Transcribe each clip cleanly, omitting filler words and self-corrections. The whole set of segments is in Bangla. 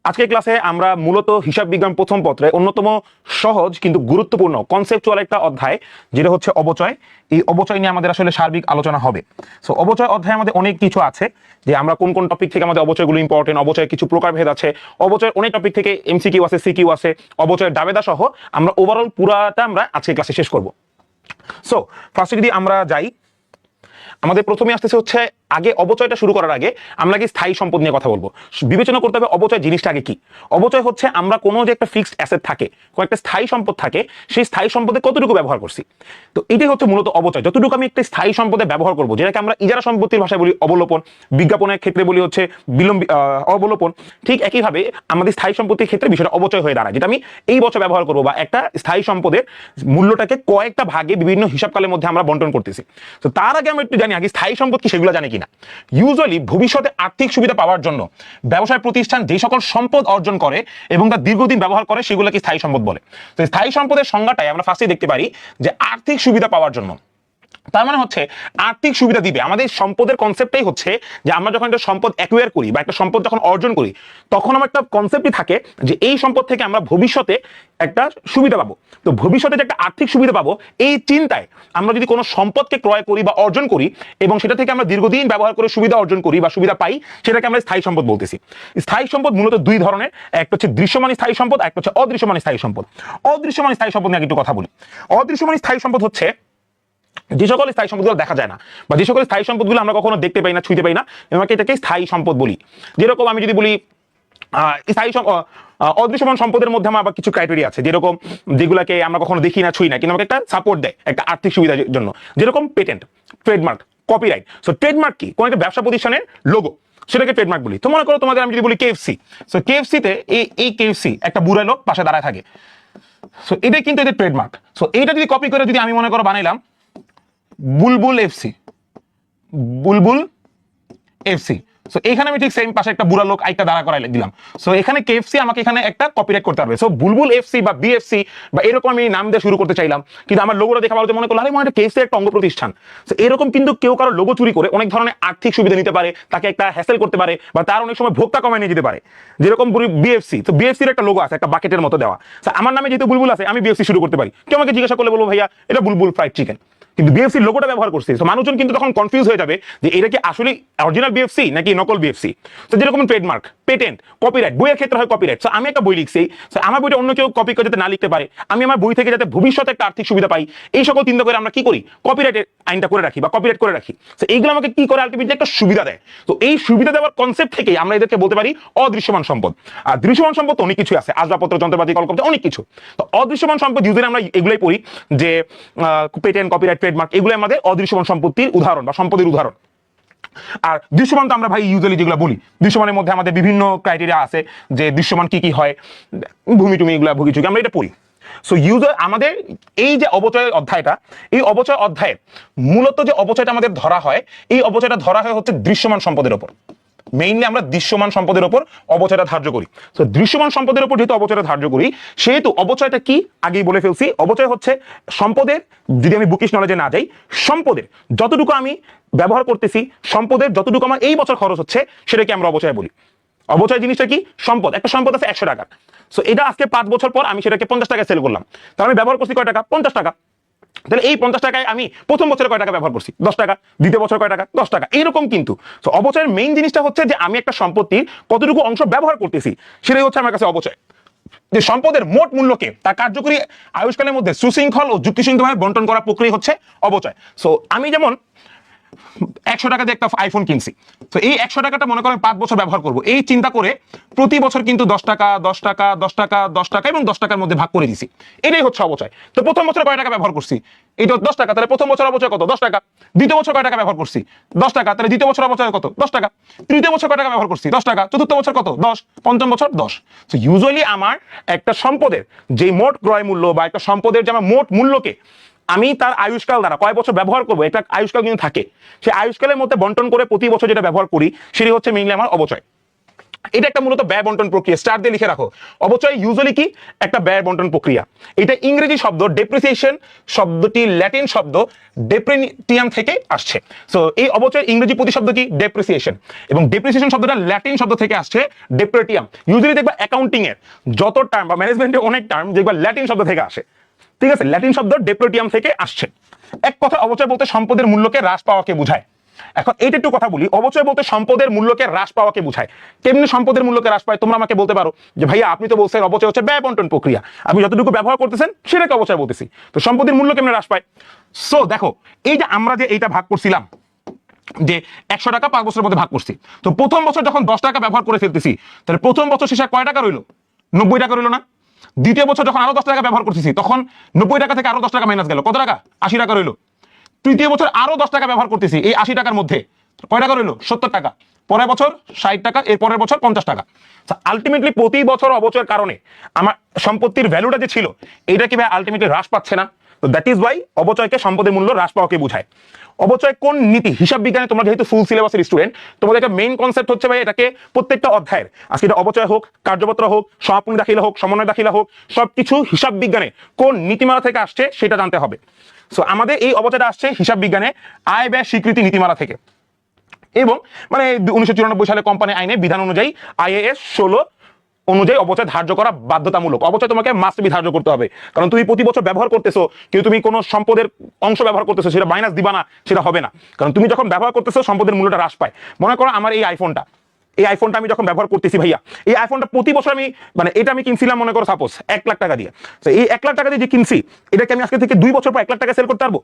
আজকের ক্লাসে আমরা মূলত হিসাব বিজ্ঞান প্রথম পত্রে অন্যতম সহজ কিন্তু গুরুত্বপূর্ণ কনসেপচুয়াল একটা অধ্যায়, যেটা হচ্ছে অবচয়। এই অবচয় নিয়ে আমাদের আসলে সার্বিক আলোচনা হবে। সো অবচয় অধ্যায়ে আমাদের অনেক কিছু আছে, যে আমরা কোন কোন টপিক থেকে আমাদের অবচয়গুলো ইম্পর্টেন্ট, অবচয়ের কিছু প্রকারভেদ আছে, অবচয়ের অনেক টপিক থেকে এমসিকিউ আছে, সিকিউ আছে, অবচয়ের দাবেদা সহ আমরা ওভারঅল পুরাটা আমরা আজকের ক্লাসে শেষ করব। সো ফার্স্টে যদি আমরা যাই, আমাদের প্রথমে আসতেছে হচ্ছে আগে অবচয়টা শুরু করার আগে আমরা কি স্থায়ী সম্পদ নিয়ে কথা বলবো। বিবেচনা করতে হবে অবচয় জিনিসটা আগে কি। অবচয় হচ্ছে আমরা কোনো যে একটা ফিক্সড অ্যাসেট থাকে, কয়েকটা স্থায়ী সম্পদ থাকে, সেই স্থায়ী সম্পদে কতটুকু ব্যবহার করছি। তো এটাই হচ্ছে মূলত অবচয়। যতটুকু আমি একটা স্থায়ী সম্পদে ব্যবহার করবো, যেটাকে আমরা ইজারা সম্পত্তির ভাষায় বলি অবলোপন, বিজ্ঞাপনের ক্ষেত্রে বলি হচ্ছে অবলোপন, ঠিক একইভাবে আমাদের স্থায়ী সম্পত্তির ক্ষেত্রে বিষয়টা অবচয় হয়ে দাঁড়ায়, যেটা আমি এই বছর ব্যবহার করবো, বা একটা স্থায়ী সম্পদের মূল্যটাকে কয়েকটা ভাগে বিভিন্ন হিসাবকালের মধ্যে আমরা বন্টন করতেছি। তো তার আগে আমরা একটু জানি আগে স্থায়ী সম্পদ কি, সেগুলো জানি কিনা। ইউজুয়ালি ভবিষ্যতে আর্থিক সুবিধা পাওয়ার জন্য ব্যবসায় প্রতিষ্ঠান যে সকল সম্পদ অর্জন করে এবং তা দীর্ঘদিন ব্যবহার করে, সেগুলোকে স্থায়ী সম্পদ বলে। তো স্থায়ী সম্পদের সংজ্ঞাটাই আমরা ফার্স্টে দেখতে পারি যে আর্থিক সুবিধা পাওয়ার জন্য। তার মানে হচ্ছে আর্থিক সুবিধা দিবে। আমাদের সম্পদের কনসেপ্টটাই হচ্ছে যে আমরা যখন একটা সম্পদ অ্যাকুয়ার করি বা একটা সম্পদ যখন অর্জন করি, তখন আমার একটা কনসেপ্টই থাকে যে এই সম্পদ থেকে আমরা ভবিষ্যতে একটা সুবিধা পাবো। তো ভবিষ্যতে যে একটা আর্থিক সুবিধা পাবো, এই চিন্তায় আমরা যদি কোনো সম্পদকে ক্রয় করি বা অর্জন করি এবং সেটা থেকে আমরা দীর্ঘদিন ব্যবহার করে সুবিধা অর্জন করি বা সুবিধা পাই, সেটাকে আমরা স্থায়ী সম্পদ বলতেছি। স্থায়ী সম্পদ মূলত দুই ধরনের, একটা হচ্ছে দৃশ্যমান স্থায়ী সম্পদ, একটা হচ্ছে অদৃশ্যমান স্থায়ী সম্পদ। অদৃশ্যমান স্থায়ী সম্পদ নিয়ে একটু কথা বলি। অদৃশ্যমান স্থায়ী সম্পদ হচ্ছে যে সকল স্থায়ী সম্পদগুলো দেখা যায় না, বা যে সকল স্থায়ী সম্পদগুলো আমরা কখনো দেখতে পাই না, ছুঁতে পাই না, আমাকে এটাকে স্থায়ী সম্পদ বলি। যেরকম আমি যদি বলি স্থায়ী অদৃশ্যমান সম্পদের মধ্যে আমার আবার কিছু ক্রাইটেরিয়া আছে, যেরকম যেগুলোকে আমরা কখনো দেখি না, ছুঁই না, কিন্তু আমাকে একটা সাপোর্ট দেয় একটা আর্থিক সুবিধার জন্য। যেরকম patent, trademark, copyright. So trademark কি? কোন একটা ব্যবসা প্রতিষ্ঠানের লোগো, সেটাকে ট্রেডমার্ক বলি। তো মনে করো তোমাদের আমি যদি বলি কেএফসি, সো কেএফসিতে এই কেএফসি একটা বুড়া লোক পাশে দাঁড়ায় থাকে, সো এটাই কিন্তু এদের ট্রেডমার্ক। সো এইটা যদি কপি করে যদি আমি মনে করো বানাইলাম বুলবুল এফসি, বুলবুল এফসি, সো এখানে আমি ঠিক সেম পাশে একটা বুড়া লোক আইটা দাঁড়া করাই দিলাম। সো এখানে কেএফসি আমাকে এখানে একটা কপিরাইট করতে হবে। সো বুলবুল এফসি বা বিএফসি বা এরকম আমি নাম দিয়ে শুরু করতে চাইলাম, কিন্তু আমার লোগোটা দেখা ভালো মনে করলো আরে মনে একটা কেএফসি একটা অঙ্গ প্রতিষ্ঠান। সো এরকম কিন্তু কেউ কারো লোগো চুরি করে অনেক ধরনের আর্থিক সুবিধা নিতে পারে, তাকে একটা হ্যাসেল করতে পারে, বা তার অনেক সময় ভোক্তা কমায় নিয়ে যেতে পারে। যেরকম বিএফসি, তো বিএফসির একটা লোগো আছে একটা বাকেটের মতো দেওয়া, আমার নামে যেহেতু বুলবুল আছে আমি বিএফসি শুরু করতে পারি। কেউ আমাকে জিজ্ঞাসা করলে বলবো ভাইয়া এটা বুলবুল ফ্রাইড চিকেন, কিন্তু বিএফসি লোগোটা ব্যবহার করছে। তো মানুষজন কিন্তু তখন কনফিউজ হয়ে যাবে যে এটা কি আসলে অরিজিনাল বিএফসি নাকি নকল বিএফসি। তো যেরকম ট্রেডমার্ক, পেটেন্ট, কপিরাইট, বইয়ের ক্ষেত্রে হয় কপিরাইট। সো আমি একটা বই লিখছি, সো আমার বইটা অন্য কেউ কপি করে যাতে না লিখতে পারে, আমি আমার বই থেকে যাতে ভবিষ্যতে একটা আর্থিক সুবিধা পাই, এই সকল চিন্তা করে আমরা কি করি, কপিরাইটের আইনটা করে রাখি বা কপিরাইট করে রাখি। সো এইগুলো আমাকে কি করে আলটিমেটলি একটা সুবিধা দেয়। তো এই সুবিধা দেওয়ার কনসেপ্ট থেকে আমরা এদেরকে বলতে পারি অদৃশ্যমান সম্পদ। আর দৃশ্যমান সম্পদ অনেক কিছু আছে, আসবাবপত্র, যন্ত্রপাতি, কলকব্জা, অনেক কিছু। তো অদৃশ্যমান সম্পদ ইউজুয়ালি আমরা এগুলাই পড়ি, যে পেটেন্ট, কপিরাইট, ট্রেডমার্ক, এগুলো আমাদের অদৃশ্যমান সম্পত্তির উদাহরণ বা সম্পদের উদাহরণ। আর দৃশ্যমান তো আমরা ভাই ইউজুয়ালি যেগুলো বলি, দৃশ্যমানের মধ্যে আমাদের বিভিন্ন ক্রাইটেরিয়া আছে, যে দৃশ্যমান কি কি হয়, ভূমি টুমি এগুলা ভুগি চুকি আমরা এটা পড়ি। সো ইউজার আমাদের এই যে অবচয় অধ্যায়টা, এই অবচয় অধ্যায়ে মূলত যে অবচয়টা আমাদের ধরা হয়, এই অবচয়টা ধরা হয় হচ্ছে দৃশ্যমান সম্পদের উপর। মেইনলি আমরা দৃশ্যমান সম্পদের উপর অবচয়টা ধার্য করি। তো দৃশ্যমান সম্পদের উপর যেহেতু অবচয়টা ধার্য করি, সেহেতু অবচয়টা কি আগেই বলে ফেলছি। অবচয় হচ্ছে সম্পদের, যদি আমি বুকিশ নলেজে না যাই, সম্পদের যতটুকু আমি ব্যবহার করতেছি, সম্পদের যতটুকু আমার এই বছর খরচ হচ্ছে, সেটাকে আমরা অবচয় বলি। অবচয় জিনিসটা কি? সম্পদ। একটা সম্পদ আছে 100 টাকা, সো এটা আজকে 5 বছর পর আমি সেটাকে 50 টাকায় সেল করলাম, তাহলে আমি ব্যবহার করছি কয় টাকা? 50 টাকা। তাহলে এই 50 টাকায় আমি প্রথম বছরে কয় টাকা ব্যবহার করছি? 10 টাকা। দ্বিতীয় বছর কয় টাকা? 10 টাকা। এরকম কিন্তু। তো অবচয়ের মেইন জিনিসটা হচ্ছে যে আমি একটা সম্পত্তির কতটুকু অংশ ব্যবহার করতেছি, সেটাই হচ্ছে আমার কাছে অবচয়। যে সম্পদের মোট মূল্যকে তার কার্যকরী আয়ুষ্কালের মধ্যে সুশৃঙ্খল ও যুক্তিসঙ্গতভাবে বন্টন করার প্রক্রিয়া হচ্ছে অবচয়। সো আমি যেমন 100 টাকা দিয়ে একটা আইফোন কিনছি, তো এই 100 টাকাটা মনে করেন 5 বছর ব্যবহার করব, এই চিন্তা করে প্রতি বছর কিন্তু 10 টাকা 10 টাকা 10 টাকা 10 টাকা এবং 10 টাকার মধ্যে ভাগ করে দিছি। এটাই হচ্ছে অবচয়। তো প্রথম বছর কয় টাকা ব্যবহার করছি? এটা 10 টাকা, তাহলে প্রথম বছর অবচয় কত? 10 টাকা। দ্বিতীয় বছর কয় টাকা ব্যবহার করছি? 10 টাকা, তাহলে দ্বিতীয় বছর অবচয় কত? 10 টাকা। তৃতীয় বছর কয় টাকা ব্যবহার করছি? 10 টাকা। চতুর্থ বছর কত? 10। পঞ্চম বছর 10। তো ইউজুয়ালি আমার একটা সম্পদের যে মোট ক্রয় মূল্য বা একটা সম্পদের যে আমার মোট মূল্যকে আমি তার আয়ুষ্কাল দ্বারা কয় বছর ব্যবহার করবো, একটা আয়ুষ্কাল কিন্তু থাকে, সেই আয়ুষ্কালের মধ্যে বন্টন করে প্রতি বছর যেটা ব্যবহার করি, সেটি হচ্ছে মেইনলি আমার অবচয়। এটা একটা মূলত ব্যয় বন্টন প্রক্রিয়া, স্টার দিয়ে লিখে রাখো। অবচয় ইউজুয়ালি কি একটা ব্যয় বন্টন প্রক্রিয়া। এটা ইংরেজি শব্দ ডেপ্রিসিয়েশন, শব্দটি ল্যাটিন শব্দ ডেপ্রিটিয়াম থেকে আসছে। সো এই অবচয়ের ইংরেজি প্রতিশব্দ কি ডেপ্রিসিয়েশন, এবং ডেপ্রিসিয়েশন শব্দটা ল্যাটিন শব্দ থেকে আসছে ডেপ্রিটিয়াম। ইউজুয়ালি দেখবা অ্যাকাউন্টিং এর যত টার্ম বা ম্যানেজমেন্টের অনেক টার্ম দেখবা ল্যাটিন শব্দ থেকে আসে, ঠিক আছে? ল্যাটিন শব্দ ডেপ্রিটিয়াম থেকে আসছে। এক কথা অবচয় বলতে সম্পদের মূল্যকে হ্রাস পাওয়াকে বোঝায়। এখন এইটা একটু কথা বলি, অবচয় বলতে সম্পদের মূল্যকে হ্রাস পাওয়াকে বোঝায়। কেমনি সম্পদের মূল্যকে হ্রাস পায়? তোমরা আমাকে বলতে পারো যে ভাইয়া আপনি তো বলছেন অবচয় হচ্ছে ব্যয় বন্টন প্রক্রিয়া, আপনি যতটুকু ব্যবহার করতেছেন সেটাকে অবচয় বলতেছি, তো সম্পদের মূল্য কেমনে হ্রাস পায়? সো দেখো, এই যে আমরা যে এইটা ভাগ করছিলাম যে 100 টাকা 5 বছরের মধ্যে ভাগ করছি, তো প্রথম বছর যখন 10 টাকা ব্যবহার করে ফেলতেছি, তাহলে প্রথম বছর শেষে কয় টাকা রইলো? 90 টাকা রইলো না? দ্বিতীয় বছর যখন আরো 10 টাকা ব্যবহার করতেছি, তখন 90 টাকা থেকে আরো 10 টাকা মাইনাস গেল, কত টাকা? 80 টাকা রইলো। তৃতীয় বছর আরো 10 টাকা ব্যবহার করতেছি, এই 80 টাকার মধ্যে কয় টাকা রইলো? 70 টাকা। পরের বছর 60 টাকা, এর পরের বছর 50 টাকা। আলটিমেটলি প্রতি বছর অবচয়ের কারণে আমার সম্পত্তির ভ্যালুটা যে ছিল এটা কি ভাই আলটিমেটলি হ্রাস পাচ্ছে না? তো দ্যাট ইজ ওয়াই অবচয়কে সম্পদের মূল্য হ্রাস পাওয়াকে বোঝায়। অবচয় কোন নীতি? হিসাব বিজ্ঞানে তোমরা যেহেতু ফুল সিলেবাসের স্টুডেন্ট, তোমাদের একটা মেইন কনসেপ্ট হচ্ছে ভাই এটাকে প্রত্যেকটা অধ্যায়ের, আজকে এটা অবচয় হোক, কার্যপত্র হোক, সমাপনী দাখিলা হোক, সমন্বয় দাখিলা হোক, সবকিছু হিসাব বিজ্ঞানে কোন নীতিমালা থেকে আসছে সেটা জানতে হবে। সো আমাদের এই অবচয়টা আসছে হিসাব বিজ্ঞানে আয় ব্যয় স্বীকৃতি নীতিমালা থেকে, এবং মানে 1994 সালে কোম্পানি আইনে বিধান অনুযায়ী IAS 16 অনুযায়ী অবচয় ধার্য করা বাধ্যতামূলক। অবচয় তোমাকে মাস্ট বি ধার্য করতে হবে, কারণ তুমি প্রতি বছর ব্যবহার করতেছো, কিন্তু তুমি কোনো সম্পদের অংশ ব্যবহার করতেছো, সেটা মাইনাস দিবা না, সেটা হবে না। কারণ তুমি যখন ব্যবহার করতেছো সম্পদের মূল্যটা হ্রাস পায়। মনে করো আমার এই আইফোনটা আমি যখন ব্যবহার করতেছি ভাইয়া, এই আইফোনটা প্রতি বছর আমি মানে এটা আমি কিনছিলাম মনে করো সাপোজ 1 লাখ টাকা দিয়ে, তো এই 1 লাখ টাকা দিয়ে যে কিনছি এটাকে আমি আজকে থেকে 2 বছর পর 1 লাখ টাকা সেল করতে পারবো?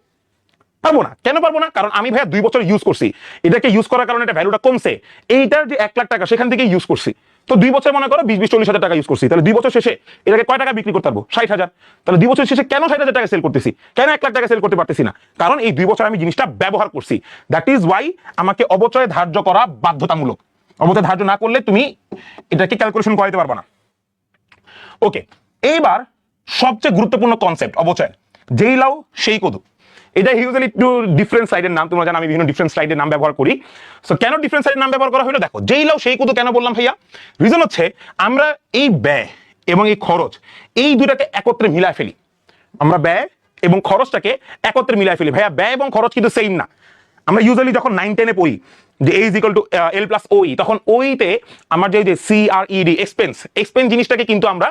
পারবো না। কেন পারবো না? কারণ আমি ভাইয়া 2 বছর ইউজ করছি, এটাকে ইউজ করার কারণে এটা ভ্যালুটা কমছে, এইটার যে 1 লাখ টাকা সেখান থেকে ইউজ করছি, তো 2 বছর মনে করো 20-40 হাজার টাকা ইউজ করছি, তাহলে 2 বছর শেষে এটাকে কয় টাকা বিক্রি করতে পারবো? 60,000। তাহলে 2 বছর শেষে কেন 60,000 টাকা সেল করতেছি, কেন 1 লাখ টাকা সেল করতে পারতেছি না? কারণ এই 2 বছর আমি জিনিসটা ব্যবহার করছি। দ্যাট ইজ ওয়াই আমাকে অবচয় ধার্য করা বাধ্যতামূলক। অবচয় ধার্য না করলে তুমি এটাকে ক্যালকুলেশন করাইতে পারবে না। ওকে, এইবার সবচেয়ে গুরুত্বপূর্ণ কনসেপ্ট অবচয়, যেই লাউ সেই কদু। এটা ইউজুয়ালি একটু ডিফারেন্ট সাইডের নাম, তোমরা জানো আমি বিভিন্ন ডিফারেন্ট সাইডের নাম ব্যবহার করি। সো কেন ডিফারেন্ট সাইডের নাম ব্যবহার করা হলো? দেখো, যেই লাউ সেই কদু কেন বললাম ভাইয়া? রিজন হচ্ছে আমরা এই ব্যয় এবং এই খরচ এই দুটাকে একত্রে মিলায় ফেলি। আমরা ব্যয় এবং খরচটাকে একত্রে মিলায় ফেলি। ভাইয়া ব্যয় এবং খরচ কিন্তু সেম না। আমরা ইউজুয়ালি যখন 9-10-এ পড়ি যে A = L + OE, তখন ওইতে আমার যে CRED এক্সপেন্স জিনিসটাকে কিন্তু আমরা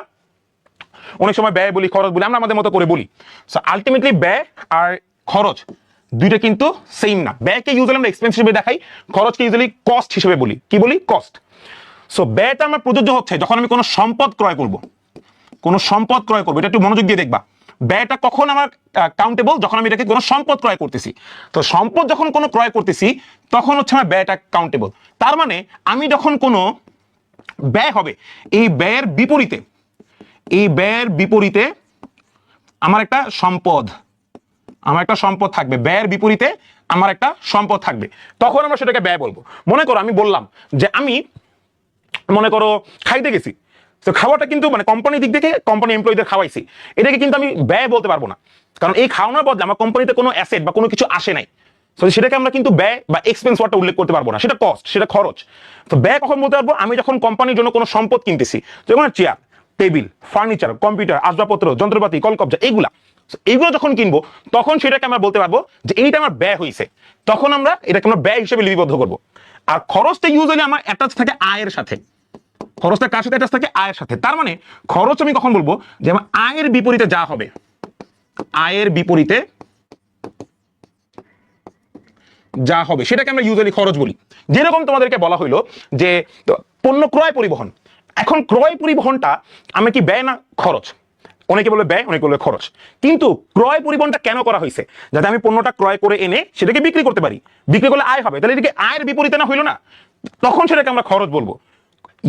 অনেক সময় ব্যয় বলি, খরচ বলি, আমরা আমাদের মতো করে বলি। সো আলটিমেটলি ব্যয় আর খরচ দুইটা কিন্তু সেম না। ব্যয়কে ইউজুয়ালি আমরা এক্সপেন্স হিসেবে দেখাই, খরচকে ইউজুয়ালি কস্ট হিসেবে বলি। কি বলি? কস্ট। সো ব্যয়টা আমার প্রযোজ্য হচ্ছে যখন আমি কোনো সম্পদ ক্রয় করব, এটা একটু মনোযোগ দিয়ে দেখবা। ব্যয়টা কখন আমার কাউন্টেবল? যখন আমি এটাকে কোনো সম্পদ ক্রয় করতেছি। তো সম্পদ যখন কোনো ক্রয় করতেছি তখন হচ্ছে আমার ব্যয়টা কাউন্টেবল। তার মানে আমি যখন কোনো ব্যয় হবে, এই ব্যয়ের বিপরীতে আমার একটা সম্পদ থাকবে, ব্যয়ের বিপরীতে আমার একটা সম্পদ থাকবে, তখন আমরা সেটাকে ব্যয় বলবো। মনে করো আমি বললাম যে আমি মনে করো খাইতে গেছি, তো খাওয়াটা কিন্তু মানে কোম্পানির দিক থেকে কোম্পানি এমপ্লয়ীদের খাওয়াইছি, এটাকে কিন্তু আমি ব্যয় বলতে পারবো না, কারণ এই খাওয়ানোর বদলে আমার কোম্পানিতে কোনো অ্যাসেট বা কোনো কিছু আসে নাই। তো সেটাকে আমরা কিন্তু ব্যয় বা এক্সপেন্স ওয়ার্ডটা উল্লেখ করতে পারবো না, সেটা কস্ট, সেটা খরচ। তো ব্যয় কখন বলতে পারবো? আমি যখন কোম্পানির জন্য কোনো সম্পদ কিনতেছি, যেমন চেয়ার, টেবিল, ফার্নিচার, কম্পিউটার, আসবাবপত্র, যন্ত্রপাতি, কলকবজা, এইগুলো যখন কিনবো তখন সেটাকে আমরা বলতে পারবো যে এইটা আমার ব্যয় হয়েছে, তখন আমরা এটাকে আমরা ব্যয় হিসেবে লিপিবদ্ধ করবো। আর খরচটা ইউজুয়ালি আমার অ্যাটাচ থাকে আয়ের সাথে। খরচটা কার সাথে অ্যাটাচ থাকে? আয়ের সাথে। তার মানে খরচ আমি কখন বলবো? যে আমার আয়ের বিপরীতে যা হবে, সেটাকে আমরা ইউজুয়ালি খরচ বলি। যেরকম তোমাদেরকে বলা হইলো যে পণ্য ক্রয় পরিবহন, এখন ক্রয় পরিবহনটা আমি কি ব্যয় না খরচ? অনেকে বলে ব্যয়, অনেকে বলে খরচ। কিন্তু ক্রয় পরিবহনটা কেন করা হয়েছে? যাতে আমি পণ্যটা ক্রয় করে এনে সেটাকে বিক্রি করতে পারি, বিক্রি করলে আয় হবে, তাহলে এটাকে আয়ের বিপরীতে না হইলো না? তখন সেটাকে আমরা খরচ বলবো।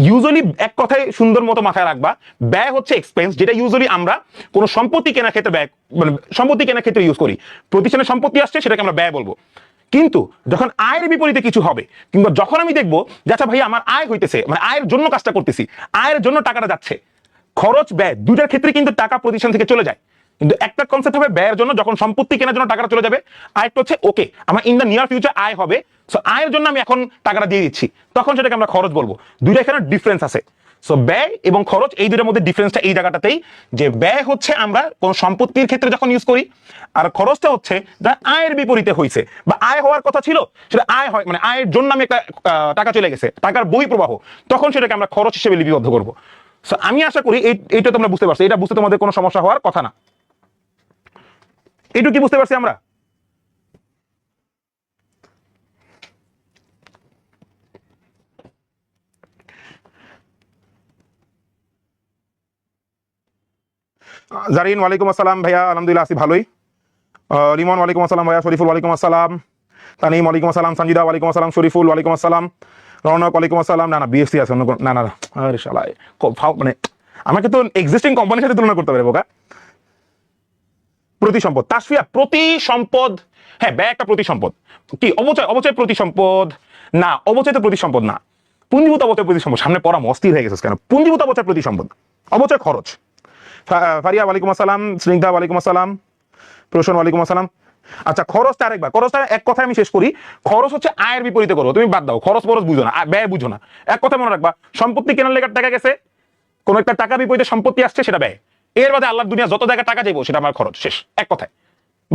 ইউজুয়ালি এক কথায় সুন্দর মতো মাথায় রাখবা, ব্যয় হচ্ছে এক্সপেন্স, যেটা ইউজুয়ালি আমরা কোনো সম্পত্তি কেনার ক্ষেত্রে ব্যয়, মানে সম্পত্তি কেনার ক্ষেত্রে ইউজ করি। প্রতিষ্ঠানে সম্পত্তি আসছে, সেটাকে আমরা ব্যয় বলবো। কিন্তু যখন আয়ের বিপরীতে কিছু হবে, কিংবা যখন আমি দেখবো যে আচ্ছা ভাই আমার আয় হইতেছে, মানে আয়ের জন্য কাজটা করতেছি, আয়ের জন্য টাকাটা যাচ্ছে, খরচ ব্যয় দুইটার ক্ষেত্রে কিন্তু টাকা প্রতিষ্ঠান থেকে চলে যায়, কিন্তু একটা কনসেপ্ট হবে ব্যয়ের জন্য, যখন সম্পত্তি কেনার জন্য টাকাটা চলে যাবে। আর একটা হচ্ছে ওকে আমার ইন দ্য নিয়ার ফিউচার আয় হবে, সো আয়ের জন্য আমি এখন টাকাটা দিয়ে দিচ্ছি, তখন সেটাকে আমরা খরচ বলবো। দুইটা এখানে ডিফারেন্স আছে। সো ব্যয় এবং খরচ এই দুটোর মধ্যে ডিফারেন্সটা এই জায়গাটাতেই, যে ব্যয় হচ্ছে আমরা কোন সম্পত্তির ক্ষেত্রে যখন ইউজ করি, আর খরচটা হচ্ছে যা আয়ের বিপরীতে হয়েছে বা আয় হওয়ার কথা ছিল, সেটা আয় হয় মানে আয়ের জন্য আমি একটা টাকা চলে গেছে, টাকার বহিঃপ্রবাহ, তখন সেটাকে আমরা খরচ হিসেবে লিপিবদ্ধ করবো। সো আমি আশা করি এইটা তোমরা বুঝতে পারছো, এটা বুঝতে তোমাদের কোনো সমস্যা হওয়ার কথা না। এইটুকু কি বুঝতে পারছি আমরা? জারিন ওয়ালাইকুম আসসালাম ভাইয়া, আলহামদুলিল্লাহ আছি ভালোই। রিমন ওয়ালাইকুম আসসালাম ভাইয়া, শরীফুল ওয়ালাইকুম আসসালাম, তানিম ওয়ালাইকুম আসসালাম, সঞ্জিদা ওয়ালাইকুম আসসালাম, শরীফুল ওয়ালাইকুম আসসালাম, রৌনক ওয়ালাইকুম আসসালাম। না বিএসসি আছে অন্য না না আরে শালা মানে আমাকে তো এক্সিস্টিং কোম্পানির সাথে তুলনা করতে পারে বোকা। প্রতি সম্পদ, তাসফিয়া প্রতি সম্পদ, হ্যাঁ ব্যয় একটা প্রতি সম্পদ। কি অবচয়? অবচয় প্রতি সম্পদ না, অবচয় তো প্রতি সম্পদ না। পুঞ্জীভূত অবচয় প্রতি সম্পদ। সামনে পড়া অস্থির হয়ে গেছে কেন? পুঞ্জীভূত অবচয় প্রতি সম্পদ, অবচয় খরচ। ফারিয়া ওয়ালাইকুম আসসালাম, স্নিগ্ধা ওয়ালাইকুম আসসালাম, প্রসন্ন ওয়ালাইকুম আসসালাম। আচ্ছা খরচটা আরেকবার, খরচটা এক কথায় আমি শেষ করি। খরচ হচ্ছে আয়ের বিপরীতে করো, তুমি বাদ দাও খরচ ফরচ বুঝো না, ব্যয় বুঝো না। এক কথা মনে রাখবা, সম্পত্তি কেনার লেগে টাকা গেছে, কোন একটা টাকা বিপরীতে সম্পত্তি আসছে, সেটা ব্যয়। এর বাদে আল্লাহর দুনিয়া যত জায়গায় টাকা যাইবো সেটা আমার খরচ, শেষ এক কথায়।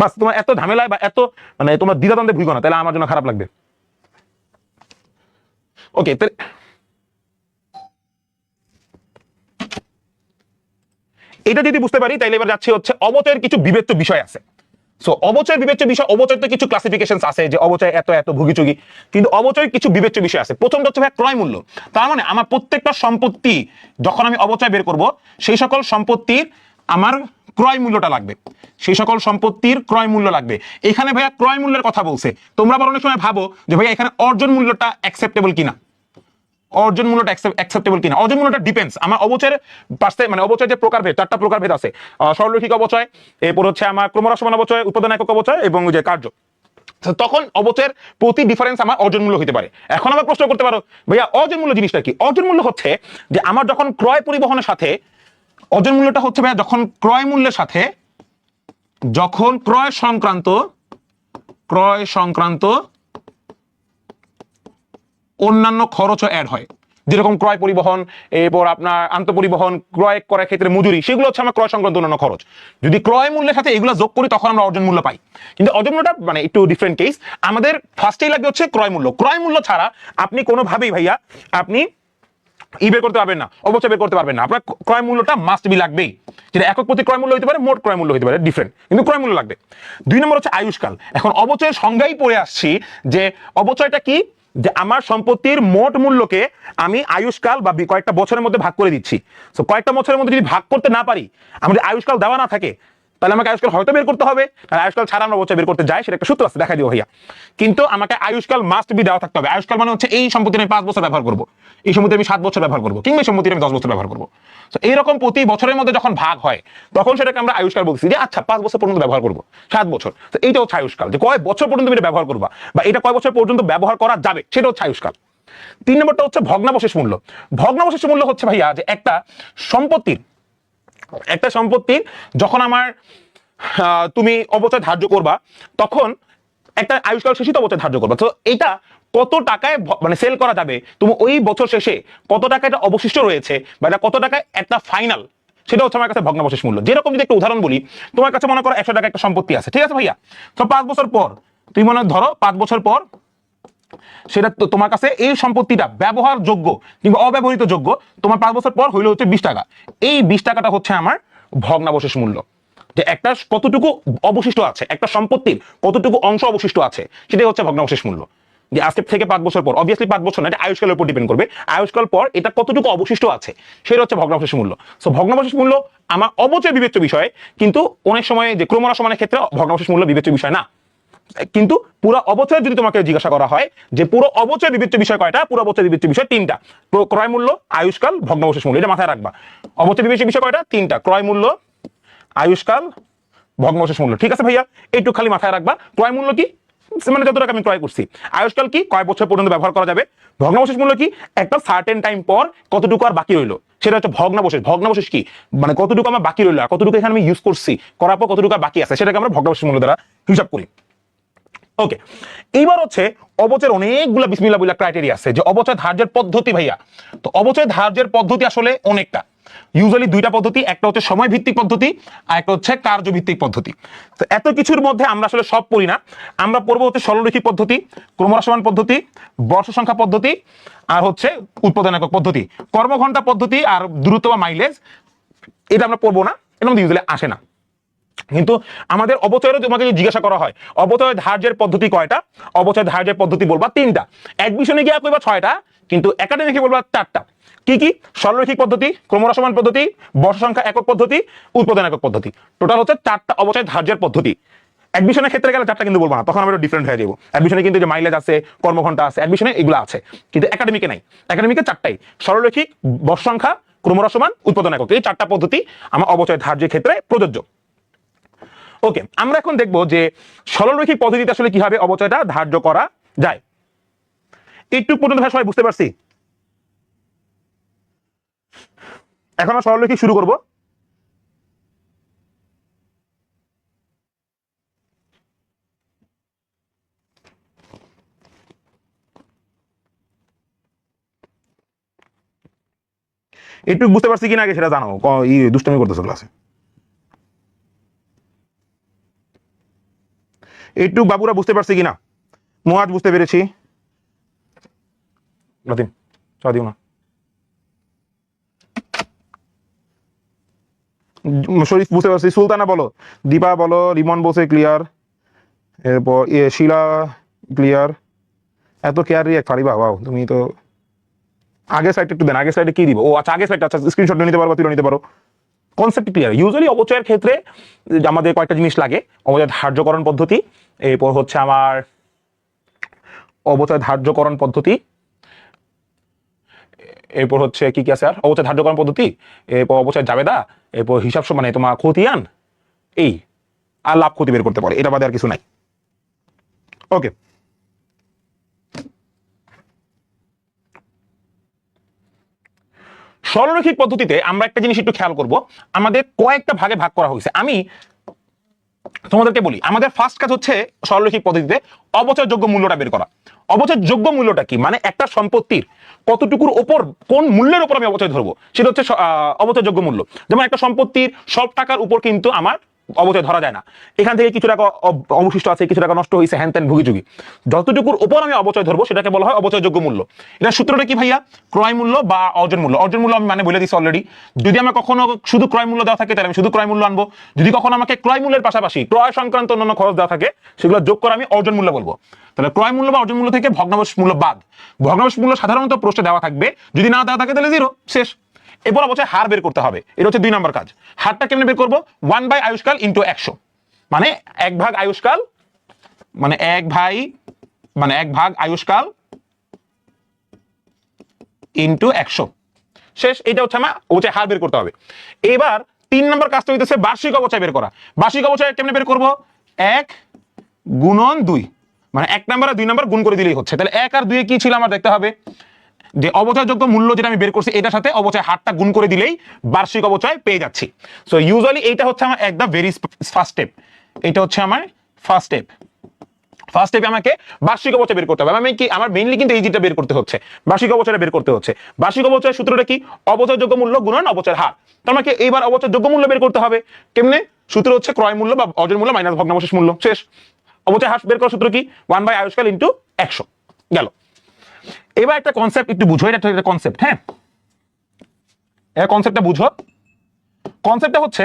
বাস তোমার এত ঝামেলায় বা এত মানে তোমার দ্বিধাদ্বন্দ্বে ভুগো না, তাহলে আমার জন্য খারাপ লাগবে। ওকে, এটা যদি বুঝতে পারি তাহলে এবার যাচ্ছে হচ্ছে অবচয়ের কিছু বিবেচ্য বিষয় আছে। সো অবচয়ের বিবেচ্য বিষয়, অবচয় তো কিছু ক্লাসিফিকেশন আছে যে অবচয় এত এত ভুগিচুগি, কিন্তু অবচয়ের কিছু বিবেচ্য বিষয় আছে। প্রথমটা হচ্ছে ক্রয় মূল্য। তার মানে আমার প্রত্যেকটা সম্পত্তি যখন আমি অবচয় বের করব, সেই সকল সম্পত্তির আমার ক্রয় মূল্যটা লাগবে, সেই সকল সম্পত্তির ক্রয় মূল্য লাগবে। এখানে ভাইয়া ক্রয় মূল্যের কথা বলছে, তোমরা আবার অনেক সময় ভাবো যে ভাইয়া এখানে অর্জন মূল্যটা অ্যাকসেপ্টেবল কিনা, অর্জন মূল্যটা অ্যাকসেপ্টেবল কিনা। অর্জন মূল্যটা ডিপেন্ডস আমার অবচয়ের পাশে, মানে অবচয় যে প্রকারভেদ, চারটা প্রকারভেদ আছে। সরলরৈখিক অবচয়, এরপর হচ্ছে আমার ক্রমহ্রাসমান অবচয়, উৎপাদন একক অবচয় এবং যে কার্য। তখন অবচয়ের প্রতি ডিফারেন্স আমার অর্জন মূল্য হতে পারে। এখন আবার প্রশ্ন করতে পারো ভাইয়া অর্জন মূল্য জিনিসটা কি? অর্জন মূল্য হচ্ছে যে আমার যখন ক্রয় পরিবহনের সাথে, অর্জন মূল্যটা হচ্ছে ভাইয়া যখন ক্রয় মূল্যের সাথে, যখন ক্রয় সংক্রান্ত অন্যান্য খরচও অ্যাড হয়, যেরকম ক্রয় পরিবহন, এরপর আপনার আন্তঃপরিবহন, ক্রয় করার ক্ষেত্রে মজুরি, সেগুলো হচ্ছে আমার ক্রয় সংক্রান্ত অন্যান্য খরচ। যদি ক্রয় মূল্যের সাথে এগুলো যোগ করি তখন আমরা অর্জন মূল্য পাই। কিন্তু অর্জন মূল্যটা মানে একটু ডিফারেন্ট কেস। আমাদের ফার্স্টেই লাগবে হচ্ছে ক্রয় মূল্য। ক্রয় মূল্য ছাড়া আপনি কোনোভাবেই ভাইয়া আপনি বের করতে পারবেন না, অবচয় বের করতে পারবেন না। আপনার ক্রয় মূল্যটা মাস্ট বি লাগবেই, যেটা একক প্রতি ক্রয় মূল্য হতে পারে, মোট ক্রয় মূল্য হতে পারে, ডিফারেন্ট, কিন্তু ক্রয় মূল্য লাগবে। 2 নম্বর হচ্ছে আয়ুষ্কাল। এখন অবচয়ের সংজ্ঞাই পড়ে আসছি যে অবচয়টা কি, যে আমার সম্পত্তির মোট মূল্যকে আমি আয়ুষ্কাল বা কয়েকটা বছরের মধ্যে ভাগ করে দিচ্ছি। সো কয়েকটা বছরের মধ্যে যদি ভাগ করতে না পারি, আমাদের আয়ুষ্কাল দেওয়া না থাকে, তাহলে আমাকে আয়ুষ্কাল হয়তো বের করতে হবে। আর আয়ুষ্কাল ছাড়া আমরা অবচয় বের করতে যাই, সেটা একটা সূত্র আছে, দেখা দিও ভাইয়া। কিন্তু আমাকে আয়ুষ্কাল মাস্ট বি দেওয়া থাকতে হবে। আয়ুষ্কাল মানে হচ্ছে এই সম্পত্তি আমি 5 বছর ব্যবহার করবো, এই সম্পত্তি আমি 7 বছর ব্যবহার করবো, কিংবা এই সম্পত্তি আমি 10 বছর ব্যবহার করবো। তো এইরকম প্রতি বছরের মধ্যে যখন ভাগ হয়, তখন সেটাকে আমরা আয়ুষ্কাল বলছি যে আচ্ছা 5 বছর পর্যন্ত ব্যবহার করবো, 7 বছর। তো এইটা হচ্ছে আয়ুষ্কাল, যে কয় বছর পর্যন্ত এটা ব্যবহার করবা বা এটা কয় বছর পর্যন্ত ব্যবহার করা যাবে, সেটা হচ্ছে আয়ুষ্কাল। 3 নম্বরটা হচ্ছে ভগ্নাবশেষ মূল্য। ভগ্নাবশেষ মূল্য হচ্ছে ভাইয়া যে একটা সম্পত্তির যখন আমার তুমি অবচয় ধার্য করবা, তখন একটা আয়ুষ্কাল শেষে তো অবচয় ধার্য করবা। তো এটা কত টাকায় মানে সেল করা যাবে, তুমি ওই বছর শেষে কত টাকা এটা অবশিষ্ট রয়েছে বা এটা কত টাকায় একটা ফাইনাল, সেটা হচ্ছে আমার কাছে ভগ্নাবশেষ মূল্য। যেরকম যদি একটা উদাহরণ বলি, তোমার কাছে মনে করো 100 টাকা একটা সম্পত্তি আছে, ঠিক আছে ভাইয়া। তো 5 বছর পর তুমি মনে ধরো 5 বছর পর সেটা তো তোমার কাছে এই সম্পত্তিটা ব্যবহারযোগ্য কিংবা অব্যবহৃত যোগ্য, তোমার 5 বছর পর হইলো হচ্ছে 20 টাকা। এই 20 টাকাটা হচ্ছে আমার ভগ্নাবশেষ মূল্য, যে একটা কতটুকু অবশিষ্ট আছে, একটা সম্পত্তির কতটুকু অংশ অবশিষ্ট আছে, সেটাই হচ্ছে ভগ্নাবশেষ মূল্য। যে আজকে থেকে 5 বছর পর, অবভিয়াসলি 5 বছর না, এটা আয়ুষ্কালের উপর ডিপেন্ড করবে, আয়ুষ্কাল পর এটা কতটুকু অবশিষ্ট আছে, সেটা হচ্ছে ভগ্নাবশেষ মূল্য। সো ভগ্নাবশেষ মূল্য আমার অবচয় বিবেচ্য বিষয়, কিন্তু অনেক সময় যে ক্রমহ্রাসমানের ক্ষেত্রে ভগ্নাবশেষ মূল্য বিবেচ্য বিষয় না। কিন্তু পুরো অবচয় যদি তোমাকে জিজ্ঞাসা করা হয় যে পুরো অবচয় বিবেচ্য বিষয় কয়টা, পুরো অবচয় বিবেচ্য বিষয় 3টা, ক্রয় মূল্য, আয়ুষ্কাল, ভগ্নাবশেষ মূল্য, এটা মাথায় রাখবা। অবচয় বিবেচ্য বিষয় কয়টা? 3টা, ক্রয় মূল্য, আয়ুষ্কাল, ভগ্নাবশেষ মূল্য। ঠিক আছে ভাইয়া, এইটুকু খালি মাথায় রাখবা। ক্রয় মূল্য কি, মানে যত টাকা আমি ক্রয় করছি। আয়ুষ্কাল কি, কয় বছর পর্যন্ত ব্যবহার করা যাবে। ভগ্নাবশেষ মূল্য কি, একটা সার্টেন টাইম পর কতটুকু আর বাকি রইলো, সেটা হচ্ছে ভগ্নাবশেষ। ভগ্নাবশেষ কি মানে কতটুকু আমার বাকি রইল, কতটুকু এখানে আমি ইউজ করছি, করার পর কতটুকু বাকি আছে, সেটাকে আমরা ভগ্নাবশেষ মূল্য দ্বারা হিসাব করি। ওকে, এইবার হচ্ছে অবচয়ের অনেকগুলো বিসমিল্লাহ বলে ক্রাইটেরিয়া আছে যে অবচয় ধার্যের পদ্ধতি ভাইয়া। তো অবচয় ধার্যের পদ্ধতি আসলে অনেকটা, ইউজুয়ালি দুইটা পদ্ধতি, একটা হচ্ছে সময় ভিত্তিক পদ্ধতি আর একটা হচ্ছে কার্যভিত্তিক পদ্ধতি। তো এত কিছুর মধ্যে আমরা আসলে সব পড়ি না, আমরা পড়বো হচ্ছে সরলরৈখিক পদ্ধতি, ক্রমহ্রাসমান পদ্ধতি, বর্ষ সংখ্যা পদ্ধতি, আর হচ্ছে উৎপাদন একক পদ্ধতি। কর্মঘণ্টা পদ্ধতি আর দূরত্ব বা মাইলেজ এটা আমরা পড়বো না, এর মধ্যে ইউজুয়ালি আসে না। কিন্তু আমাদের অবচয়েরও তোমাকে যদি জিজ্ঞাসা করা হয় অবচয় ধার্যের পদ্ধতি কয়টা, অবচয় ধার্যের পদ্ধতি বলবা 3টা, অ্যাডমিশনে গিয়ে কইবা 6টা, কিন্তু একাডেমিকে বলবা 4টা। কি কি? সরলরৈখিক পদ্ধতি, ক্রমহ্রাসমান পদ্ধতি, বর্ষ সংখ্যা একক পদ্ধতি, উৎপাদন একক পদ্ধতি। টোটাল হচ্ছে 4টা অবচয় ধার্যের পদ্ধতি। অ্যাডমিশনের ক্ষেত্রে গেলে 4টা কিন্তু বলবো না, তখন আমরা ডিফারেন্ট হয়ে যাবো। অ্যাডমিশনে কিন্তু যে মাইলেজ আছে, কর্মঘণ্টা আছে, অ্যাডমিশনে এগুলো আছে, কিন্তু একাডেমিকে নাই। একাডেমিকে 4টাই, সরলরৈখিক, বর্ষ সংখ্যা, ক্রমহ্রাসমান, উৎপাদন একক, এই 4টা পদ্ধতি আমার অবচয় ধার্যের ক্ষেত্রে প্রযোজ্য। ওকে, আমরা এখন দেখবো যে সরলরৈখিক পদ্ধতিতে আসলে কিভাবে অবচয়টা ধার্য করা যায়। একটু পর্যন্ত সবাই বুঝতে পারছি? এখন আমরা সরলরৈখিক শুরু করব। একটু বুঝতে পারছি কিনা আগে সেটা জানো, দুষ্টামি করতেছে ক্লাসে। একটু বাবুরা বুঝতে পারছি কিনা? মুয়াজ বুঝতে পেরেছি, লাতিন দিও না, শরীফ বুঝতে পারছি, সুলতানা বলো, দীপা বলো, রিমন বলছে ক্লিয়ার, এরপর শিলা ক্লিয়ার। এত কেয়ার রিয়াক্ট ফারিবা, ওয়াও তুমি তো। আগের সাইডটা একটু দেন, আগের সাইডে কি দিব? ও আচ্ছা, আগের সাইডটা, আচ্ছা স্ক্রিনশট নিতে পারো, তুলে নিতে পারো। Concept clear. ইউজুয়ালি অবচয়ের ক্ষেত্রে আমাদের কয়েকটা জিনিস লাগে, অবচয় ধার্যকরণ পদ্ধতি, এরপর হচ্ছে আমার অবচয় ধার্যকরণ পদ্ধতি, এরপর হচ্ছে কি কি আছে আর, অবচয় ধার্যকরণ পদ্ধতি, এরপর অবচয় জাবেদা, এরপর হিসাব মানে তোমার খতিয়ান, এই আর লাভ ক্ষতি বের করতে পারে, এটা বাদে আর কিছু নাই। ওকে, সরলরৈখিক পদ্ধতিতে আমরা একটা জিনিস একটু খেয়াল করব, আমাদের কয়েকটা ভাগে ভাগ করা হয়েছে। আমি তোমাদেরকে বলি, আমাদের ফার্স্ট কাজ হচ্ছে সরলরৈখিক পদ্ধতিতে অবচয়যোগ্য মূল্যটা বের করা। অবচয়যোগ্য মূল্যটা কি? মানে একটা সম্পত্তির কতটুকুর ওপর, কোন মূল্যের উপর আমি অবচয় ধরবো, সেটা হচ্ছে অবচয়যোগ্য মূল্য। যেমন একটা সম্পত্তির সব টাকার উপর কিন্তু আমার অবচয় ধরা যায় না, এখান থেকে কিছু টাকা অবশিষ্ট আছে, কিছু টাকা নষ্ট হয়েছে, হ্যান ত্যান ভুগিচুগি, যতটুকুর উপর আমি অবচয় ধরবো সেটাকে বলা হয় অবচয়যোগ্য মূল্য। এটা সূত্রটা কি ভাইয়া? ক্রয় মূল্য বা অর্জন মূল্য। অর্জন মূল্য আমি মানে বলে দিচ্ছি অলরেডি। যদি আমার কখনো শুধু ক্রয় মূল্য দেওয়া থাকে তাহলে আমি শুধু ক্রয় মূল্য আনবো, যদি কখনো আমাকে ক্রয় মূল্যের পাশাপাশি ক্রয় সংক্রান্ত অন্যান্য খরচ দেওয়া থাকে সেগুলো যোগ করে আমি অর্জন মূল্য বলবো। তাহলে ক্রয় মূল্য বা অর্জন মূল্য থেকে ভগ্নাংশ মূল্য বাদ। ভগ্নাংশ মূল্য সাধারণত প্রশ্নে দেওয়া থাকবে, যদি না দেওয়া থাকে তাহলে জিরো, শেষ। এরপর অবশ্যই হার বের করতে হবে, এটা হচ্ছে 2 নম্বর কাজ। হারটা কেমনে বের করবো? 1/, আয়ুষ্কাল ইন্টু 100, মানে 1 ভাগ আয়ুষ্কাল, মানে 1 ভাগ আয়ুষ্কাল ইন্টু 100, শেষ। এটা হচ্ছে আমার অবচয় হার বের করতে হবে। এবার 3 নম্বর কাজটা হইতেছে বার্ষিক অবচয় বের করা। বার্ষিক অবচয় কেমনে বের করবো? 1 গুণন 2, মানে 1 নম্বর আর 2 নম্বর গুণ করে দিলেই হচ্ছে। তাহলে 1 আর 2 কি ছিল আমার দেখতে হবে, যে অবচয়যোগ্য মূল্য যেটা আমি বের করছি এটার সাথে অবচয় হারটা গুণ করে দিলেই বার্ষিক অবচয় পেয়ে যাচ্ছি। সো ইউজুয়ালি এইটা হচ্ছে আমার একদম ভেরি ফার্স্ট স্টেপ, এটা হচ্ছে আমার ফার্স্ট স্টেপ। ফার্স্ট স্টেপে আমাকে বার্ষিক অবচয় বের করতে হবে। আমি কি আমার মেইনলি কিন্তু এই যেটা বের করতে হচ্ছে, বার্ষিক অবচয়টা বের করতে হচ্ছে। বার্ষিক অবচয়ের সূত্রটা কি? অবচয়যোগ্য মূল্য গুণন অবচয়ের হার। তো আমাকে এইবার অবচয়যোগ্য মূল্য বের করতে হবে। কেমনে? সূত্র হচ্ছে ক্রয় মূল্য বা অর্জন মূল্য মাইনাস ভগ্নাবশেষ মূল্য, শেষ। অবচয় হার বের করার সূত্র কি? 1/, আয়ুষ্কাল ইন্টু 100 গেল। এবার একটা কনসেপ্ট একটু বুঝো, এটা একটা কনসেপ্ট, হ্যাঁ, এই কনসেপ্টটা বুঝো। কনসেপ্টটা হচ্ছে,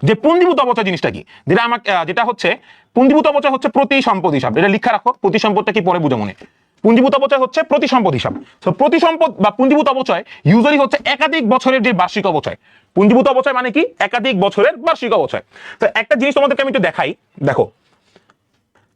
যে পুঞ্জীভূত অবচয় জিনিসটা কি, যেটা আমাকে, যেটা হচ্ছে পুঞ্জীভূত অবচয় হচ্ছে প্রতি সম্পদ হিসাব। এটা লিখা রাখো, প্রতি সম্পদটা কি পরে বুঝো মনে। পুঞ্জীভূত অবচয় হচ্ছে প্রতি সম্পদ হিসাব। তো প্রতি সম্পদ বা পুঞ্জীভূত অবচয় ইউজুয়ালি হচ্ছে একাধিক বছরের যে বার্ষিক অবচয়। পুঞ্জীভূত অবচয় মানে কি? একাধিক বছরের বার্ষিক অবচয়। তো একটা জিনিস তোমাদেরকে আমি একটু দেখাই, দেখো।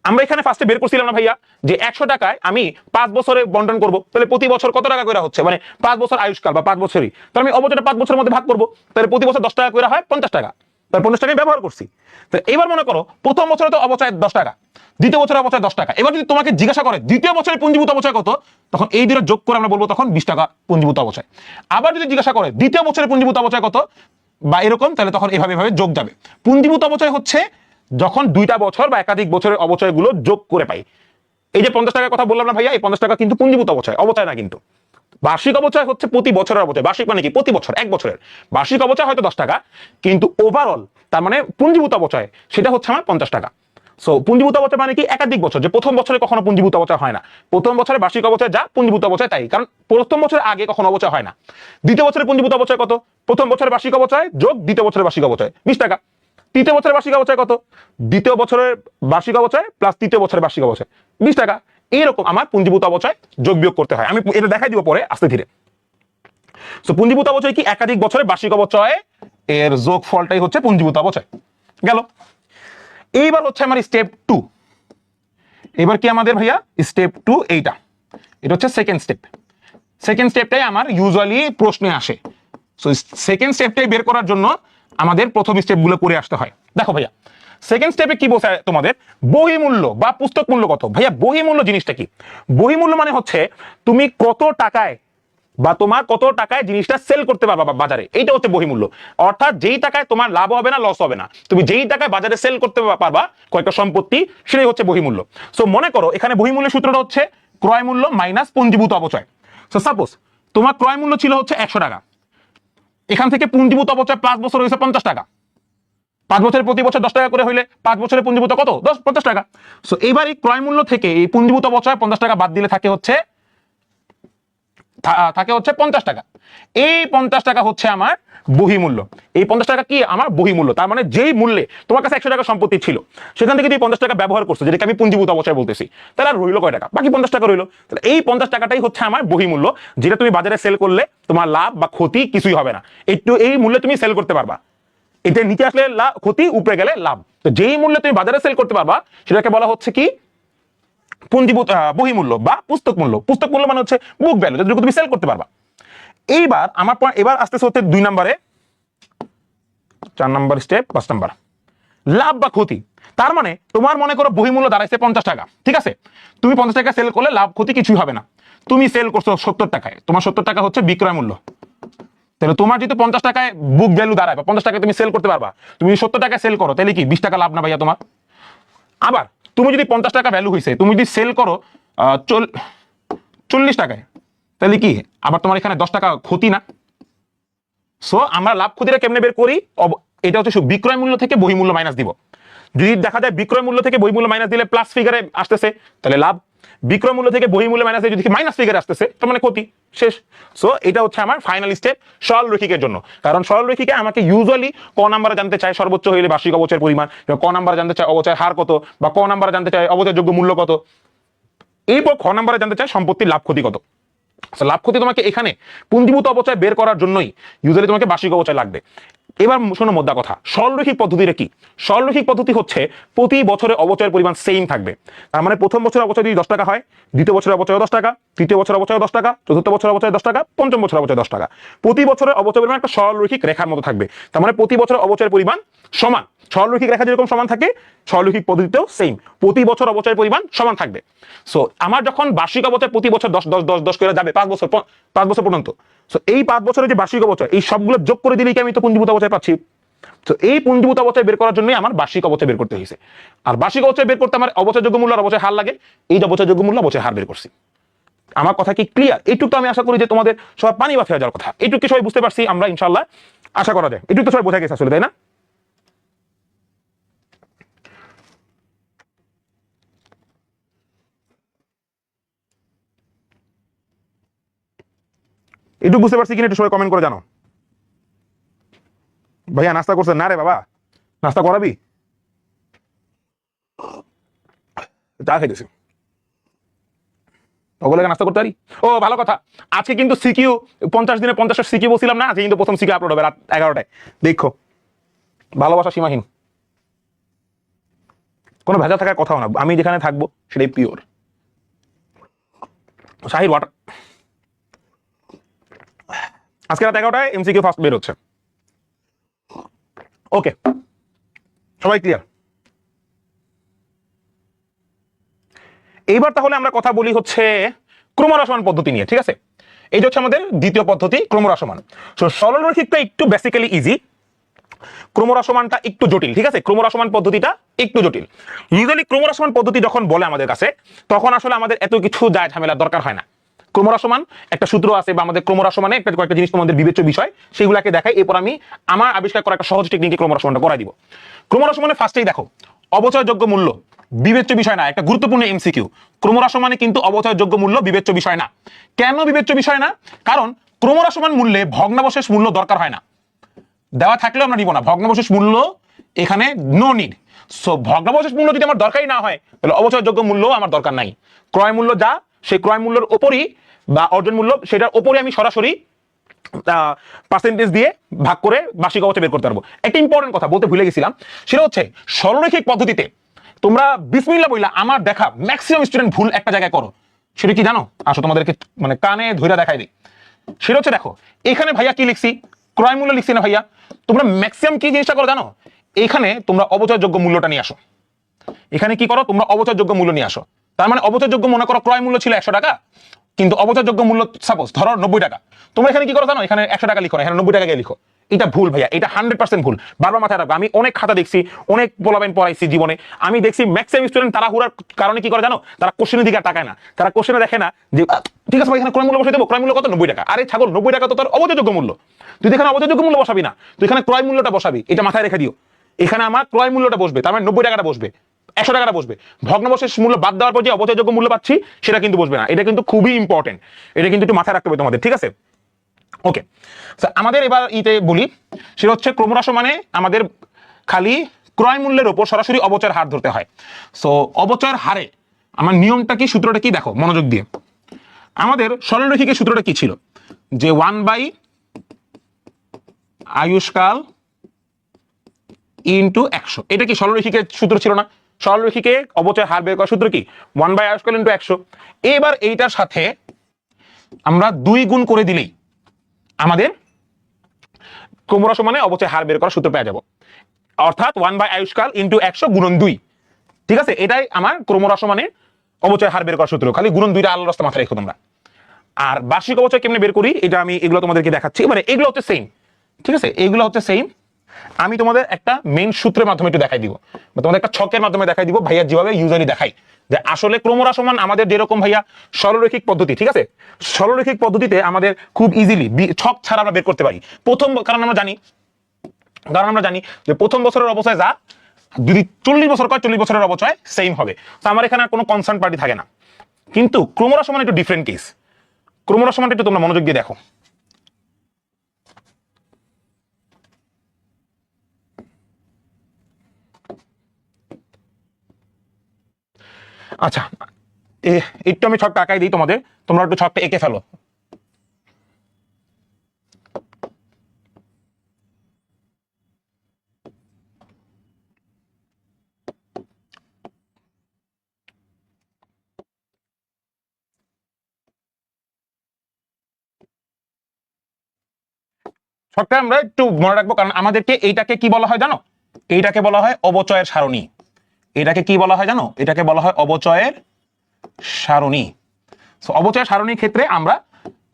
আমরা এখানে ফার্স্টে বের করছিলাম না ভাইয়া, যে 100 টাকায় আমি 5 বছরে বন্টন করব, তাহলে প্রতি বছর কত টাকা করে হচ্ছে, মানে 5 বছর আয়ুষ্কাল বা 5 বছরই, তাহলে আমি অবচয়টা 5 বছরের মধ্যে ভাগ করব, তাহলে প্রতি বছর 10 টাকা করে হয় 50 টাকা। তার 50 টাকায় ব্যবহার করছি। তো এবার মনে করো প্রথম বছরে তো অবচয় 10 টাকা, দ্বিতীয় বছরে অবচয় 10 টাকা। এবার যদি তোমাকে জিজ্ঞাসা করে দ্বিতীয় বছরের পুঞ্জীভূত অবচয় কত, তখন এই দুটো যোগ করে আমরা বলবো তখন 20 টাকা পুঞ্জীভূত অবচয়। আবার যদি জিজ্ঞাসা করে দ্বিতীয় বছরের পুঞ্জীভূত অবচয় কত বা এরকম, তাহলে তখন এভাবে যোগ যাবে। পুঞ্জীভূত অবচয় হচ্ছে যখন দুইটা বছর বা একাধিক বছরের অবচয়গুলো যোগ করে পাই। এই যে 50 টাকার কথা বললাম না ভাইয়া, এই 50 টাকা কিন্তু পুঞ্জীভূত অবচয়, অবচয় না কিন্তু। বার্ষিক অবচয় হচ্ছে প্রতি বছরের অবচয়। বার্ষিক মানে কি? প্রতি বছর, এক বছরের বার্ষিক অবচয় হয়তো 10 টাকা, কিন্তু ওভারঅল তার মানে পুঞ্জীভূত অবচয় সেটা হচ্ছে আমার 50 টাকা। সো পুঞ্জীভূত অবচয় মানে কি? একাধিক বছর, যে প্রথম বছরে কখনো পুঞ্জীভূত অবচয় হয় না। প্রথম বছরে বার্ষিক অবচয় যা, পুঞ্জীভূত অবচয় তাই, কারণ প্রথম বছরের আগে কখনো অবচয় হয় না। দ্বিতীয় বছরের পুঞ্জীভূত অবচয় কত? প্রথম বছরের বার্ষিক অবচয় যোগ দ্বিতীয় বছরের বার্ষিক অবচয় 20 টাকা। তৃতীয় বছরের বার্ষিক অবচয় কত? দ্বিতীয় বছরের বার্ষিক অবচয় প্লাস তৃতীয় বছরের বার্ষিক অবচয় 20 টাকা। এইরকম আমার পুঞ্জীভূত অবচয় যোগ বিয়োগ করতে হয়। আমি এটা দেখাই দিব পরে আস্তে ধীরে। সো পুঞ্জীভূত অবচয় কি? একাধিক বছরের বার্ষিক অবচয় এর যোগফলটাই হচ্ছে পুঞ্জীভূত অবচয়। গেল। এইবার হচ্ছে আমার স্টেপ 2। এবার কি আমাদের ভাইয়া স্টেপ 2 এইটা, এটা হচ্ছে সেকেন্ড স্টেপ। সেকেন্ড স্টেপটাই আমার ইউজুয়ালি প্রশ্নে আসে। সো সেকেন্ড স্টেপটাই বের করার জন্য আমাদের প্রথম স্টেপগুলো করে আসতে হয়। দেখো ভাইয়া সেকেন্ড স্টেপে কি বোঝায় তোমাদের? বহিমূল্য বা পুস্তক মূল্য কত। ভাইয়া বহিমূল্য জিনিসটা কি? বহিমূল্য মানে হচ্ছে তুমি কত টাকায় বা তোমার কত টাকায় জিনিসটা সেল করতে পারবা বাজারে, এইটা হচ্ছে বহিমূল্য। অর্থাৎ যেই টাকায় তোমার লাভ হবে না, লস হবে না, তুমি যেই টাকায় বাজারে সেল করতে পারবা কয়েকটা সম্পত্তি, সেটাই হচ্ছে বহিমূল্য। সো মনে করো এখানে বহিমূল্যের সূত্রটা হচ্ছে ক্রয় মূল্য মাইনাস পুঞ্জীভূত অবচয়। সো সাপোজ তোমার ক্রয় মূল্য ছিল হচ্ছে 100 টাকা, এখান থেকে পুঞ্জীভূত অবচয় 5 বছর হয়েছে 50 টাকা। 5 বছরের প্রতি বছর 10 টাকা করে হইলে 5 বছরের পুঞ্জীভূত কত? 50 টাকা। সো এইবার এই ক্রয় মূল্য থেকে এই পুঞ্জীভূত অবচয় 50 টাকা বাদ দিলে থাকে হচ্ছে 50 টাকা। এই 50 টাকা হচ্ছে আমার বহিমূল্য। এই 50 টাকা কি? আমার বহিমূল্য। তার মানে যেই মূল্যে তোমার কাছে 100 টাকা সম্পত্তি ছিল, সেখান থেকে তুমি 50 টাকা ব্যবহার করছো, যেটাকে আমি পুঞ্জীভূত অবচয় বলতেছি, তাহলে আর রইলো কয় টাকা? বাকি 50 টাকা রইলো। তাহলে এই 50 টাকাটাই হচ্ছে আমার বহিমূল্য, যেটা তুমি বাজারে সেল করলে তোমার লাভ বা ক্ষতি কিছুই হবে না। একটু এই মূল্যে তুমি সেল করতে পারবা। এটা নিচে আসলে ক্ষতি, উপরে গেলে লাভ। তো যেই মূল্যে তুমি বাজারে সেল করতে পারবা সেটাকে বলা হচ্ছে কি? পুঞ্জীভূত বহিমূল্য বা পুস্তক মূল্য। পুস্তক মূল্য মানে হচ্ছে বুক ভ্যালু, যেটুকু তুমি সেল করতে পারবা। এইবার আমার এবার আসতেছে হচ্ছে 2 নম্বরে, 4 নম্বর স্টেপ, 5 নম্বর লাভ বা ক্ষতি। তার মানে তোমার মনে করো বহিমূল্য দাঁড়াইছে 50 টাকা, ঠিক আছে? তুমি 50 টাকা সেল করলে লাভ ক্ষতি কিছুই হবে না। তুমি সেল করছো 70 টাকায়, তোমার 70 টাকা হচ্ছে বিক্রয় মূল্য। তাহলে তোমার যদি 50 টাকায় বুক ভ্যালু দাঁড়ায় বা 50 টাকায় তুমি সেল করতে পারবা, তুমি 70 টাকায় সেল করো, তাহলে কি 20 টাকা লাভ না ভাইয়া তোমার? আবার তুমি যদি 50 টাকা ভ্যালু হয়েছে, তুমি যদি সেল করো 40 টাকায়, তাহলে কি আবার তোমার এখানে 10 টাকা ক্ষতি না? সো আমরা লাভ ক্ষতিটা কেমনে বের করি? এটা হচ্ছে বিক্রয় মূল্য থেকে বহিমূল্য মাইনাস দিব। যদি দেখা যায় বিক্রয় মূল্য থেকে বহিমূল্য মাইনাস দিলে প্লাস ফিগারে আসতেছে, তাহলে লাভ। বিক্রয় মূল্য থেকে বহিমূল্য মাইনাস দিয়ে যদি মাইনাস ফিগারে আসতেছে, তার মানে ক্ষতি, শেষ। সো এটা হচ্ছে আমার ফাইনাল স্টেপ সরলরৈখিকের জন্য। কারণ সরলরৈখিকে আমাকে ইউজুয়ালি ক নাম্বারে জানতে চাই সর্বোচ্চ হইলে বার্ষিক অবচয়ের পরিমাণ, ক নাম্বারে জানতে চাই অবচয়ের হার কত, বা ক নাম্বারে জানতে চাই অবচয়যোগ্য মূল্য কত, এরপর খ নাম্বারে জানতে চাই সম্পত্তির লাভ ক্ষতি কত। লাভ ক্ষতি তোমাকে এখানে পুঞ্জীভূত অবচয় বের করার জন্যই ইউজুয়ালি তোমাকে বার্ষিক অবচয় লাগবে। এবার শোনো মোদ্দা কথা, সরলরৈখিক পদ্ধতিটা কি? সরলরৈখিক পদ্ধতি হচ্ছে প্রতি বছরে অবচয়ের পরিমাণ সেম থাকবে। তার মানে প্রথম বছরের অবচয় যদি 10 টাকা হয়, দ্বিতীয় বছরের অবচয় 10 টাকা, তৃতীয় বছরের অবচয় 10 টাকা, চতুর্থ বছরের অবচয় 10 টাকা, পঞ্চম বছরের অবচয় 10 টাকা। প্রতি বছরের অবচয় পরিমাণ একটা সরলরৈখিক রেখার মতো থাকবে। তার মানে প্রতি বছরের অবচয়ের পরিমাণ সমান। সরলরৈখিক রেখা যেরকম সমান থাকে, সরলরৈখিক পদ্ধতিতেও সেম, প্রতি বছর অবচয়ের পরিমাণ সমান থাকবে। সো আমার যখন বার্ষিক অবচয় প্রতি বছর 10 করে যাবে 5 বছর পর্যন্ত, সো এই 5 বছরের যে বার্ষিক অবচয়, এই সবগুলো যোগ করে দিলেই কি আমি তো পুঞ্জীভূত অবচয় পাচ্ছি। তো এই পুঞ্জীভূত অবচয় বের করার জন্যই আমার বার্ষিক অবচয় বের করতে হয়েছে। আর বার্ষিক অবচয় বের করতে আমার অবচয়যোগ্য মূল্য আর অবচয় হার লাগে। এই যে অবচয়যোগ্য মূল্য অবচয় হার বের করছি। আমার কথা কি ক্লিয়ার? এইটুকু আমি আশা করি যে তোমাদের সব পানি ভাত হয়ে যাওয়ার কথা। এইটুকু সবাই বুঝতে পারছি আমরা, ইনশাল্লাহ আশা করা যায়। এইটুকু তো সবাই বোঝা গেছে আসলে, তাই না? এইটুকু বুঝতে পারছি কিনা একটু সবাই কমেন্ট করে জানো। ভাইয়া নাস্তা করছে না রে বাবা? নাস্তা করাবি? চা খাইতেছি, ওগুলো নাস্তা করতে পারি। ও ভালো কথা, আজকে কিন্তু সিকিউ 50 দিনে 50টা সিকিউ বলছিলাম না, আজকে কিন্তু প্রথম সিকিউ আপলোড হবে রাত 11টায়। দেখো ভালোবাসা সীমাহীন, কোনো ভেজা থাকার কথাও না, আমি যেখানে থাকবো সেটাই পিওর। শাহির ওয়াটার। আজকে রাত 11টায় এমসিকিউ ফার্স্ট বের হচ্ছে। ওকে, সবাই ক্লিয়ার? এইবার তাহলে আমরা কথা বলি হচ্ছে ক্রমহ্রাসমান পদ্ধতি নিয়ে, ঠিক আছে? এই হচ্ছে আমাদের দ্বিতীয় পদ্ধতি, ক্রমহ্রাসমান। সো সরলরৈখিকটা একটু বেসিক্যালি ইজি, ক্রমহ্রাসমানটা একটু জটিল, ঠিক আছে? ক্রমহ্রাসমান পদ্ধতিটা একটু জটিল। ইউজুয়ালি ক্রমহ্রাসমান পদ্ধতি যখন বলে আমাদের কাছে, তখন আসলে আমাদের এত কিছু যায় ঝামেলার দরকার হয় না। ক্রমহ্রাসমান একটা সূত্র আছে, বা আমাদের ক্রমহ্রাসমানে একটা কয়েকটা জিনিস তোমাদের বিবেচ্য বিষয়, সেগুলোকে দেখাই। এরপর আমি আমার আবিষ্কার করা একটা সহজ টেকনিকে ক্রমহ্রাসমানটা করাই দিব। ক্রমহ্রাসমানে ফার্স্টেই দেখো, অবচয়যোগ্য মূল্য বিবেচ্য বিষয় না, একটা গুরুত্বপূর্ণ এমসিকিউ। ক্রমহ্রাসমানে কিন্তু অবচয়যোগ্য মূল্য বিবেচ্য বিষয় না। কেন বিবেচ্য বিষয় না? কারণ ক্রমহ্রাসমান মূল্যে ভগ্নাবশেষ মূল্য দরকার হয় না, দেওয়া থাকলেও আমরা নিব না। ভগ্নাবশেষ মূল্য এখানে নো নিড। সো ভগ্নাবশেষ মূল্য যদি আমার দরকারই না হয়, তাহলে অবচয়যোগ্য মূল্য আমার দরকার নাই। ক্রয় মূল্য যা, সেই ক্রয় মূল্যের উপরই বা অর্জন মূল্য, সেটার উপরে আমি সরাসরি পার্সেন্টেজ দিয়ে ভাগ করে বার্ষিক অবচয় বের করতে পারবো। একটা ইম্পর্টেন্ট কথা বলতে ভুলে গেছিলাম, সেটা হচ্ছে সরলরৈখিক পদ্ধতিতে তোমরা বিসমিল্লাহ বইলা আমার দেখা ম্যাক্সিমাম স্টুডেন্ট ভুল একটা জায়গায় করো। সেটা কি জানো? আসো তোমাদেরকে মানে কানে ধইরা দেখাই দিই। সেটা হচ্ছে দেখো, এখানে ভাইয়া কি লিখছি? ক্রয় মূল্য লিখছি না ভাইয়া? তোমরা ম্যাক্সিমাম কি জিনিসটা করো জানো? এখানে তোমরা অবচয়যোগ্য মূল্যটা নিয়ে আসো। এখানে কি করো? তোমরা অবচয়যোগ্য মূল্য নিয়ে আসো। তার মানে অবচয়যোগ্য, মনে করো ক্রয় মূল্য ছিল 100 টাকা, কিন্তু অবচয়যোগ্য মূল্য সাপোজ ধরো 90 টাকা। তোমরা এখানে কি করো জানো? এখানে 100 টাকা লিখো না, এখানে 90 টাকা গিয়ে লিখো। এটা ভুল ভাইয়া, এটা 100% ভুল। বারবার মাথায় রাখবো। আমি অনেক খাতা দেখছি, অনেক পোলাপাইন পড়াইছি জীবনে, আমি দেখছি ম্যাক্সিমাম স্টুডেন্ট তারা হুরার কারণে কি করে জানো? তারা কোশ্চেনের দিকে তাকায় না, তারা কোশ্চেনে দেখে না যে ঠিক আছে ভাই এখানে ক্রয় মূল্য বসে দেবো, ক্রয় মূল্য কত? 90 টাকা। আরে ছাগল, 90 টাকা তো তার অবচয়যোগ্য মূল্য। তুই এখানে অবচয়যোগ্য মূল্য বসাবি না, তুই এখানে ক্রয় মূল্যটা বসাবি। এটা মাথায় রেখে দিও। এখানে আমার ক্রয় মূল্যটা বসবে, তার মানে 90 টাকাটা বসবে, 100 টাকাটা বসবে। ভগ্নাবশেষ মূল্য বাদ দেওয়ার পর যে অবচয়যোগ্য মূল্য পাচ্ছি, সেটা কিন্তু বসবে না। এটা কিন্তু খুবই ইম্পর্টেন্ট, এটা কিন্তু একটু মাথায় রাখতে হবে তোমাদের, ঠিক আছে? ওকে, আমাদের এবার ইতে বলি, সেটা হচ্ছে ক্রমহ্রাসমানে আমাদের খালি ক্রয় মূল্যের উপর সরাসরি অবচয়ের হার ধরতে হয়। সো অবচয়ের হারে আমার নিয়মটা কি, সূত্রটা কি দেখো মনোযোগ দিয়ে। আমাদের সরলরৈখিকের সূত্রটা কি ছিল? যে 1 আয়ুষ্কাল ইন্টু 100। এটা কি সরলরৈখিকের সূত্র ছিল না? সরলরৈখিকে অবচয় হার বের করার সূত্র কি? 1 আয়ুষ্কাল ইন্টু 100। এবার এইটার সাথে আমরা 2 গুণ করে দিলেই আমাদের ক্রমহ্রাসমানে অবচয় হার বের করার সূত্র পেয়ে যাব। অর্থাৎ 1 আয়ুষ্কাল ইন্টু 100 গুণন 2, ঠিক আছে? এটাই আমার ক্রমহ্রাসমানে অবচয় হার বের করার সূত্র। খালি গুণন 2টা আলাদা রাস্তা মাথায় রেখো তোমরা। আর বার্ষিক অবচয় কেমনে বের করি, এটা আমি এগুলো তোমাদেরকে দেখাচ্ছি। মানে এগুলো হচ্ছে সেম, ঠিক আছে? এগুলো হচ্ছে সেম। আমি তোমাদের একটা মেইন সূত্রের মাধ্যমে একটু দেখাই দিব, বা তোমাদের একটা ছকের মাধ্যমে দেখাই দিব ভাইয়া, যেভাবে ইউজুয়ালি দেখাই যে আসলে ক্রমহ্রাসমান আমাদের যেরকম ভাইয়া সরলরৈখিক পদ্ধতি, ঠিক আছে? সরলরৈখিক পদ্ধতিতে আমাদের খুব ইজিলি ছক ছাড়া আমরা বের করতে পারি। কারণ আমরা জানি যে প্রথম বছরের অবচয় যা, যদি 40 বছর কয় 40 বছরের অবচয় সেম হবে। তো আমার এখানে আর কোনো কনসার্ন পার্টি থাকে না। কিন্তু ক্রমহ্রাসমান একটু ডিফারেন্ট কেস। ক্রমহ্রাসমানটা একটু তোমরা মনোযোগ দিয়ে দেখো। আচ্ছা, একটু আমি ছকটা আঁকাই দিই তোমাদের, তোমরা একটু ছকটা এঁকে ফেলো। ছকটা আমরা একটু মনে রাখবো, কারণ আমাদেরকে এইটাকে কি বলা হয় জানো? এইটাকে বলা হয় অবচয়ের সারণী। এটাকে কি বলা হয় জানো? এটাকে বলা হয় অবচয়ের সারণী। অবচয় সারণীর ক্ষেত্রে আমরা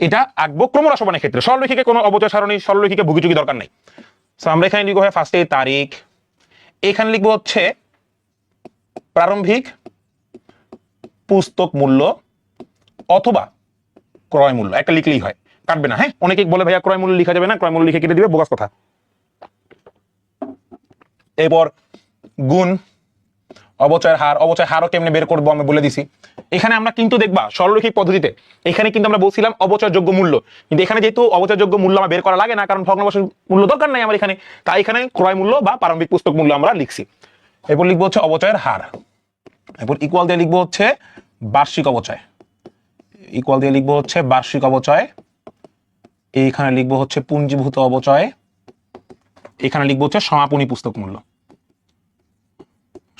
এটা আঁকবো ক্রমহ্রাসমানের ক্ষেত্রে। সরলরৈখিকে কোনো অবচয় সারণী, সরলরৈখিকে ভুগিচুকি দরকার নাই। আমরা এখানে লিখবো হয় ফার্স্টে তারিখ, এখানে লিখবো হচ্ছে প্রারম্ভিক পুস্তক মূল্য অথবা ক্রয় মূল্য, একটা লিখলেই হয়, কাটবে না। হ্যাঁ, অনেকে বলে ভাইয়া ক্রয় মূল্য লিখা যাবে না, ক্রয় মূল্য লিখে কেটে দিবে, বোগাস কথা। এরপর গুণ অবচয়ের হার। অবচয় হারও কেমনে বের করবো আমি বলে দিছি। এখানে আমরা কিন্তু দেখবা সরলরৈখিক পদ্ধতিতে এখানে কিন্তু আমরা বলছিলাম অবচয়যোগ্য মূল্য, কিন্তু এখানে যেহেতু অবচয়যোগ্য মূল্য আমার বের করা লাগে না, কারণ ভগ্নাবশেষ মূল্য দরকার নাই আমার এখানে, তাই এখানে ক্রয় মূল্য বা প্রারম্ভিক পুস্তক মূল্য আমরা লিখছি। এরপর লিখবো হচ্ছে অবচয়ের হার, এরপর ইকুয়াল দিয়ে লিখবো হচ্ছে বার্ষিক অবচয়, ইকুয়াল দিয়ে লিখবো হচ্ছে বার্ষিক অবচয়, এইখানে লিখবো হচ্ছে পুঞ্জীভূত অবচয়, এখানে লিখবো হচ্ছে সমাপনী পুস্তক মূল্য,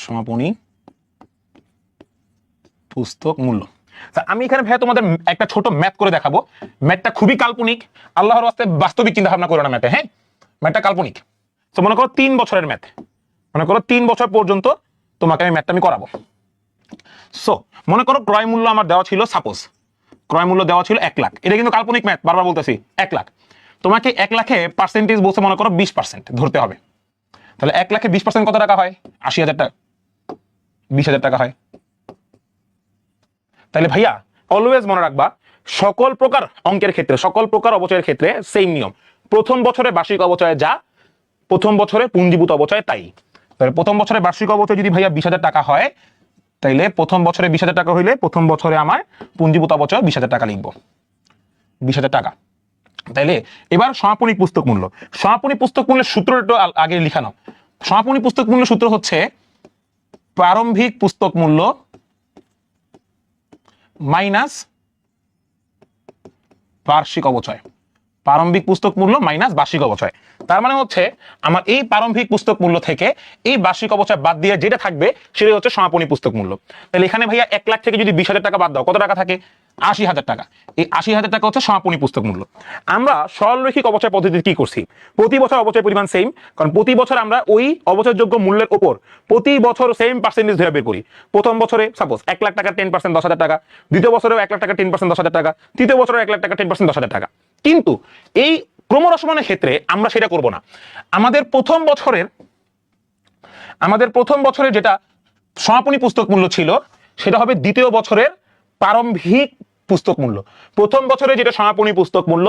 সমাপনী পুস্তক মূল্য। আমি এখানে ভাই তোমাদের একটা ছোট ম্যাথ করে দেখাবো। ম্যাথটা খুবই কাল্পনিক, আল্লাহর রাস্তায় বাস্তবিক চিন্তা ভাবনা করো না ম্যাথে। হ্যাঁ, ম্যাথটা কাল্পনিক, তো মনে করো 3 বছরের ম্যাথ, মনে করো 3 বছর পর্যন্ত তোমাকে আমি ম্যাথটা আমি করাবো। সো মনে করো ক্রয় মূল্য আমার দেওয়া ছিল, সাপোজ ক্রয় মূল্য দেওয়া ছিল 1 লাখ, এটা কিন্তু কাল্পনিক ম্যাথ, বারবার বলতেছি 1 লাখ। তোমাকে 1 লাখে পার্সেন্টেজ বলছে মনে করো 20% ধরতে হবে। তাহলে 1 লাখে 20% কত টাকা হয়? 80,000 টাকা, 20,000 টাকা হয়। তাহলে ভাইয়া অলওয়েজ মনে রাখবা, সকল প্রকার অঙ্কের ক্ষেত্রে, সকল প্রকার অবচয়ের ক্ষেত্রে সেম নিয়ম। প্রথম বছরে বার্ষিক অবচয় যা, প্রথম বছরে পুঞ্জীভূত অবচয় তাই। তাহলে প্রথম বছরে বার্ষিক অবচয় যদি ভাইয়া 20,000 টাকা হয়, তাইলে প্রথম বছরে 20,000 টাকা হইলে প্রথম বছরে আমার পুঞ্জীভূত অবচয় 20,000 টাকা লিখবো, 20,000 টাকা। তাইলে এবার সমাপনী পুস্তক মূল্য, সমাপনী পুস্তক মূল্যের সূত্রটা একটু আগে লিখানো। সমাপনী পুস্তক মূল্যের সূত্র হচ্ছে প্রারম্ভিক পুস্তক মূল্য মাইনাস বার্ষিক অবচয়, প্রারম্ভিক পুস্তক মূল্য মাইনাস বার্ষিক অবচয়। তার মানে হচ্ছে আমার এই প্রারম্ভিক পুস্তক মূল্য থেকে এই বার্ষিক অবচয় বাদ দিয়ে যেটা থাকবে সেটাই হচ্ছে সমাপনী পুস্তক মূল্য। তাহলে এখানে ভাইয়া 1 লাখ থেকে যদি 20,000 টাকা বাদ দাও, কত টাকা থাকে? 80,000 টাকা। এই 80,000 টাকা হচ্ছে সমাপনী পুস্তক মূল্য। আমরা সরলরৈখিক অবচয় পদ্ধতিতে কি করছি? প্রতি বছর অবচয় পরিমাণ সেম, কারণ প্রতি বছর আমরা ওই অবচয়যোগ্য মূল্যের উপর প্রতি বছর সেম পার্সেন্টেজ ধরে বের করি। প্রথম বছরে সাপোজ 1 লাখ টাকা 10% 10,000 টাকা, দ্বিতীয় বছরেও 1 লাখ টাকা 10% 10,000 টাকা, তৃতীয় বছরেও 1 লাখ টাকা 10% 10,000 টাকা। কিন্তু এই ক্রমহ্রাসমানের ক্ষেত্রে আমরা সেটা করব না। আমাদের প্রথম বছরের যেটা সমাপনী পুস্তক মূল্য ছিল সেটা হবে দ্বিতীয় বছরের প্রারম্ভিক পুস্তক মূল্য। প্রথম বছরে যেটা সমাপনী পুস্তক মূল্য,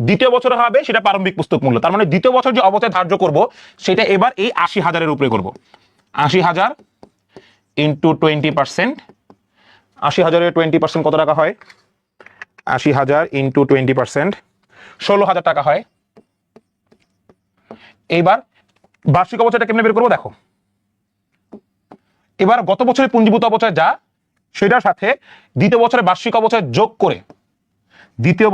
দ্বিতীয় বছরে হবে সেটা প্রারম্ভিক পুস্তক মূল্য। তার মানে দ্বিতীয় বছর যে অবচয় ধার্য করব সেটা এবার এই 80,000-এর উপরে করব। 80,000 ইন্টু 20%, 80,000-এর 20% কত টাকা হয়? 80,000 ইন্টু 20% 16,000 টাকা হয়। এইবার বার্ষিক অবচয়টা কেমনে বের করবো দেখো। এবার গত বছরের পুঞ্জীভূত অবচয় যা, সেটার সাথে দ্বিতীয় বছরের বার্ষিক অবচয় যোগ করে, দ্বিতীয়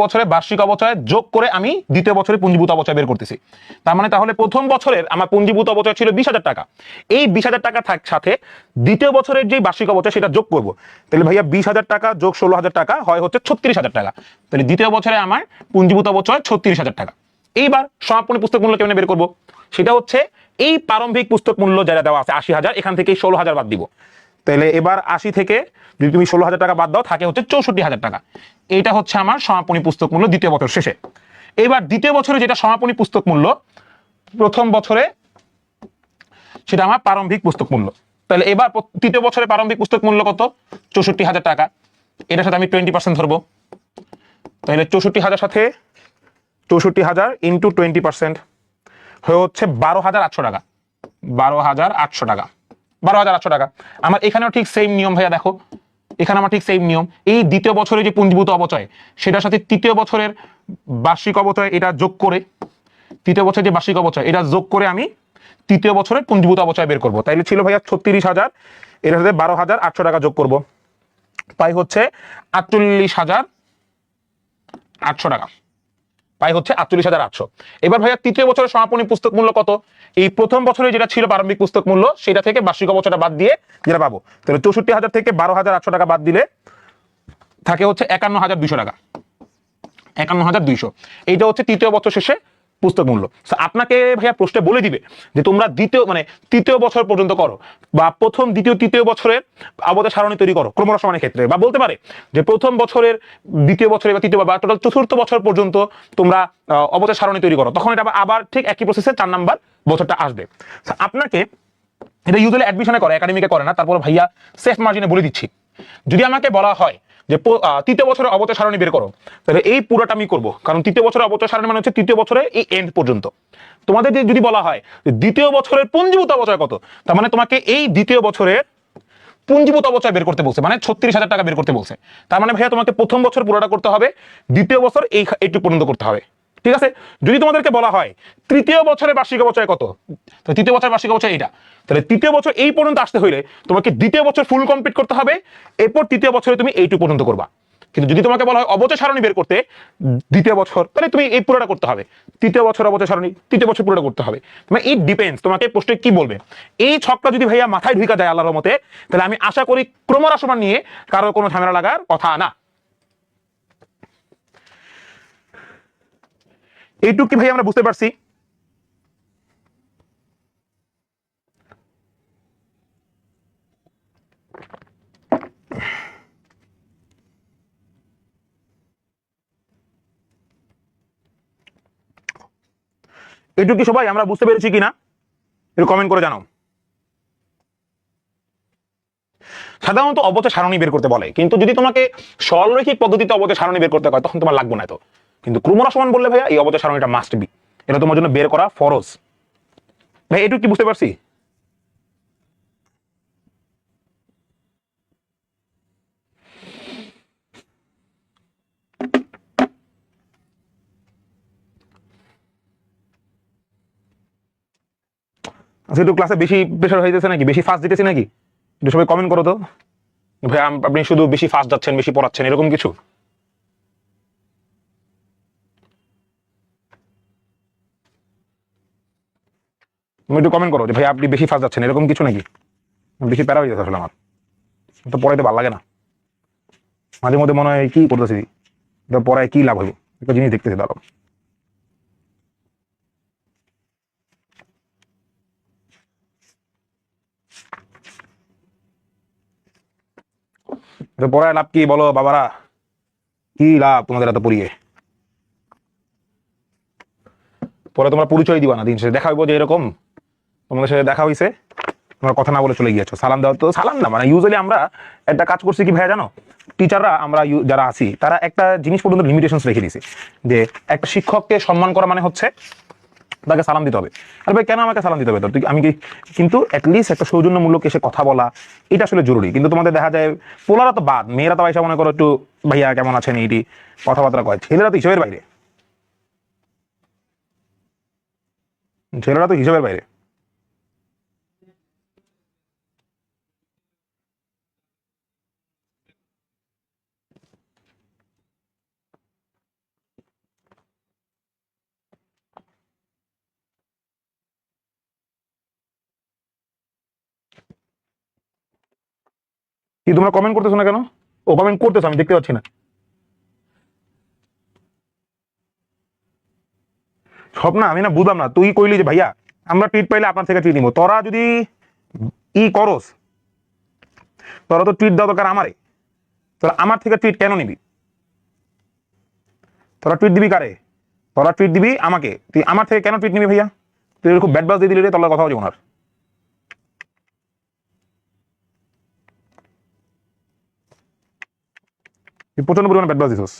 বছরের বার্ষিক অবচয় যোগ করে আমি দ্বিতীয় বছরের পুঞ্জীভূত অবচয় বের করতেছি। তার মানে তাহলে প্রথম বছরের আমার পুঞ্জীভূত অবচয় ছিল 20,000 টাকা, এই 20,000 টাকার সাথে দ্বিতীয় বছরের যে বার্ষিক অবচয় সেটা যোগ করব। তাহলে ভাইয়া 20,000 টাকা যোগ 16,000 টাকা হয় হচ্ছে 36,000 টাকা। তাহলে দ্বিতীয় বছরে আমার পুঞ্জীভূত অবচয় 36,000 টাকা। এইবার সমাপনী পুস্তক মূল্য কেমনে বের করব? সেটা হচ্ছে এই প্রারম্ভিক পুস্তক মূল্য যারা দেওয়া আছে 80,000, এখান থেকে 16,000 বাদ দিব। তাহলে এবার 80 থেকে যদি তুমি 16,000 টাকা বাদ দাও, থাকে হচ্ছে 64,000 টাকা। এইটা হচ্ছে আমার সমাপনী পুস্তক মূল্য দ্বিতীয় বছর শেষে। এবার দ্বিতীয় বছরে যেটা সমাপনী পুস্তক মূল্য, প্রথম বছরে সেটা আমার প্রারম্ভিক পুস্তক মূল্য। তাহলে এবার তৃতীয় বছরে প্রারম্ভিক পুস্তক মূল্য কত? 64,000 টাকা। এটার সাথে আমি 20% ধরবো। তাহলে 64,000 সাথে 64,000 ইন্টু 20% হয়ে হচ্ছে 12,800 টাকা। 12,800 টাকা, 12,800 টাকা। আমার এখানেও ঠিক সেম নিয়ম ভাইয়া, দেখো এখানে আমার ঠিক সেম নিয়ম। এই দ্বিতীয় বছরে যে পুঞ্জীভূত অবচয় সেটার সাথে তৃতীয় বছরের বার্ষিক অবচয় এটা যোগ করে, তৃতীয় বছরের যে বার্ষিক অবচয় এটা যোগ করে আমি তৃতীয় বছরের পুঞ্জীভূত অবচয় বের করবো। তাইলে ছিল ভাইয়া 36,000, এর সাথে 12,800 টাকা যোগ করব, পাই হচ্ছে 48,800 টাকা, পাই হচ্ছে 48,800। এবার ভাইয়া তৃতীয় বছরের সমাপনী পুস্তক মূল্য কত? এই প্রথম বছরে যেটা ছিল প্রারম্ভিক পুস্তক মূল্য সেটা থেকে বার্ষিক অবচয়টা বাদ দিয়ে যেটা পাবো, তাহলে 64,000 থেকে 12,800 টাকা বাদ দিলে থাকে হচ্ছে 51,200 টাকা, 51,200। এইটা হচ্ছে তৃতীয় বছর শেষে পুস্তক মূল্য। আপনাকে ভাইয়া প্রশ্নে বলে দিবে যে তোমরা তৃতীয় বছর পর্যন্ত করো, বা প্রথম দ্বিতীয় তৃতীয় বছরের অবচয় সারণী তৈরি করো ক্রমহ্রাসমানের ক্ষেত্রে, বা বলতে পারে যে প্রথম বছরের দ্বিতীয় বছরে বা তৃতীয় বা টোটাল চতুর্থ বছর পর্যন্ত তোমরা অবচয় সারণী তৈরি করো, তখন এটা আবার ঠিক একই প্রসেসে 4 নাম্বার বছরটা আসবে। আপনাকে এটা ইউজুয়ালি অ্যাডমিশনে করে, একাডেমিকে করে না। তারপর ভাইয়া সেফ মার্জিনে বলে দিচ্ছি, যদি আমাকে বলা হয় যে তৃতীয় বছরের অবচয় সারণী বের করো, তাহলে এই পুরোটা আমি করবো, কারণ তৃতীয় বছরের অবচয় সারণী মানে হচ্ছে তৃতীয় বছরের এই এন্ড পর্যন্ত। তোমাদের যদি বলা হয় যে দ্বিতীয় বছরের পুঞ্জীভূত অবচয় কত, তার মানে তোমাকে এই দ্বিতীয় বছরের পুঞ্জীভূত অবচয় বের করতে বলছে, মানে 36,000 টাকা বের করতে বলছে। তার মানে ভাইয়া তোমাকে প্রথম বছর পুরোটা করতে হবে, দ্বিতীয় বছর এইটুকু পর্যন্ত করতে হবে, ঠিক আছে? যদি তোমাদেরকে বলা হয় তৃতীয় বছরের বার্ষিক অবচয় কত, তো তৃতীয় বছরের বার্ষিক অবচয় এইটা, তাহলে তৃতীয় বছর এই পর্যন্ত আসতে হইলে তোমাকে দ্বিতীয় বছর ফুল কমপ্লিট করতে হবে, এরপর তৃতীয় বছরে তুমি এইটুকু পর্যন্ত করবা। কিন্তু যদি তোমাকে বলা হয় অবচয় সারণী বের করতে দ্বিতীয় বছর, তাহলে তুমি এই পুরোটা করতে হবে, তৃতীয় বছর অবচয় সারণী, তৃতীয় বছর পুরোটা করতে হবে। মানে ইট ডিপেন্ডস তোমাকে প্রশ্নে কি বলবে। এই ছকটা যদি ভাইয়া মাথায় ঢুকা যায় আল্লাহর মতে, তাহলে আমি আশা করি ক্রমহ্রাসমান নিয়ে কারোর কোনো ঝামেলা লাগার কথা না। এইটুকু কি ভাই আমরা বুঝতে পারছি? এইটুকু কি সবাই আমরা বুঝতে পেরেছি কিনা একটু কমেন্ট করে জানাও। সাধারণত অবচয় সারণী বের করতে বলে, কিন্তু যদি তোমাকে সরলরৈখিক পদ্ধতিতে অবচয় সারণী বের করতে হয় তখন তোমার লাগবে না। তো কিন্তু ক্রমহ্রাসমান বললে ভাইয়া এই অবচয় সারণীটা মাস্ট বি, এটা তোমার জন্য বের করা ফরজ। ভাই এটুকু কি বুঝতে পারছি? আচ্ছা, একটু ক্লাসে বেশি প্রেশার হয়ে যাচ্ছে নাকি, বেশি ফাস্ট দিতেছি নাকি? একটু সবাই কমেন্ট করো তো ভাই, আপনি শুধু বেশি ফাস্ট যাচ্ছেন, বেশি পড়াচ্ছেন, এরকম কিছু? তুমি একটু কমেন্ট করো যে ভাই আপনি বেশি ফাস্ট যাচ্ছেন, এরকম কিছু নাকি? বেশি প্যারা হয়ে যাচ্ছে আসলে আমার, তো পড়াইতে ভালো লাগে না। মাঝে মধ্যে মনে হয় কি করতেছি, এটা পড়ায় কি লাভ হইব, একটা জিনিস দেখতেছি দাঁড়াও। এটা পড়ায় লাভ কি বলো বাবারা? কি লাভ তোমাদের এত পড়িয়ে? পরে তোমরা পরিচয় দিবা না, দিন শেষে দেখা হইব যে এরকম তোমাদের সাথে দেখা হয়েছে, তোমরা কথা না বলে চলে গিয়েছো। সালাম দেওয়া তো সালাম না, মানে ইউজুয়ালি আমরা একটা কাজ করছি কি ভাইয়া জানো, টিচাররা আমরা যারা আছি তারা একটা জিনিস পর্যন্ত লিমিটেশনস রেখে দিয়েছি, যে একটা শিক্ষককে সম্মান করা মানে হচ্ছে তাকে সালাম দিতে হবে। আর ভাই কেন আমাকে সালাম দিতে হবে? তো আমি কি, কিন্তু অ্যাটলিস্ট একটা সৌজন্যমূলক এসে কথা বলা এটা আসলে জরুরি। কিন্তু তোমাদের দেখা যায় পোলারা তো বাদ, মেয়েরা তো পয়সা মনে করো একটু ভাইয়া কেমন আছেন এইটি কথাবার্তা কয়, ছেলেরা তো হিসেবের বাইরে, ছেলেরা তো হিসেবের বাইরে। কি তোমরা কমেন্ট করতেছো না কেন? ও কমেন্ট করতেছো আমি দেখতে পাচ্ছি না। সব না, আমি না বুঝলাম না, তুই কইলি যে ভাইয়া আমরা ট্রিট পাইলে আপনার থেকে ট্রিট নিবো, তোরা যদি ই করস, তোরা তো ট্রিট দেওয়া দরকার আমারে, তোরা আমার থেকে ট্রিট কেন নিবি? তোরা ট্রিট দিবি কারে? তোরা ট্রিট দিবি আমাকে, তুই আমার থেকে কেন ট্রিট নিবি ভাইয়া? তুই খুব ব্যাড বাস দিয়ে দিলি রে, তোর কথা হচ্ছে ওনার। তুই প্রচন্ড পরিমাণে ব্যাড বাস দিছস।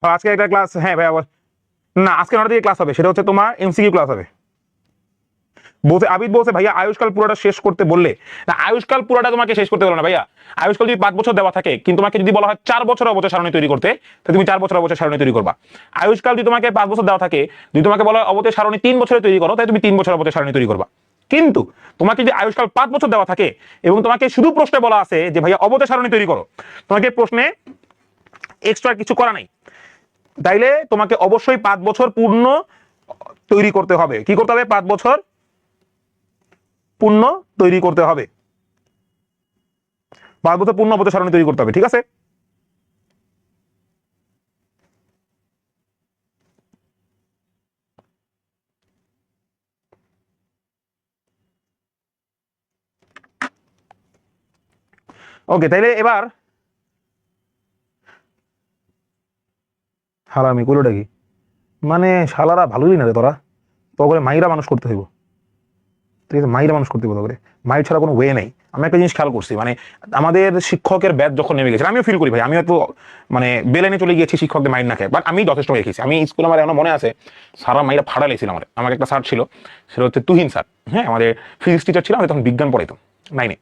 আজকে একটা ক্লাস, হ্যাঁ ভাইয়া, না আজকে 9টা থেকে ক্লাস হবে, সেটা হচ্ছে তোমার এমসিকিউ ক্লাস হবে। বলছে আবিদ, বলছে ভাইয়া আয়ুষ্কাল পুরোটা শেষ করতে বললে, না আয়ুষ্কাল পুরোটা তোমাকে শেষ করতে বলো না ভাইয়া। আয়ুষ্কাল যদি 5 বছর দেওয়া থাকে, কিন্তু তোমাকে যদি বলা হয় 4 বছর অবচয় সারণী তৈরি করতে, তো তুমি 4 বছর অবচয় সারণী তৈরি করবা। আয়ুষ্কাল যদি তোমাকে 5 বছর দেওয়া থাকে, যদি তোমাকে বলা হয় অবচয় সারণী 3 বছরে তৈরি করো, তাই তুমি 3 বছর অবচয় সারণী তৈরি করবা। কিন্তু তোমাকে যদি আয়ুষ্কাল 5 বছর দেওয়া থাকে এবং তোমাকে শুধু প্রশ্নে বলা আছে যে ভাইয়া অবচয় সারণী তৈরি করো, তোমাকে প্রশ্নে এক্সট্রা কিছু করা নাই, তাইলে তোমাকে অবশ্যই 5 বছর পূর্ণ তৈরি করতে হবে। কি করতে হবে? 5 বছর পূর্ণ তৈরি করতে হবে, 5 বছর পূর্ণ অবচয় সারণী তৈরি করতে হবে, ঠিক আছে? ওকে, তাইলে এবার হারামি কইলোটা কি, মানে শালারা ভালোই না রে তোরা, তো করে মাইরা মানুষ করতে হইব, ঠিক আছে? মাইরা মানুষ করতে হইব, করে মাইর ছাড়া কোনো ওয়ে নেই। আমি একটা জিনিস খেয়াল করছি, মানে আমাদের শিক্ষকের ব্যাচ যখন নেমে গেছে, আমিও ফিল করি ভাই, আমি একটু মানে বেলেনে চলে গিয়েছি শিক্ষকদের মাইর না খেয়ে, বাট আমি যথেষ্ট রেখেছি। আমি স্কুলে আমার এখনো মনে আছে সারা মাইরা ফাড়া লেগেছিল আমার। আমার একটা স্যার ছিল, সেটা হচ্ছে তুহিন স্যার, হ্যাঁ, আমাদের ফিজিক্স টিচার ছিল, আমি তখন বিজ্ঞান পড়াইতাম 9-এ।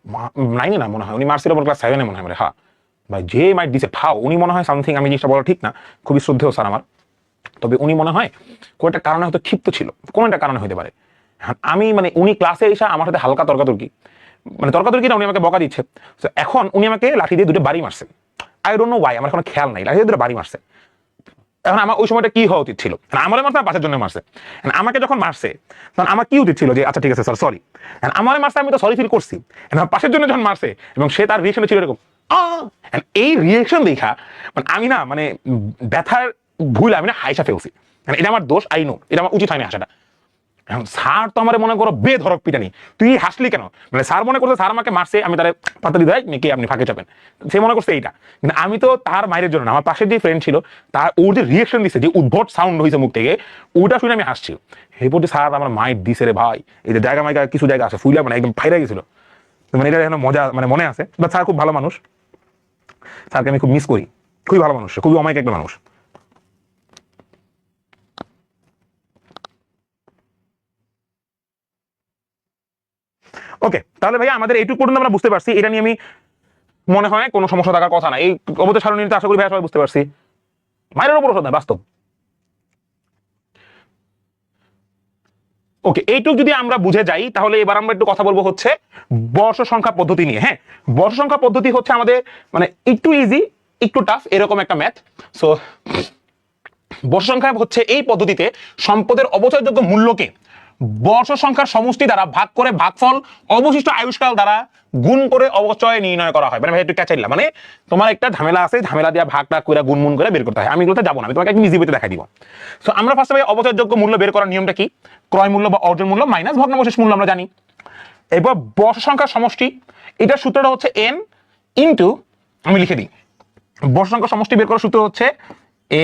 9-এ না মনে হয়, উনি মার্চের ওপর ক্লাস 7-এ মনে হয়। হ্যাঁ ভাই, যে মাইট দিছে ফাও, উনি মনে হয় সামথিং, আমি জিনিসটা বলা ঠিক না, খুবই শ্রদ্ধেয় স্যার আমার, তবে উনি মনে হয় কোনো একটা কারণে হয়তো ক্ষিপ্ত ছিল, কোনো একটা কারণে হতে পারে। আমি মানে উনি ক্লাসে এসে আমার সাথে হালকা তর্কাতর্কি, মানে তর্কাতর্কি না, উনি আমাকে বকা দিচ্ছে। এখন উনি আমাকে লাঠি দিয়ে দুটো বাড়ি মারছে, আই ডোন্ট নো ওয়াই, আমার কোনো খেয়াল নাই, লাঠি দিয়ে দুটো বাড়ি মারছে। এখন আমার ওই সময়টা কি হওয়া উচিত ছিল? আমার মারছে না পাশের জন্য মারছে? আমাকে যখন মারছে তখন আমার কি উচিত ছিল যে আচ্ছা ঠিক আছে স্যার সরি, আমার মারছে, আমি তো সরি ফিল করছি। পাশের জন্য যখন মারছে এবং সে তার রিয়েকশন ছিল এরকম, এই রিয়েকশন দেখা মানে আমি না মানে ব্যথার ভুল আমি না হাসা ফেলছি, এটা আমার দোষ, আই নো এটা আমার উচিত হয়নি হাসাটা। এখন স্যার তো আমার মনে করো বেধরক পিটানি, তুই হাসলি কেন? মানে স্যার মনে করছে স্যার আমাকে মারছে, আমি তারে পাতা দিয়ে দেয় নাকি আপনি ফাঁকে চাপেন, সে মনে করছে এইটা। কিন্তু আমি তো তার মায়ের জন্য না, আমার পাশের যে ফ্রেন্ড ছিল তার ওর যে রিয়েকশন দিচ্ছে, যে উদ্ভট সাউন্ড হয়েছে মুখ থেকে, ওটা শুনে আমি হাসছি। এরপর যে স্যার আমার মাইট দিছে রে ভাই, এই যে জায়গা মাইগা কিছু জায়গা আছে ফুইলা মানে একদম ফাইরা গেছিল, মানে এটা এখন মজা মানে মনে আছে। বাট স্যার খুব ভালো মানুষ, স্যারকে আমি খুব মিস করি, খুবই ভালো মানুষ, খুবই অমায়িক একটা মানুষ। ওকে, তাহলে ভাইয়া আমাদের এইটুকু পর্যন্ত আমরা বুঝতে পারছি, এটা নিয়ে আমি মনে হয় কোনো সমস্যা থাকার কথা না। এই অবচয় সারণীতে আশা করি ভাইয়া সবাই বুঝতে পারছি, মায়ের উপর ওষুধ নয় বাস্তব। ওকে, এইটুকু যদি আমরা বুঝে যাই তাহলে এবার আমরা একটু কথা বলবো হচ্ছে বর্ষ সংখ্যা পদ্ধতি নিয়ে। হ্যাঁ, বর্ষ সংখ্যা পদ্ধতি হচ্ছে আমাদের মানে একটু ইজি একটু টাফ এরকম একটা ম্যাথ। সো বর্ষ সংখ্যা হচ্ছে এই পদ্ধতিতে সম্পদের অবচয়যোগ্য মূল্যকে বর্ষ সংখ্যার সমষ্টি দ্বারা ভাগ করে ভাগফল অবশিষ্ট আয়ুষ্কাল দ্বারা গুণ করে অবচয় নির্ণয় করা হয়। মানে ভাই একটু ক্যাচাইলা, মানে তোমার একটা ঝামেলা আছে, ঝামেলা দিয়ে ভাগটা করে গুণ করে বের করতে হয়। আমি এগুলোতে যাবো না, আমি তোমাকে একদম ইজি ওয়েতে দেখাই দিব। সো আমরা ফার্স্টে ভাই অবচয়যোগ্য মূল্য বের করার নিয়মটা কি? ক্রয় মূল্য বা অর্জন মূল্য মাইনাস ভগ্নাবশেষ মূল্য আমরা জানি। এরপর বর্ষ সংখ্যার সমষ্টি, এটার সূত্রটা হচ্ছে n ইন্টু, আমি লিখে দিই, বর্ষ সংখ্যার সমষ্টি বের করার সূত্র হচ্ছে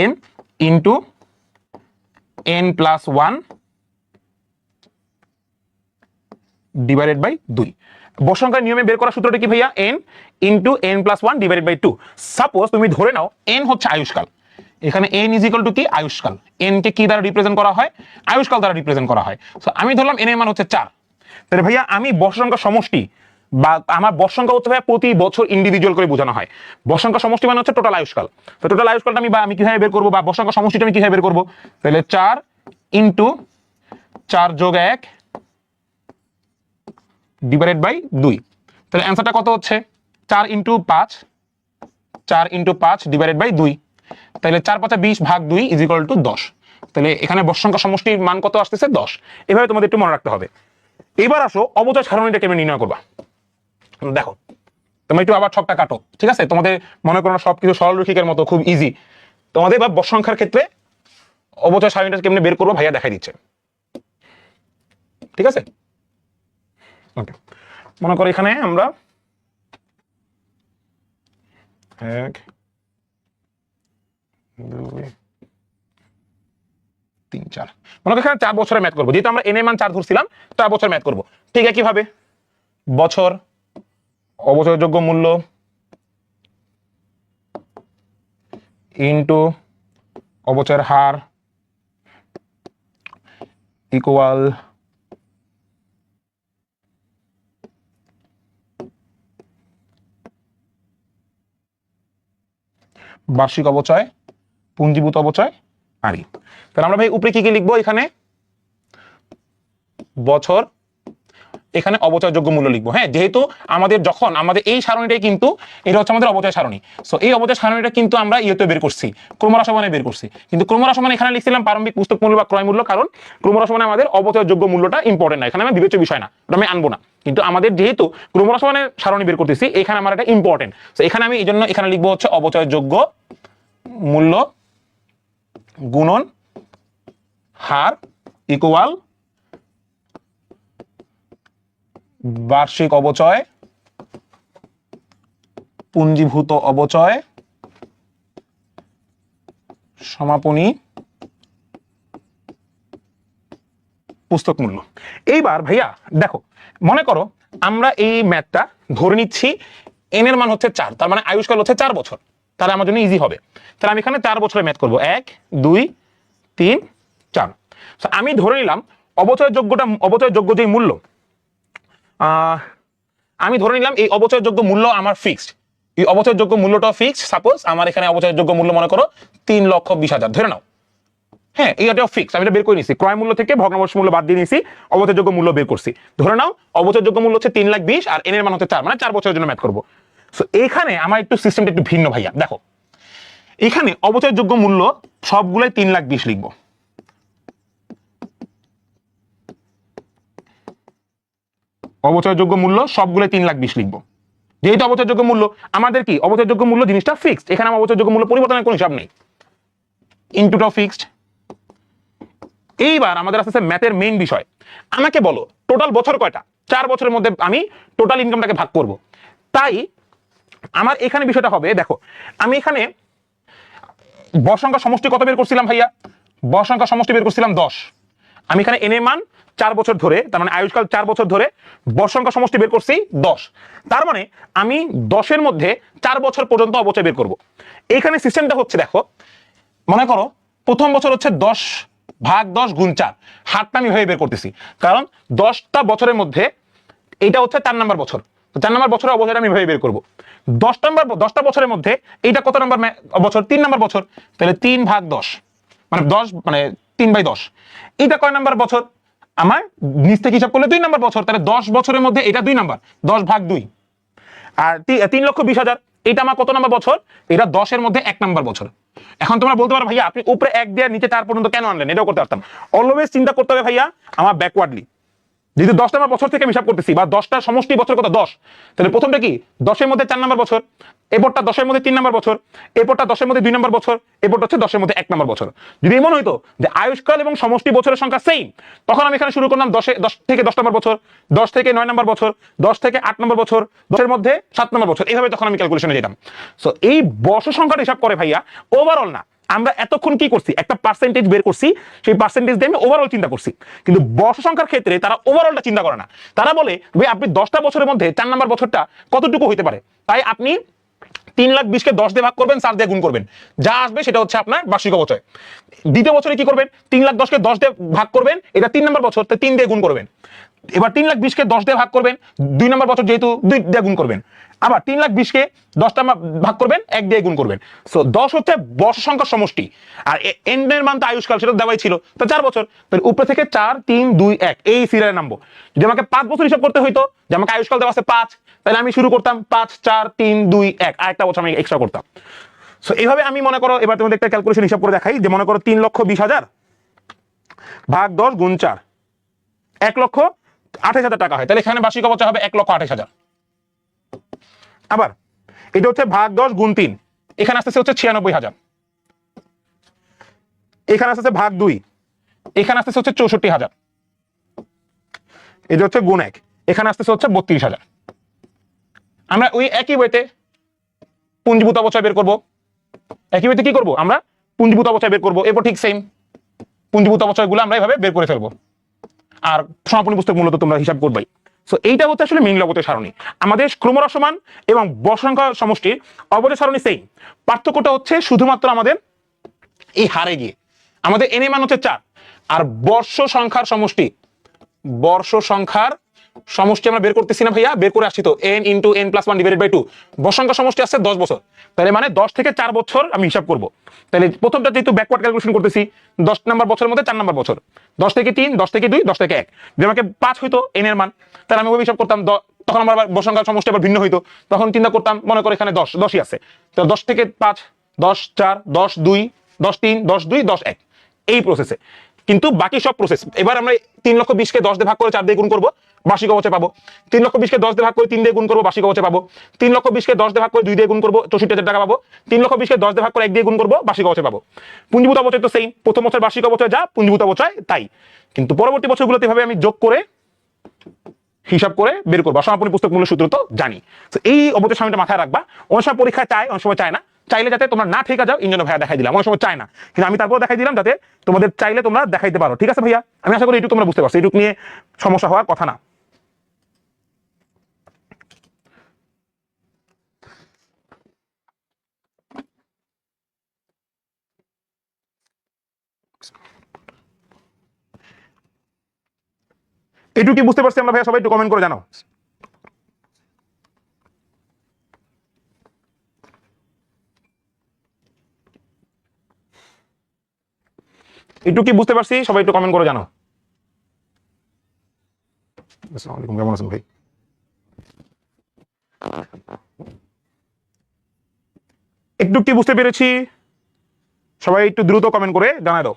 n into n+1 divided by 2। বর্ষ সংখ্যার নিয়মে বের করার সূত্রটা কি ভাইয়া? n into n+1 divided by 2। Suppose তুমি ধরে নাও n হচ্ছে আয়ুষ্কাল, এখানে n ইজ ইকুয়াল টু কি? আয়ুষ্কাল। n কে কি দ্বারা রিপ্রেজেন্ট করা হয়? আয়ুষ্কাল দ্বারা রিপ্রেজেন্ট করা হয়। সো আমি ধরলাম n এর মান হচ্ছে 4। তাহলে ভাইয়া আমি বর্ষ সংখ্যার সমষ্টি বা আমার বর্ষ সংখ্যা হচ্ছে ভাইয়া প্রতি বছর ইন্ডিভিজুয়াল করে বোঝানো হয়। বর্ষ সংখ্যার সমষ্টি মানে হচ্ছে টোটাল আয়ুষ্কাল। তো টোটাল আয়ুষ্কালটা আমি কিভাবে বের করবো, বা বর্ষ সংখ্যার সমষ্টিটা আমি কিভাবে বের করবো? তাহলে 4 ইন্টু 4 যোগ 1 ডিভাইডেড বাই 2। তাহলে অ্যান্সারটা কত হচ্ছে? 4 ইন্টু 5, 4 ইন্টু 5 ডিভাইডেড বাই 2। তাহলে 4 5 20 ভাগ 2 ইজ ইকুয়াল টু 10। তাহলে এখানে বর্ষ সংখ্যা সমষ্টির মান কত আসতেছে? 10। এভাবে তোমাদের একটু মনে রাখতে হবে। এবার আসো অবচয় সারণীটা কেমন নির্ণয় করবা। দেখো তোমরা একটু আবার ছকটা কাটো, ঠিক আছে? তোমাদের মনে করো সবকিছু সরলরেখিকের মতো খুব ইজি। তোমাদের বা বর্ষ সংখ্যার ক্ষেত্রে অবচয় সারণীটা কেমনে বের করবো ভাইয়া দেখাই দিচ্ছে, ঠিক আছে? ওকে, মনে করো এখানে আমরা 1 2 3 4 মনে করো এখানে 4 বছরের ম্যাথ করবো, যেহেতু আমরা n এর মান 4 ধরছিলাম, 4 বছর ম্যাথ করবো। ঠিক একইভাবে বছর অবচয়যোগ্য মূল্য ইন্টু অবচয়ের হার ইকুয়াল বার্ষিক অবচয়, পুঞ্জীভূত অবচয় আরই। তাহলে আমরা ভাই উপরে কি কি লিখবো? এখানে বছর, এখানে অবচয়যোগ্য মূল্য লিখবো। হ্যাঁ, যেহেতু আমাদের যখন আমাদের এই সারণীটাই কিন্তু এটা হচ্ছে আমাদের অবচয় সারণী। সো এই অবচয় সারণীটা কিন্তু আমরা ইয়েতে বের করছি, ক্রমহ্রাসমানে বের করছি। কিন্তু ক্রমহ্রাসমানে এখানে লিখছিলাম প্রারম্ভিক পুস্তক মূল্য বা ক্রয় মূল্য, কারণ ক্রমহ্রাসমানে আমাদের অবচয়যোগ্য মূল্যটা ইম্পর্টেন্ট না, এখানে আমার বিবেচ্য বিষয় না, ওটা আমি আনবো না। কিন্তু আমাদের যেহেতু ক্রমহ্রাসমানে সারণী বের করতেছি, এখানে আমার এটা ইম্পর্টেন্ট। সো এখানে আমি এই জন্য এখানে লিখবো হচ্ছে অবচয়যোগ্য মূল্য গুণন হার ইকুয়াল বার্ষিক অবচয় পুঞ্জীভূত অবচয় সমাপনী পুস্তক মূল্য। এইবার ভাইয়া দেখো, মনে করো আমরা এই ম্যাথটা ধরে নিচ্ছি n এর মান হচ্ছে 4, তার মানে আয়ুষ্কাল হচ্ছে 4 বছর। তাহলে আমার জন্য ইজি হবে। তাহলে আমি এখানে 4 বছরের ম্যাথ করবো, 1 2 3 4। আমি ধরে নিলাম অবচয়যোগ্য যে মূল্য, আমি ধরে নিলাম এই অবচয়যোগ্য মূল্য আমার ফিক্সড, এই অবচয়যোগ্য মূল্যটা ফিক্সড। সাপোজ আমার এখানে অবচয়যোগ্য মূল্য মনে করো 3,20,000 ধরে নাও। হ্যাঁ, এইটাও ফিক্স, আমি এটা বের করে নিছি, ক্রয় মূল্য থেকে ভগ্নাংশ মূল্য বাদ দিয়ে নিছি, অবচয়যোগ্য মূল্য বের করছি। ধরে নাও অবচয়যোগ্য মূল্য হচ্ছে 3,20,000 আর এর মান হচ্ছে 4, মানে 4 বছরের জন্য ম্যাথ করবো। সো এইখানে আমার একটু সিস্টেমটা একটু ভিন্ন ভাইয়া। দেখো এখানে অবচয়যোগ্য মূল্য সবগুলোই 3,20,000 লিখবো। অবচয়যোগ্য মূল্য সবগুলোই 3,20,000 লিখবো। যেহেতু অবচয়যোগ্য মূল্য আমাদের কি, অবচয়যোগ্য মূল্য জিনিসটা ফিক্সড, এখানে আমার অবচয়যোগ্য মূল্য পরিবর্তনের কোনো হিসাব নেই, ইনটুটাও ফিক্সড। এইবার আমাদের আসছে ম্যাথের মেইন বিষয়, আমাকে বলো টোটাল বছর কয়টা, 4 বছরের মধ্যে আমি টোটাল ইনকামটাকে ভাগ করব। তাই আমার এখানে বিষয়টা হবে, দেখো আমি এখানে বড় সংখ্যা সমষ্টি কত বের করছিলাম ভাইয়া, বড় সংখ্যা সমষ্টি বের করছিলাম 10। আমি এখানে এন এর মান 4 বছর ধরে, তার মানে আয়ুষ্কাল 4 বছর ধরে বড় সংখ্যা সমষ্টি বের করছি 10। তার মানে আমি 10-এর মধ্যে 4 বছর পর্যন্ত অবচয় বের করব। এখানে সিস্টেমটা হচ্ছে, দেখো মনে করো প্রথম বছর হচ্ছে 10 ভাগ 10 গুণ 4, হারটা আমি ভেবে বের করতেছি, কারণ 10টা বছরের মধ্যে এইটা হচ্ছে 4 নাম্বার বছর, তো 4 নাম্বার বছরের অবচয়টা আমি ভেবে বের করব। 10টা বছরের মধ্যে এইটা কত নাম্বার বছর, 3 নাম্বার বছর, তাহলে 3 ভাগ 10 মানে 10 মানে 3/10। এইটা কয় নাম্বার বছর, আমার নিচ থেকে হিসাব করলে 2 নাম্বার বছর, তাহলে 10 বছরের মধ্যে এটা 2 নাম্বার, 10 ভাগ 2। আর 3,20,000 এটা আমার কত নাম্বার বছর, এটা 10-এর মধ্যে 1 নাম্বার বছর। এখন তোমরা বলতে পারো ভাইয়া আপনি উপরে 1 দিয়ে নিচে 4 পর্যন্ত কেন আনলেন, এটাও করতে পারতাম। অলওয়েজ চিন্তা করতে হবে ভাইয়া আমার ব্যাকওয়ার্ডলি, যেহেতু 10 নাম্বার বছর থেকে হিসাব করতেছি, বা 10টার সমষ্টি বছর কত 10, তাহলে প্রথমটা কি 10-এর মধ্যে 4 নাম্বার বছর, এরপরটা 10-এর মধ্যে 3 নাম্বার বছর, এরপরটা 10-এর মধ্যে 2 নাম্বার বছর, এরপরটা হচ্ছে 10-এর মধ্যে 1 নাম্বার বছর। যদি এমন হইতো যে আয়ুষ্কাল এবং সমষ্টি বছরের সংখ্যা সেম, তখন আমি এখানে শুরু করলাম 10 থেকে 10 নাম্বার বছর, 10 থেকে 9 নাম্বার বছর, 10 থেকে 8 নাম্বার বছর, 10-এর মধ্যে 7 নাম্বার বছর, এইভাবে তখন আমি ক্যালকুলেশনে যেতাম। সো এই বর্ষ সংখ্যাটা হিসাব করে ভাইয়া ওভারঅল না, আমরা এতক্ষণ কি করছি, একটা পার্সেন্টেজ বের করছি, সেই পার্সেন্টেজ দিয়ে আমি ওভারঅল চিন্তা করছি। কিন্তু বর্ষ সংখ্যার ক্ষেত্রে তারা ওভারঅলটা চিন্তা করে না, তারা বলে ভাই আপনি 10টা বছরের মধ্যে 4 নাম্বার বছরটা কতটুকু হইতে পারে, তাই আপনি 3,20,000-কে 10 দিয়ে ভাগ করবেন, 4 দিয়ে গুণ করবেন, যা আসবে সেটা হচ্ছে আপনার বার্ষিক অবচয়। দ্বিতীয় বছরে কি করবেন, 3,10,000-কে 10 দিয়ে ভাগ করবেন, এটা 3 নাম্বার বছর, তাই 3 দিয়ে গুণ করবেন। এবার 3,20,000-কে 10 দিয়ে ভাগ করবেন, 2 নাম্বার বছর যেহেতু 2 দিয়ে গুণ করবেন। আবার 3,20,000-কে 10টা ভাগ করবেন, 1 দিয়ে গুণ করবেন। সো 10 হচ্ছে বর্ষ সংখ্যার সমষ্টি, আর এন্ডের মান তো আয়ুষ্কাল, সেটা দেওয়াই ছিল, তো 4 বছর। তাহলে উপরে থেকে 4 3 2 1 এই সিরিয়ালে নামবো। যদি আমাকে 5 বছর হিসাব করতে হইতো, যে আমাকে আয়ুষ্কাল দেওয়া আছে 5, তাহলে আমি শুরু করতাম 5 4 3 2 1, আরেকটা বছর আমি এক্সট্রা করতাম। সো এইভাবে আমি মনে করো, এবার তোমাদের একটা ক্যালকুলেশন হিসাব করে দেখাই, যে মনে করো 3,20,000 ভাগ 10 গুণ 4, 1,28,000 টাকা হয়, তাহলে এখানে বার্ষিক অবচয় হবে 1,28,000। আবার এটা হচ্ছে ভাগ 10 গুণ 3, এখানে আসতেছে হচ্ছে 96,000। এখানে আসতেছে ভাগ 2, এখানে আসতেছে হচ্ছে 64,000। এটা হচ্ছে গুণ 1, এখানে আসতেছে হচ্ছে 32,000। আমরা ওই একই বইতে পুঞ্জীভূত অবচয় বের করব, একই বইতে কি করব, আমরা পুঞ্জীভূত অবচয় বের করব। এরপর ঠিক সেম পুঞ্জীভূত অবচয়গুলো আমরা এইভাবে বের করে ফেলবো, আর সমাপনী পুস্তক মূলত তোমরা হিসাব করবাই। সো এইটা হচ্ছে আসলে মিন অবচয় সারণী। আমাদের ক্রমহ্রাসমান এবং বর্ষ সংখ্যা সমষ্টির অবচয় সারণী সেম, পার্থক্যটা হচ্ছে শুধুমাত্র আমাদের এই হারে গিয়ে আমাদের এন এর মান হচ্ছে 4, আর বর্ষ সংখ্যার সমষ্টি, বর্ষ সংখ্যার সমষ্টি আমরা বের করতেছি না ভাইয়া, বের করে আসছি তো n into n plus 1 divided by 2। বর্ষ সংখ্যার সমষ্টি আসছে 10 বছর, তাহলে মানে 10 থেকে 4 বছর আমি হিসাব করব। তাহলে প্রথমটা যেহেতু ব্যাকওয়ার্ড ক্যালকুলেশন করতেছি, 10 নাম্বার বছরের মধ্যে 4 নাম্বার বছর, 10 থেকে 3 10 থেকে 2 10 থেকে 1, যদি আমাকে 5 হইতো n এর মান, তাহলে আমি ওই হিসাব করতাম, তখন আমার আবার বর্ষ সংখ্যার সমষ্টি আবার ভিন্ন হইতো, তখন চিন্তা করতাম মনে করে এখানে 10ই আছে, তো 10 থেকে 5 10 4 10 2 10 3 10 2 10 1, এই প্রসেসে। কিন্তু বাকি সব প্রসেস, এবার আমরা 3,20,000-কে 10 দিয়ে ভাগ করে 4 দিয়ে গুণ করবো, বার্ষিক অবচয় পাবো। 3,20,000-কে 10 দিয়ে ভাগ করে 3 দিয়ে গুণ করবো, বার্ষিক অবচয় পাবো। 3,20,000-কে 10 দিয়ে ভাগ করে 2 দিয়ে গুণ করবো, 64,000 টাকা পাবো। 3,20,000-কে 10 দিয়ে ভাগ করে 1 দিয়ে গুণ করবো, বার্ষিক অবচয় পাবো। পুঞ্জীভূত অবচয় তো সেম, প্রথম বছর বার্ষিক অবচয় যা, পুঞ্জীভূত অবচয় তাই, কিন্তু পরবর্তী বছরগুলোতে এভাবে আমি যোগ করে হিসাব করে বের করবো। সমাপনী পুস্তক মূল্য সূত্র তো জানি। তো এই অবচয় সারণীটা মাথায় রাখবা। অনেক সময় পরীক্ষায় চায়, অনেক সময় চায় না, চাইলে যাতে তোমরা না ঠিক যাও ইঞ্জন ভাইয়া দেখাই দিলাম, অনেক সময় চায় না, কিন্তু আমি তারপর দেখাই দিলাম যাতে তোমাদের চাইলে তোমরা দেখাইতে পারো। ঠিক আছে ভাইয়া, আমি আশা করি এইটুকু তোমরা বুঝতে পারছো, এইটুকু নিয়ে সমস্যা হওয়ার কথা না। এইটুকু কি বুঝতে পারছি আমরা ভাইয়া, সবাই একটু কমেন্ট করে জানাও। একটু কি বুঝতে পারছি? সবাই একটু কমেন্ট করে জানো। আসসালামু আলাইকুম, কেমন আছেন ভাই? একটু কি বুঝতে পেরেছি? সবাই একটু দ্রুত কমেন্ট করে জানাই দাও।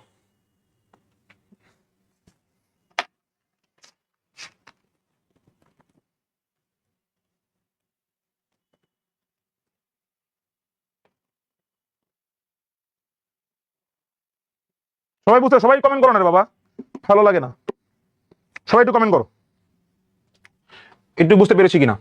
সবাই বুঝতে, সবাই কমেন্ট করো না রে বাবা, ভালো লাগে না। সবাই একটু কমেন্ট করো একটু বুঝতে পেরেছি কিনা।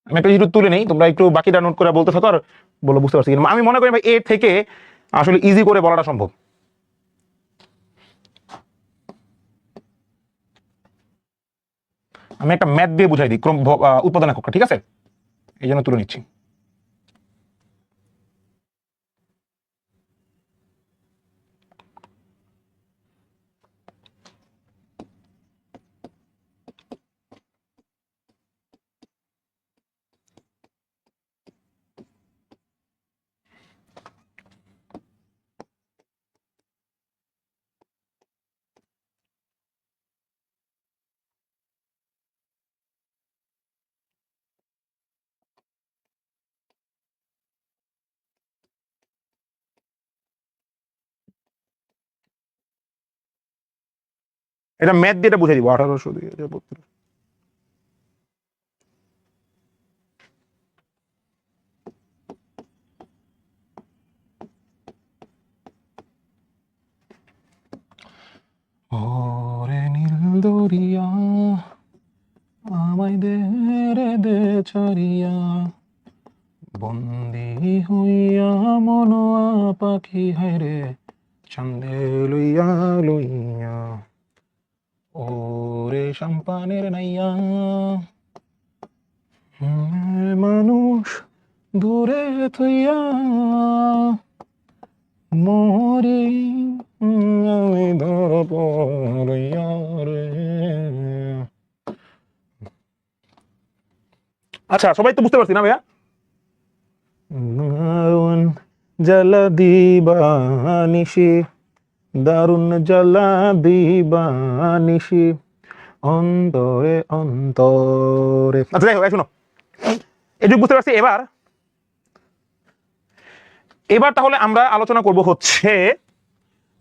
আমি একটা জিনিস তুলে নেই, তোমরা একটু বাকিটা নোট করে বলতে থাকো আর বলো বুঝতে পারছি কিনা। আমি মনে করি ভাই এর থেকে আসলে ইজি করে বলাটা সম্ভব। আমি একটা ম্যাথ দিয়ে বুঝাই দিই, ক্রম উৎপাদন এককটা, ঠিক আছে? এই জন্য তুলে নিচ্ছি। এটা ম্যাথ দিয়ে এটা বুঝাই দিব। 1800 দিয়ে ওরে নীল দরিয়া আমায় দে রে দে ছাড়িয়া, বন্দি হইয়া মনোয়া পাখি হায় রে চান্দে লইয়া লইয়া, ওরে সম্পানের নাইয়া মানুষ দূরে থইয়া মরি আমি ধর পড়িয়া রে। আচ্ছা, সবাই তো বুঝতে পারছি না ভাইয়া? জ্বালা দিবানিশি, দারুণ জ্বালা দিবানিশি, অন্তরে অন্তরে। আচ্ছা যাই হোক, শোনো, এটুকু বুঝতে পারছি। এবার এবার তাহলে আমরা আলোচনা করব হচ্ছে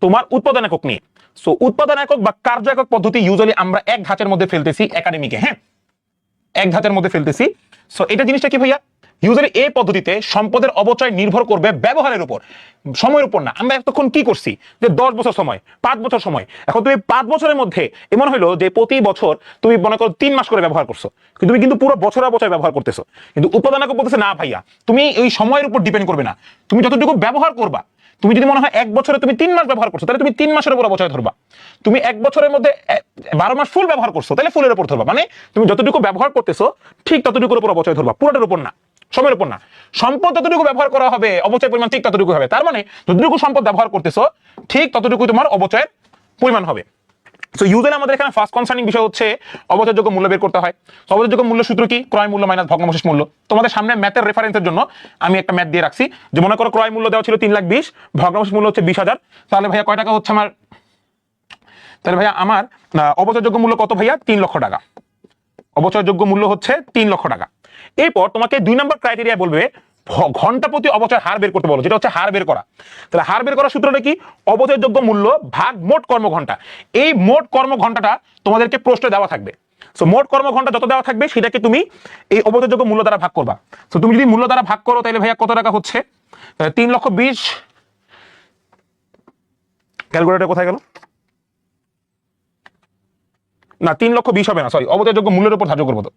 তোমার উৎপাদন একক নিয়ে। সো উৎপাদন একক বা কার্য একক পদ্ধতি ইউজুয়ালি আমরা এক ধাঁচের মধ্যে ফেলতেছি একাডেমিকে, হ্যাঁ, এক ধাঁচের মধ্যে ফেলতেছি। সো এটা জিনিসটা কি ভাইয়া? ইউজুয়ালি এই পদ্ধতিতে সম্পদের অপচয় নির্ভর করবে ব্যবহারের উপর, সময়ের উপর না। আমরা এতক্ষণ কি করছি যে 10 বছর সময়, 5 বছর সময়। এখন তুমি 5 বছরের মধ্যে এমন হইলো যে প্রতি বছর তুমি মনে করো 3 মাস করে ব্যবহার করছো, কিন্তু তুমি কিন্তু পুরো বছর অপচয় ব্যবহার করতেছো। কিন্তু উৎপাদন একক বলতেছে না ভাইয়া, তুমি এই সময়ের উপর ডিপেন্ড করবে না, তুমি যতটুকু ব্যবহার করবা। তুমি যদি মনে হয় 1 বছরে তুমি 3 মাস ব্যবহার করছো, তাহলে তুমি 3 মাসের উপর অপচয় ধরবা। তুমি 1 বছরের মধ্যে 12 মাস ফুল ব্যবহার করছো, তাহলে ফুলের উপর ধরবা। মানে তুমি যতটুকু ব্যবহার করতেছো ঠিক ততটুকুর উপর অপচয় ধরবা, পুরোটার উপর না, সময়ের উপর না। সম্পদ যতটুকু ব্যবহার করা হবে অপচয় পরিমাণ ঠিক ততটুকু হবে। তার মানে যতটুকু সম্পদ ব্যবহার করতেছো ঠিক ততটুকু তোমার অপচয়ের পরিমাণ হবে। সো ইউজুয়ালি আমাদের এখানে ফার্স্ট কনসার্নিং বিষয় হচ্ছে অবচয়যোগ্য মূল্য বের করতে হয়। অবচয়যোগ্য মূল্য সূত্র কি? ক্রয় মূল্য মাইনাস ভগ্নাবশেষ মূল্য। তোমাদের সামনে ম্যাথের রেফারেন্সের জন্য আমি একটা ম্যাথ দিয়ে রাখছি, যে মনে করো ক্রয় মূল্য দেওয়া ছিল 3,20,000, ভগ্নাবশেষ মূল্য হচ্ছে 20,000। তাহলে ভাইয়া কয় টাকা হচ্ছে আমার? তাহলে ভাইয়া আমার অবচয়যোগ্য মূল্য কত ভাইয়া? 3 লক্ষ টাকা। অবচয়যোগ্য মূল্য হচ্ছে 3 লক্ষ টাকা। এরপর তোমাকে 2 নম্বর ক্রাইটেরিয়া বলবে ঘন্টা প্রতি অবচয় হার বের করতে বলো, যেটা হচ্ছে হার বের করা। তাহলে হার বের করার সূত্রটা কি? অবচয়যোগ্য মূল্য ভাগ মোট কর্মঘন্টা। এই মোট কর্মঘন্টাটা তোমাদেরকে প্রশ্নে দেওয়া থাকবে। সো মোট কর্মঘন্টা যত দেওয়া থাকবে সেটাকে তুমি এই অবচয়যোগ্য মূল্য দ্বারা ভাগ করবা। সো তুমি যদি মূল্য দ্বারা ভাগ করো তাহলে ভাইয়া কত টাকা হচ্ছে? 3,20,000। ক্যালকুলেটর কোথায় গেল? না, 3,20,000 হবে না, সরি, অবচয়যোগ্য মূল্যের উপর ধার্য করবো তো।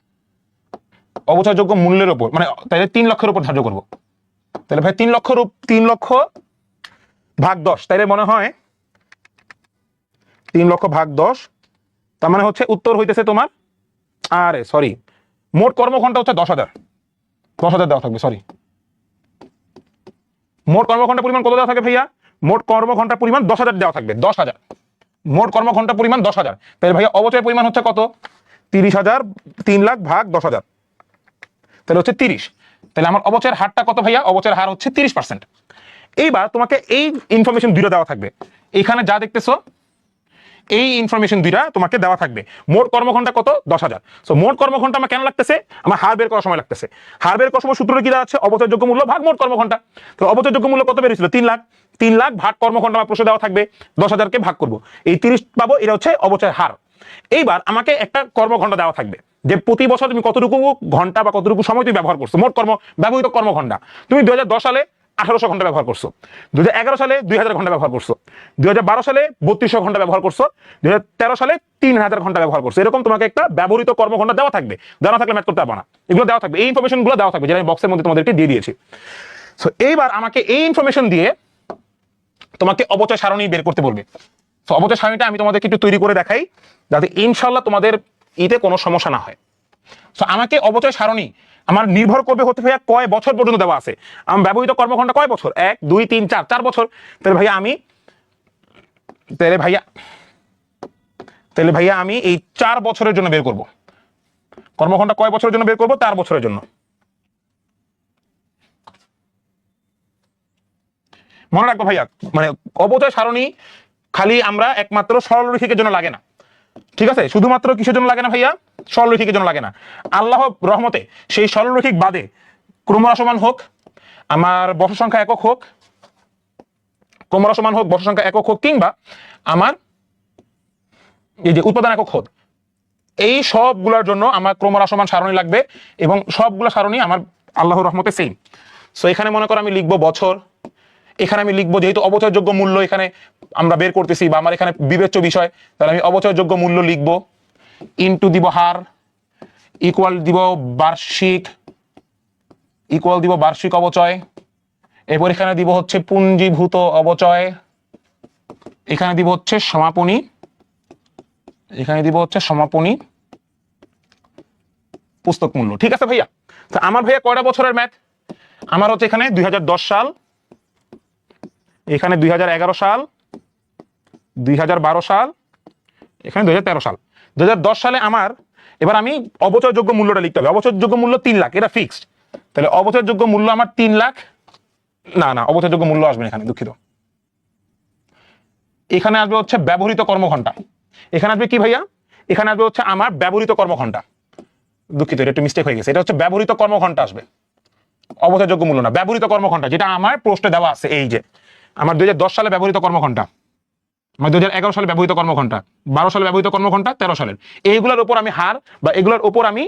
অবচয়যোগ্য মূল্যের উপর, মানে তাহলে 3 লক্ষের উপর ধার্য করব। তাহলে ভাই 3 লক্ষ ভাগ 10, তাইলে মনে হয় 3 লক্ষ ভাগ 10, তার মানে হচ্ছে উত্তর হইতেছে তোমার, আরে সরি, মোট কর্মঘন্টা হচ্ছে 10,000 দেওয়া থাকবে, সরি। মোট কর্মঘন্টা পরিমাণ কত দেওয়া থাকবে ভাইয়া? মোট কর্মঘন্টা পরিমাণ 10,000 দেওয়া থাকবে, 10,000। মোট কর্মঘন্টা পরিমাণ 10,000, তাহলে ভাইয়া অবচয় পরিমাণ হচ্ছে কত? 30,000, 3 লাখ ভাগ 10,000, তাহলে হচ্ছে 30। তাহলে আমার অবচয়ের হারটা কত ভাইয়া? অবচয়ের হার হচ্ছে 30%। এইবার তোমাকে এই ইনফরমেশন দুটো দেওয়া থাকবে, এখানে যা দেখতেছো এই ইনফরমেশন দুইটা তোমাকে দেওয়া থাকবে। মোট কর্মঘন্টা কত? 10,000। সো মোট কর্মঘন্টা আমার কেন লাগতেছে? আমার হার বের করার সময় লাগতেছে। হার বের করার সময় সূত্রটা কি দাঁড়াচ্ছে? অবচয়যোগ্য মূল্য ভাগ মোট কর্মঘন্টা। তো অবচয়যোগ্য মূল্য কত বেরিয়েছিল? 3 লাখ। 3 লাখ ভাগ কর্মঘন্টা আমার প্রশ্ন দেওয়া থাকবে, 10,000কে ভাগ করব, এই 30 পাবো, এটা হচ্ছে অবচয় হার। এইবার আমাকে একটা কর্মঘন্টা দেওয়া থাকবে যে প্রতি বছর তুমি কতটুকু ঘন্টা বা কতটুকু সময় তুমি ব্যবহার করছো, মোট ব্যবহৃত কর্মঘন্টা। তুমি 2010 সালে 1800 ঘন্টা ব্যবহার করছো, 2011 সালে 2000 ঘন্টা ব্যবহার করছো, 2012 সালে 3200 ঘন্টা ব্যবহার করছো, 2013 সালে 3000 ঘন্টা ব্যবহার করছো। এরকম তোমাকে একটা ব্যবহৃত কর্মঘন্টা দেওয়া থাকবে, দেওয়া থাকলে ম্যাথ করতে পারবে না, এগুলো দেওয়া থাকবে, এই ইনফরমেশন গুলো দেওয়া থাকবে, যেটা আমি বক্সের মধ্যে তোমাদেরকে দিয়ে দিয়েছি। সো এইবার আমাকে এই ইনফরমেশন দিয়ে তোমাকে অবচয় সারণী বের করতে বলবে। তো অবচয় সারণীটা আমি তোমাদেরকে একটু তৈরি করে দেখাই, যাতে ইনশাল্লাহ তোমাদের ঈদে কোনো সমস্যা না হয়। সো আমাকে অবচয় সারণী আমার নির্ভর করবে হতে ভাইয়া কয় বছর পর্যন্ত দেওয়া আছে, আমার ব্যবহৃত কর্মঘন্টা কয় বছর, 1 2 3 4, 4 বছর। তাহলে ভাইয়া আমি এই 4 বছরের জন্য বের করব। কর্মঘন্টা কয় বছরের জন্য বের করব? 4 বছরের জন্য। মনে রাখবো ভাইয়া, মানে অবচয় সারণী খালি আমরা একমাত্র সরলরৈখিকের জন্য লাগে না, ঠিক আছে? শুধুমাত্র কিসের জন্য লাগে না ভাইয়া? সরলরৈখিকের জন্য লাগে না। আল্লাহ রহমতে সেই সরলরৈখিক বাদে ক্রমহ্রাসমান হোক, আমার বর্ষ সংখ্যা একক হোক, ক্রমহ্রাসমান হোক, বর্ষ সংখ্যা একক হোক, কিংবা আমার এই যে উৎপাদন একক হোক, এই সবগুলোর জন্য আমার ক্রমহ্রাসমান সারণী লাগবে, এবং সবগুলো সারণী আমার আল্লাহর রহমতে সেম। সো এখানে মনে করো আমি লিখবো বছর, এখানে আমি লিখবো যেহেতু অবচয়যোগ্য মূল্য এখানে আমরা বের করতেছি, বা আমার এখানে বিবেচ্য বিষয়, তাহলে আমি অবচয়যোগ্য মূল্য লিখবো, ইনটু দিব হার, ইকুয়াল দিব বার্ষিক অবচয়, এরপর এখানে দিব হচ্ছে পুঞ্জীভূত অবচয়, এখানে দিব হচ্ছে সমাপনী, এখানে দিব হচ্ছে সমাপনী পুস্তক মূল্য। ঠিক আছে ভাইয়া? তো আমার ভাইয়া কয়টা বছরের ম্যাথ? আমার হচ্ছে এখানে 2010 সাল, এখানে 2011 সাল, 2012 সাল, এখানে 2013 সাল। 2010 সালে আমার, এবার আমি অবচয়যোগ্য মূল্যটা লিখতে হবে। অবচয়যোগ্য মূল্য 3 লাখ, এটা ফিক্সড। তাহলে অবচয়যোগ্য মূল্য আমার 3 লাখ, না অবচয়যোগ্য মূল্য আসবে না এখানে, দুঃখিত। এখানে আসবে হচ্ছে ব্যবহৃত কর্মঘন্টা। এখানে আসবে কি ভাইয়া? এখানে আসবে হচ্ছে আমার ব্যবহৃত কর্মঘন্টা, দুঃখিত, এটা একটু মিস্টেক হয়ে গেছে, এটা হচ্ছে ব্যবহৃত কর্মঘন্টা আসবে, অবচয়যোগ্য মূল্য না, ব্যবহৃত কর্মঘন্টা, যেটা আমার প্রশ্নে দেওয়া আছে। এই যে আমার 2010 সালে ব্যবহৃত কর্মঘন্টা, আমার 2011 সালে ব্যবহৃত কর্মঘন্টা, 12 সালে ব্যবহৃত কর্মঘন্টা, 13 সালের, এইগুলোর উপর আমি হার বা এগুলোর উপর আমি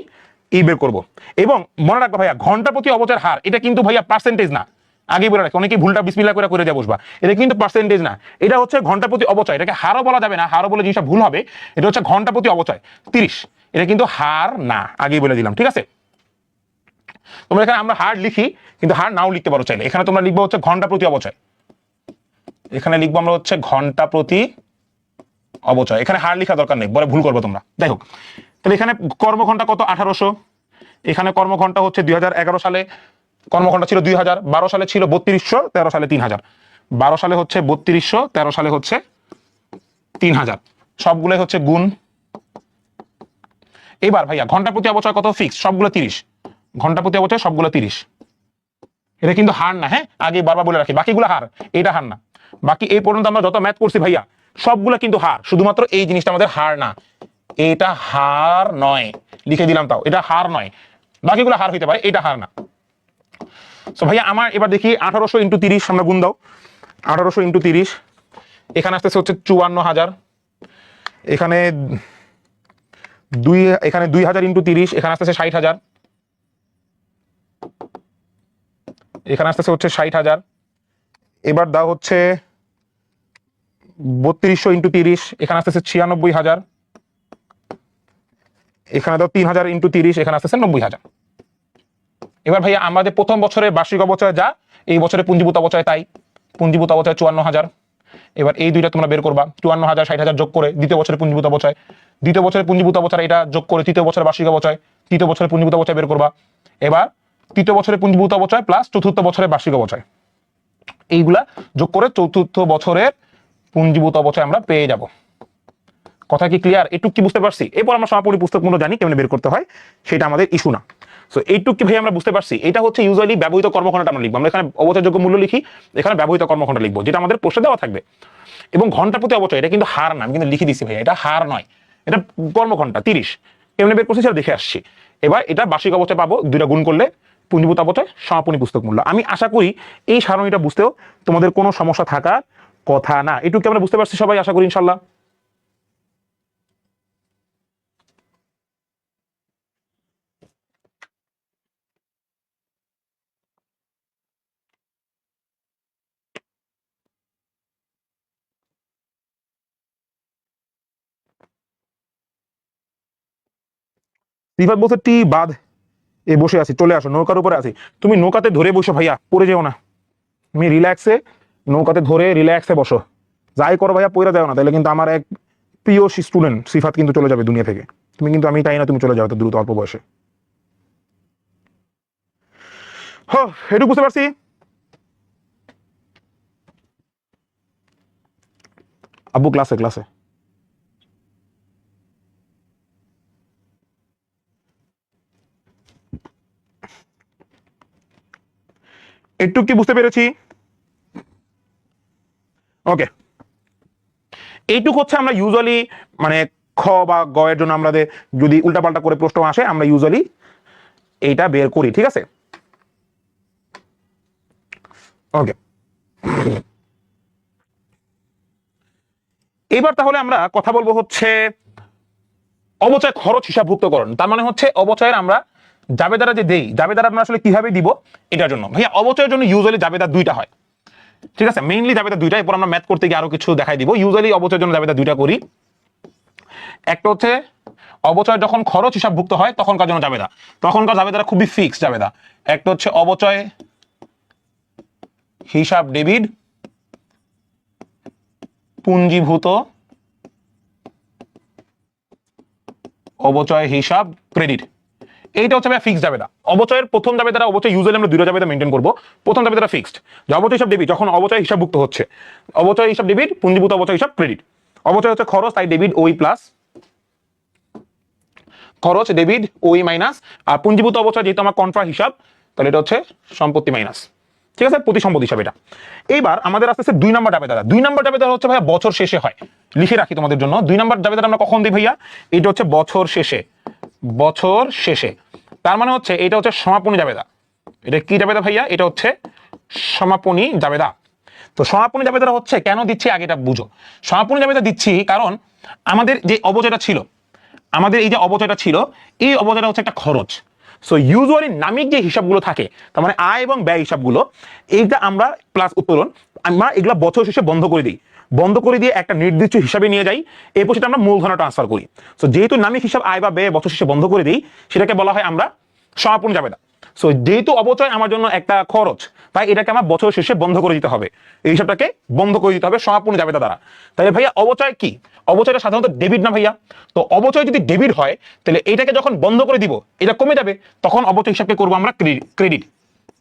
বের করব। এবং মনে রাখবো ভাইয়া, ঘন্টা প্রতি অবচয়ের হার এটা কিন্তু ভাইয়া পার্সেন্টেজ না, আগে বলে রাখি, অনেকেই ভুলটা বিসমিল্লাহ করে যা বসবা, এটা কিন্তু পার্সেন্টেজ না, এটা হচ্ছে ঘন্টা প্রতি অবচয়। এটাকে হারও বলা যাবে না, হারও বলে জিনিসটা ভুল হবে, এটা হচ্ছে ঘন্টা প্রতি অবচয় 30, এটা কিন্তু হার না, আগেই বলে দিলাম। ঠিক আছে? তোমরা এখানে আমরা হার লিখি, কিন্তু হার নাও লিখতে পারো চাইলে। এখানে তোমরা লিখবো হচ্ছে ঘন্টা প্রতি অবচয়, এখানে লিখবো আমরা হচ্ছে ঘন্টা প্রতি অবচয়, এখানে হার লেখা দরকার নেই, বলে ভুল করবো তোমরা। যাই হোক, তাহলে এখানে কর্মঘন্টা কত? 1800। এখানে কর্মঘন্টা হচ্ছে 2011 সালে কর্মঘন্টা ছিল 2000, 12 সালে ছিল 3200, 13 সালে 3000, 12 সালে হচ্ছে 3200, 13 সালে হচ্ছে 3000, সবগুলোই হচ্ছে গুণ। এবার ভাইয়া ঘন্টা প্রতি অবচয় কত? ফিক্স, সবগুলো 30, ঘন্টা প্রতি অবচয় সবগুলো 30। এটা কিন্তু হার না, হ্যাঁ, আগে বারবার বলে রাখি, বাকিগুলো হার, এটা হার না। বাকি এই পর্যন্ত আমরা যত ম্যাথ করছি ভাইয়া সবগুলো কিন্তু হার, শুধুমাত্র এই জিনিসটা আমাদের হার না, এটা হার নয়, লিখে দিলাম, তাও এটা হার নয়, বাকিগুলো হার হইতে পারে, এটা হার না। সো ভাইয়া আমার এবার দেখি 1800 ইন্টু 30 আমরা গুণ দাও, 1800 ইন্টু 30, এখানে আসতেছে হচ্ছে 54,000, এখানে 2000 ইন্টু 30, এখানে আসতেছে 60,000, এখানে আসতেছে হচ্ছে 60,000। এবার দাও হচ্ছে 3200 ইন্টু 30, এখানে আসতেছে 96,000, এখানে দাও 3000 ইন্টু 30, এখানে আসতেছে 90,000। এবার ভাইয়া আমাদের প্রথম বছরের বার্ষিক অবচয় যা, এই বছরে পুঞ্জীভূত অবচয় তাই, পুঞ্জীভূত অবচয় 54,000। এবার এই দুইটা তোমরা বের করবা, 54,000 60,000 যোগ করে দ্বিতীয় বছরের পুঞ্জীভূত অবচয়, দ্বিতীয় বছরের পুঞ্জীভূত অবচয় এটা যোগ করে তৃতীয় বছরের বার্ষিক অবচয়, তৃতীয় বছরের পুঞ্জীভূত অবচয় বের করবা। এবার তৃতীয় বছরের পুঞ্জীভূত অবচয় প্লাস চতুর্থ বছরের বার্ষিক অবচয়, এইগুলা যোগ করে চতুর্থ বছরের পুঞ্জীভূত অবচয় আমরা পেয়ে যাব। কথা কি ক্লিয়ার? এইটুক কি বুঝতে পারছি? এরপর আমরা সমাপনী পুস্তক মূল্য জানি কেমনে বের করতে হয়, সেটা আমাদের ইস্যু না। সো এইটুক কি ভাই আমরা বুঝতে পারছি? এটা হচ্ছে ইউজুয়ালি ব্যবহৃত কর্মখণ্ডটা আমরা লিখবো, আমরা এখানে অবচয়যোগ্য মূল্য লিখি, এখানে ব্যবহৃত কর্মখণ্ড লিখবো, যেটা আমাদের প্রশ্নে দেওয়া থাকবে। এবং ঘন্টা প্রতি অবচয়, এটা কিন্তু হার না, আমি কিন্তু লিখে দিচ্ছি ভাই, এটা হার নয়, এটা কর্মঘন্টা 30। কেমনে বের করছি সেটা দেখে আসছি। এবার এটা বার্ষিক অবচয় পাবো, দুইটা গুণ করলে পুঞ্জীভূত অবচয় সমাপনী পুস্তক মূল্য। আমি আশা করি এই সারণীটা বুঝতেও তোমাদের কোনো সমস্যা থাকার কথা না। এটুকু আমরা বুঝতে পারছি সবাই, আশা করি ইনশাল্লাহ। রিফাত বলছে টি বাদ এ বসে আছি, চলে আসো, নৌকার উপরে আছি। তুমি নৌকাতে ধরে বসো ভাইয়া, পড়ে যেও না, তুমি রিল্যাক্সে নৌকাতে ধরে রিল্যাক্সে বসো, যাই করো ভাইয়া পড়ে যাও না, তাহলে কিন্তু আমার এক প্রিয় স্টুডেন্ট সিফাত কিন্তু চলে যাবে দুনিয়া থেকে। তুমি কিন্তু, আমি চাই না তুমি চলে যাও এত দ্রুত অল্প বয়সে। এটুকু বুঝতে পারছি। আব্বু ক্লাসে ক্লাসে একটু কি বুঝতে পেরেছি? ওকে, এইটুক হচ্ছে আমরা ইউজুয়ালি মানে খ বা গ এর জন্য আমাদের যদি উল্টাপাল্টা করে প্রশ্ন আসে আমরা ইউজুয়ালি এইটা বের করি, ঠিক আছে? ওকে, এবার তাহলে আমরা কথা বলবো হচ্ছে অবচয় খরচ হিসাবভুক্তকরণ। তার মানে হচ্ছে অবচয়ের আমরা জাবেদারা যে দেই, জাবেদারা আমরা আসলে কিভাবে দিব এটার জন্য। ভাইয়া অবচয়ের জন্য ইউজুয়ালি জাবেদা দুইটা হয়, ঠিক আছে? মেইনলি জাবেদা দুইটা, এরপর আমরা ম্যাথ করতে গিয়ে আরো কিছু দেখাই দিব। ইউজুয়ালি অবচয়ের জন্য জাবেদা দুইটা করি। একটা হচ্ছে অবচয় যখন খরচ হিসাবভুক্ত হয় তখনকার জন্য জাবেদা, তখনকার জাবেদাটা খুবই ফিক্সড জাবেদা। একটা হচ্ছে অবচয় হিসাব ডেবিট পুঞ্জীভূত অবচয় হিসাব ক্রেডিট, এইটা হচ্ছে ফিক্সড জাবেদা। অবচয়ের প্রথম জাবেদাটা অবচয় ইউজুয়ালি আমরা দুইটা জাবেদা মেইনটেইন করব। প্রথম জাবেদাটা ফিক্সড, যে অবচয় হিসাব ডেবিট যখন অবচয় হিসাবভুক্ত হচ্ছে, অবচয় হিসাব ডেবিট পুঞ্জীভূত অবচয় হিসাব ক্রেডিট। অবচয় হচ্ছে খরচ, তাই ডেবিট ওই প্লাস, খরচ ডেবিট ওই মাইনাস, আর পুঞ্জীভূত অবচয় যেহেতু আমার কন্ট্রা হিসাব, তাহলে এটা হচ্ছে সম্পত্তি মাইনাস, ঠিক আছে? প্রতি সম্পত্তি হিসাব এটা। এইবার আমাদের আসতেছে 2 নম্বর জাবেদা। 2 নম্বর জাবেদা হচ্ছে ভাইয়া বছর শেষে হয়, লিখে রাখি তোমাদের জন্য। 2 নম্বর জাবেদা আমরা কখন দিই ভাইয়া? এটা হচ্ছে বছর শেষে, বছর শেষে। তার মানে হচ্ছে এটা হচ্ছে সমাপনী জাবেদা। এটা কি জাবেদা ভাইয়া? এটা হচ্ছে সমাপনী জাবেদা। তো সমাপনী জাবেদা হচ্ছে কেন দিচ্ছি আগে এটা বুঝো। সমাপনী জাবেদা দিচ্ছি কারণ আমাদের যে অবচয়টা ছিল, আমাদের এই যে অবচয়টা ছিল, এই অবচয়টা হচ্ছে একটা খরচ। সো ইউজুয়ালি নামিক যে হিসাবগুলো থাকে, তার মানে আয় এবং ব্যয় হিসাবগুলো, এইটা আমরা প্লাস উত্তোলন আমরা এগুলা বছর শেষে বন্ধ করে দিই। বন্ধ করে দিয়ে একটা নির্দিষ্ট হিসাবে নিয়ে যাই, এরপর সেটা আমরা মূলধনে ট্রান্সফার করি। সো যেহেতু নামিক হিসাব আয় বা ব্যয় বছর শেষে বন্ধ করে দিই, সেটাকে বলা হয় আমরা সমাপনী জাবেদা। সো যেহেতু অবচয় আমার জন্য একটা খরচ, তাই এটাকে আমার বছর শেষে বন্ধ করে দিতে হবে, এই হিসাবটাকে বন্ধ করে দিতে হবে সমাপনী জাবেদা দ্বারা। তাহলে ভাইয়া অবচয় কি? অবচয়টা সাধারণত ডেবিট না ভাইয়া? তো অবচয় যদি ডেবিট হয়, তাহলে এটাকে যখন বন্ধ করে দিব এটা কমে যাবে, তখন অবচয় হিসাবকে করবো আমরা ক্রেডিট।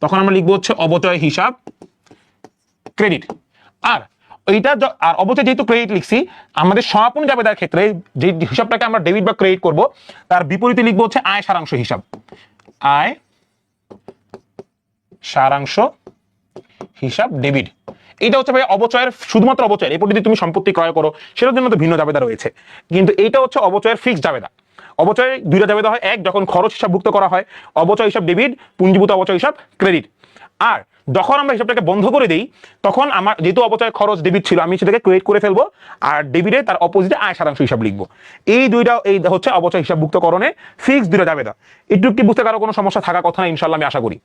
তখন আমরা লিখবো হচ্ছে অবচয় হিসাব ক্রেডিট। আর এইটা আর অবচয় যেহেতু ক্রেডিট লিখছি, আমাদের সমাপনী জাবেদার ক্ষেত্রে যে হিসাবটাকে আমরা ডেবিট বা ক্রেডিট করব, তার বিপরীতে লিখবো হচ্ছে আয় সারাংশ হিসাব। আয় সারাংশ হিসাব ডেবিট। এটা হচ্ছে ভাই অবচয়ের, শুধুমাত্র অবচয়ের। এরপর যদি তুমি সম্পত্তি ক্রয় করো সেটার জন্য তো ভিন্ন জাবেদা রয়েছে, কিন্তু এইটা হচ্ছে অবচয়ের ফিক্সড জাবেদা। অবচয় দুইটা জাবেদা হয়, এক যখন খরচ হিসাবভুক্ত করা হয় অবচয় হিসাব ডেবিট, পুঞ্জীভূত অবচয় হিসাব ক্রেডিট। আর যখন আমরা হিসাবটাকে বন্ধ করে দিই, তখন আমার যেহেতু অবচয় খরচ ডেবিট ছিল, আমি সেটাকে ক্রেডিট করে ফেলবো, আর ডেবিটে তার অপোজিটে আয় সারাংশ হিসাব লিখবো। এই দুইটা, এই হচ্ছে অবচয় হিসাবভুক্তকরণে ফিক্সড দুইটা জাবেদা। একটু কি বুঝতে কারো কোনো সমস্যা থাকার কথা না ইনশাআল্লাহ, আমি আশা করি।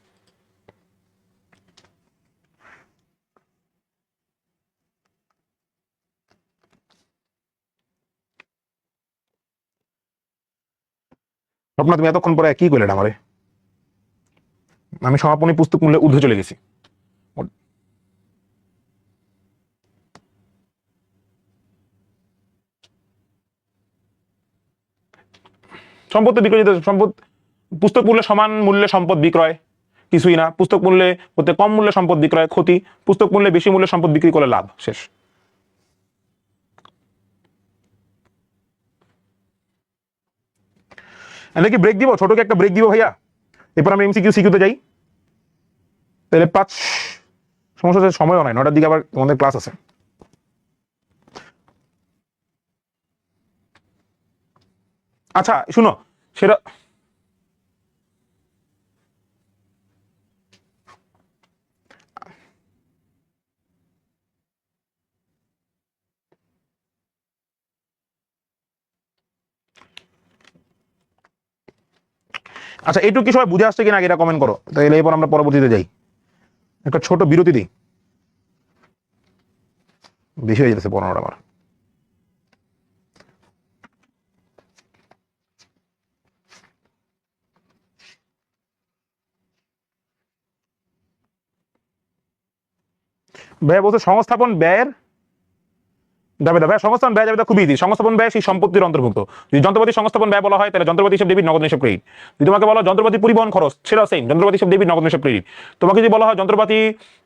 স্বপ্না তুমি এতক্ষণ পরে কি করলে আমারে? আমি সমাপনী পুস্তক মূল্যে ঊর্ধ্বে চলে গেছি। সম্পদ বিক্রয় সম্পদ, পুস্তক মূল্যে সমান মূল্যে সম্পদ বিক্রয় কিছুই না। পুস্তক মূল্যে হতে কম মূল্যে সম্পদ বিক্রয় ক্ষতি, পুস্তক মূল্যে বেশি মূল্যে সম্পদ বিক্রি করলে লাভ। শেষ। নাকি ব্রেক দিব, ছোটকে একটা ব্রেক দিব ভাইয়া, এরপর আমরা এমসিকিউ সিকিউতে যাই। তাহলে 5 সমস্যা হচ্ছে সময়ও নাই, 9টার দিকে আবার আমাদের ক্লাস আছে। আচ্ছা শুনো, সেটা আচ্ছা এইটুকু কি সবাই বুঝে আসছে কিনা এটা কমেন্ট করো, তাহলে এরপর আমরা পরবর্তীতে যাই। একটা ছোট বিরতি দিই, বেশি হয়ে যেতেছে 15টা আমার। ভাইয়া বলছে সংস্থাপন ব্যয়ের দাবিদা। ভাই সংস্থাপন ব্যয় দাবিদা খুবই ইজি। সংস্থাপন ব্যয় সেই সম্পত্তির অন্তর্ভুক্ত। যদি যন্ত্রপাতি সংস্থাপন ব্যয় বলা হয় তাহলে যন্ত্রপাতি হিসেবে ডেবিট, নগদ হিসেবে ক্রেডিট। যদি তোমাকে বলা হয় যন্ত্রপাতি পরিবহন খরচ, সেটাও সেম, যন্ত্রপাতি হিসেবে ডেবিট, নগদ হিসেবে ক্রেডিট। তোমাকে যদি বলা হয় যন্ত্রপাতি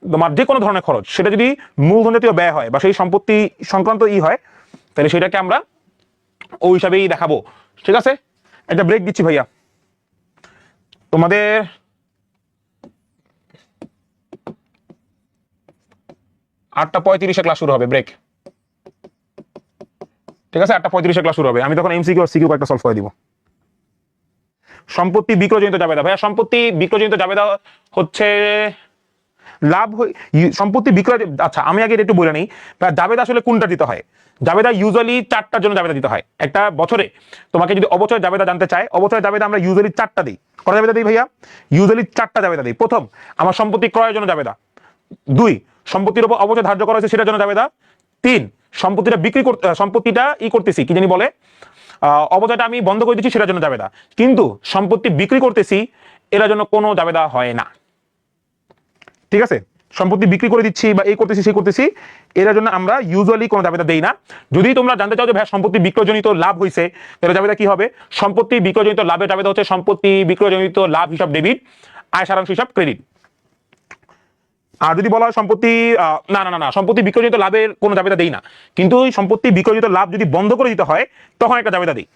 তোমার যে কোনো ধরনের খরচ, সেটা যদি মূলধন জাতীয় ব্যয় হয় বা সেই সম্পত্তি সংক্রান্ত হয়, তাহলে সেটাকে আমরা ওই হিসাবেই দেখাবো। ঠিক আছে, একটা ব্রেক দিচ্ছি ভাইয়া তোমাদের। 8টা 35-এ ক্লাস শুরু হবে, ব্রেক। ঠিক আছে, 8টা 35-এ ক্লাস শুরু হবে। আমি তখন এমসিকিউ আর সিকিউ একটা সলভ করে দিব। সম্পত্তি বিক্রয়জনিত জাবেদা। ভাইয়া সম্পত্তি বিক্রয়জনিত জাবেদা হচ্ছে লাভ সম্পত্তি বিক্রয়। আচ্ছা আমি আগে একটু বলে নিই, জাবেদা আসলে কোনটা দিতে হয়। জাবেদা ইউজুয়ালি 4টার জন্য জাবেদা দিতে হয় একটা বছরে। তোমাকে যদি অবচয় জাবেদা জানতে চায়, অবচয় জাবেদা আমরা ইউজুয়ালি 4টা দিই। কটা জাবেদা দিই ভাইয়া? ইউজুয়ালি 4টা জাবেদা দিই। প্রথম, আমার সম্পত্তি ক্রয়ের জন্য জাবেদা। 2, সম্পত্তির উপর অবচয় ধার্য করা হয়েছে সেটার জন্য জাবেদা। 3, সম্পত্তিটা বিক্রি করতে, সম্পত্তিটা করতেছি কি জানি বলে, অবচয়টা আমি বন্ধ করে দিচ্ছি সেটার জন্য জাবেদা। কিন্তু সম্পত্তি বিক্রি করতেছি এটার জন্য কোনো জাবেদা হয় না। ঠিক আছে, সম্পত্তি বিক্রি করে দিচ্ছি বা এই করতেছি সেই করতেছি, এর জন্য আমরা ইউজুয়ালি কোনো জাবেদা দেই না। যদি তোমরা জানতে চাও যে ভাই সম্পত্তি বিক্রয়জনিত লাভ হয়েছে, তাহলে জাবেদা কি হবে? সম্পত্তি বিক্রয়জনিত লাভের জাবেদা হচ্ছে সম্পত্তি বিক্রয়জনিত লাভ হিসাব ডেবিট, আয় সারাংশ হিসাব ক্রেডিট। আর যদি বলা হয় সম্পত্তি না না না না সম্পত্তি বিক্রয়জনিত লাভের কোনো জাবেদা দেই না, কিন্তু ওই সম্পত্তি বিক্রয়জনিত লাভ যদি বন্ধ করে দিতে হয় তখন একটা জাবেদা দিই।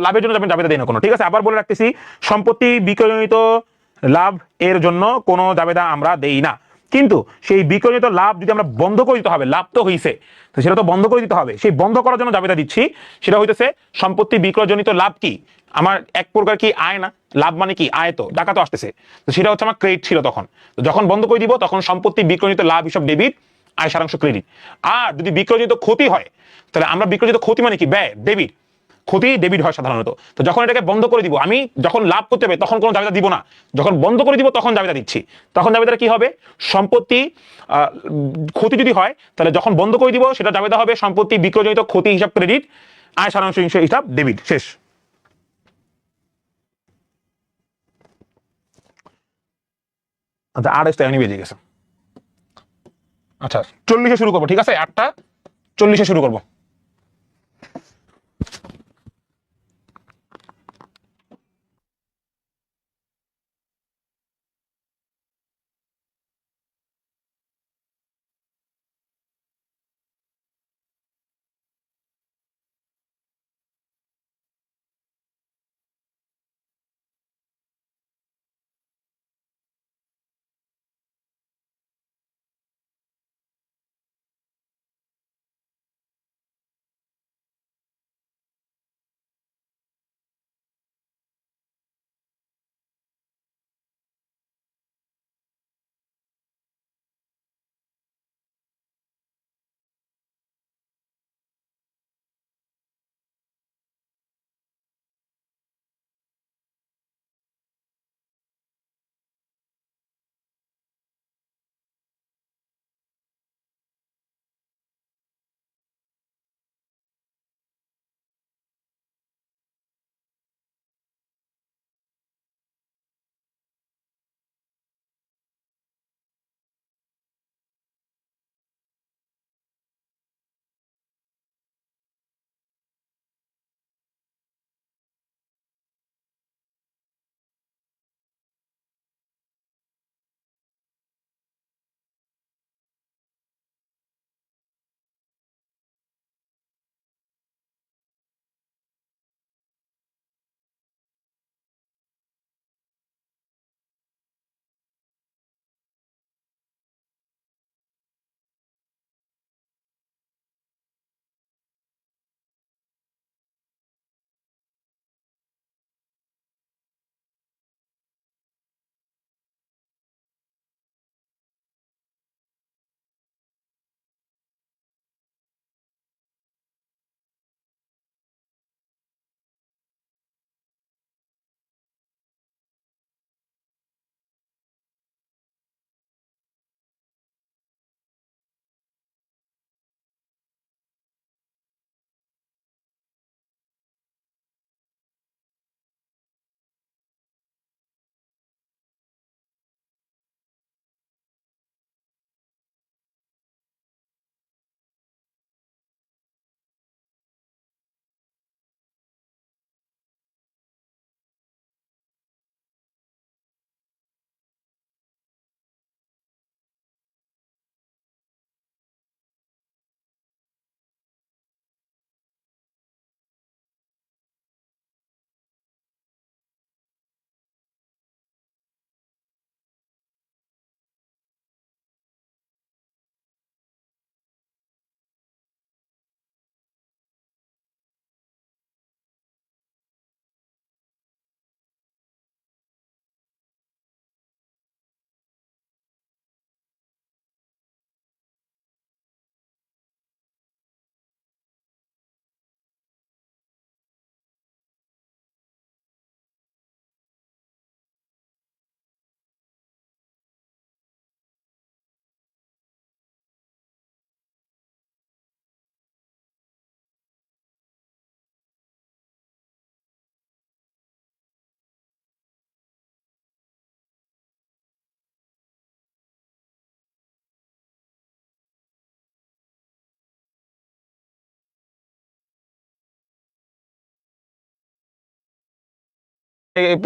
লাভের জন্য জাবেদা দেই না কোনো। ঠিক আছে, আবার বলে রাখতেছি, সম্পত্তি বিক্রয়জনিত লাভ এর জন্য কোনো জাবেদা আমরা দেই না। কিন্তু সেই বিক্রয়জনিত লাভ যদি আমরা বন্ধ করে দিতে হবে, লাভ তো হইছে তো সেটা তো বন্ধ করে দিতে হবে, সেই বন্ধ করার জন্য জাবেদা দিচ্ছি। সেটা হইতেছে সম্পত্তি বিক্রয়জনিত লাভ কি আমার এক প্রকার কি আয় না? লাভ মানে কি আয়, তো টাকা তো আসতেছে, তো সেটা হচ্ছে আমার ক্রেডিট ছিল তখন। তো যখন বন্ধ করে দিব তখন সম্পত্তি বিক্রয়জনিত লাভ হিসাব ডেবিট, আয় সারাংশ ক্রেডিট। আর যদি বিক্রয়জনিত ক্ষতি হয় তাহলে আমরা বিক্রয়জনিত ক্ষতি মানে কি ব্যয় ডেবিট, ক্ষতি ডেবিট হয় সাধারণত। তো যখন এটাকে বন্ধ করে দিব, আমি যখন লাভ করতে হবে তখন কোনো জাবেদা দিব না, যখন বন্ধ করে দিব তখন জাবেদা দিচ্ছি। তখন জাবেদাটা কি হবে? সম্পত্তি ক্ষতি যদি হয় তাহলে যখন বন্ধ করে দিব সেটা জাবেদা হবে সম্পত্তি বিক্রয়জনিত ক্ষতি হিসাব ক্রেডিট, আয় সারাংশ হিসাব ডেবিট। শেষ। আচ্ছা 28টা বেজে গেছে। আচ্ছা 40-এ শুরু করবো, ঠিক আছে, 8টা 40-এ শুরু করবো।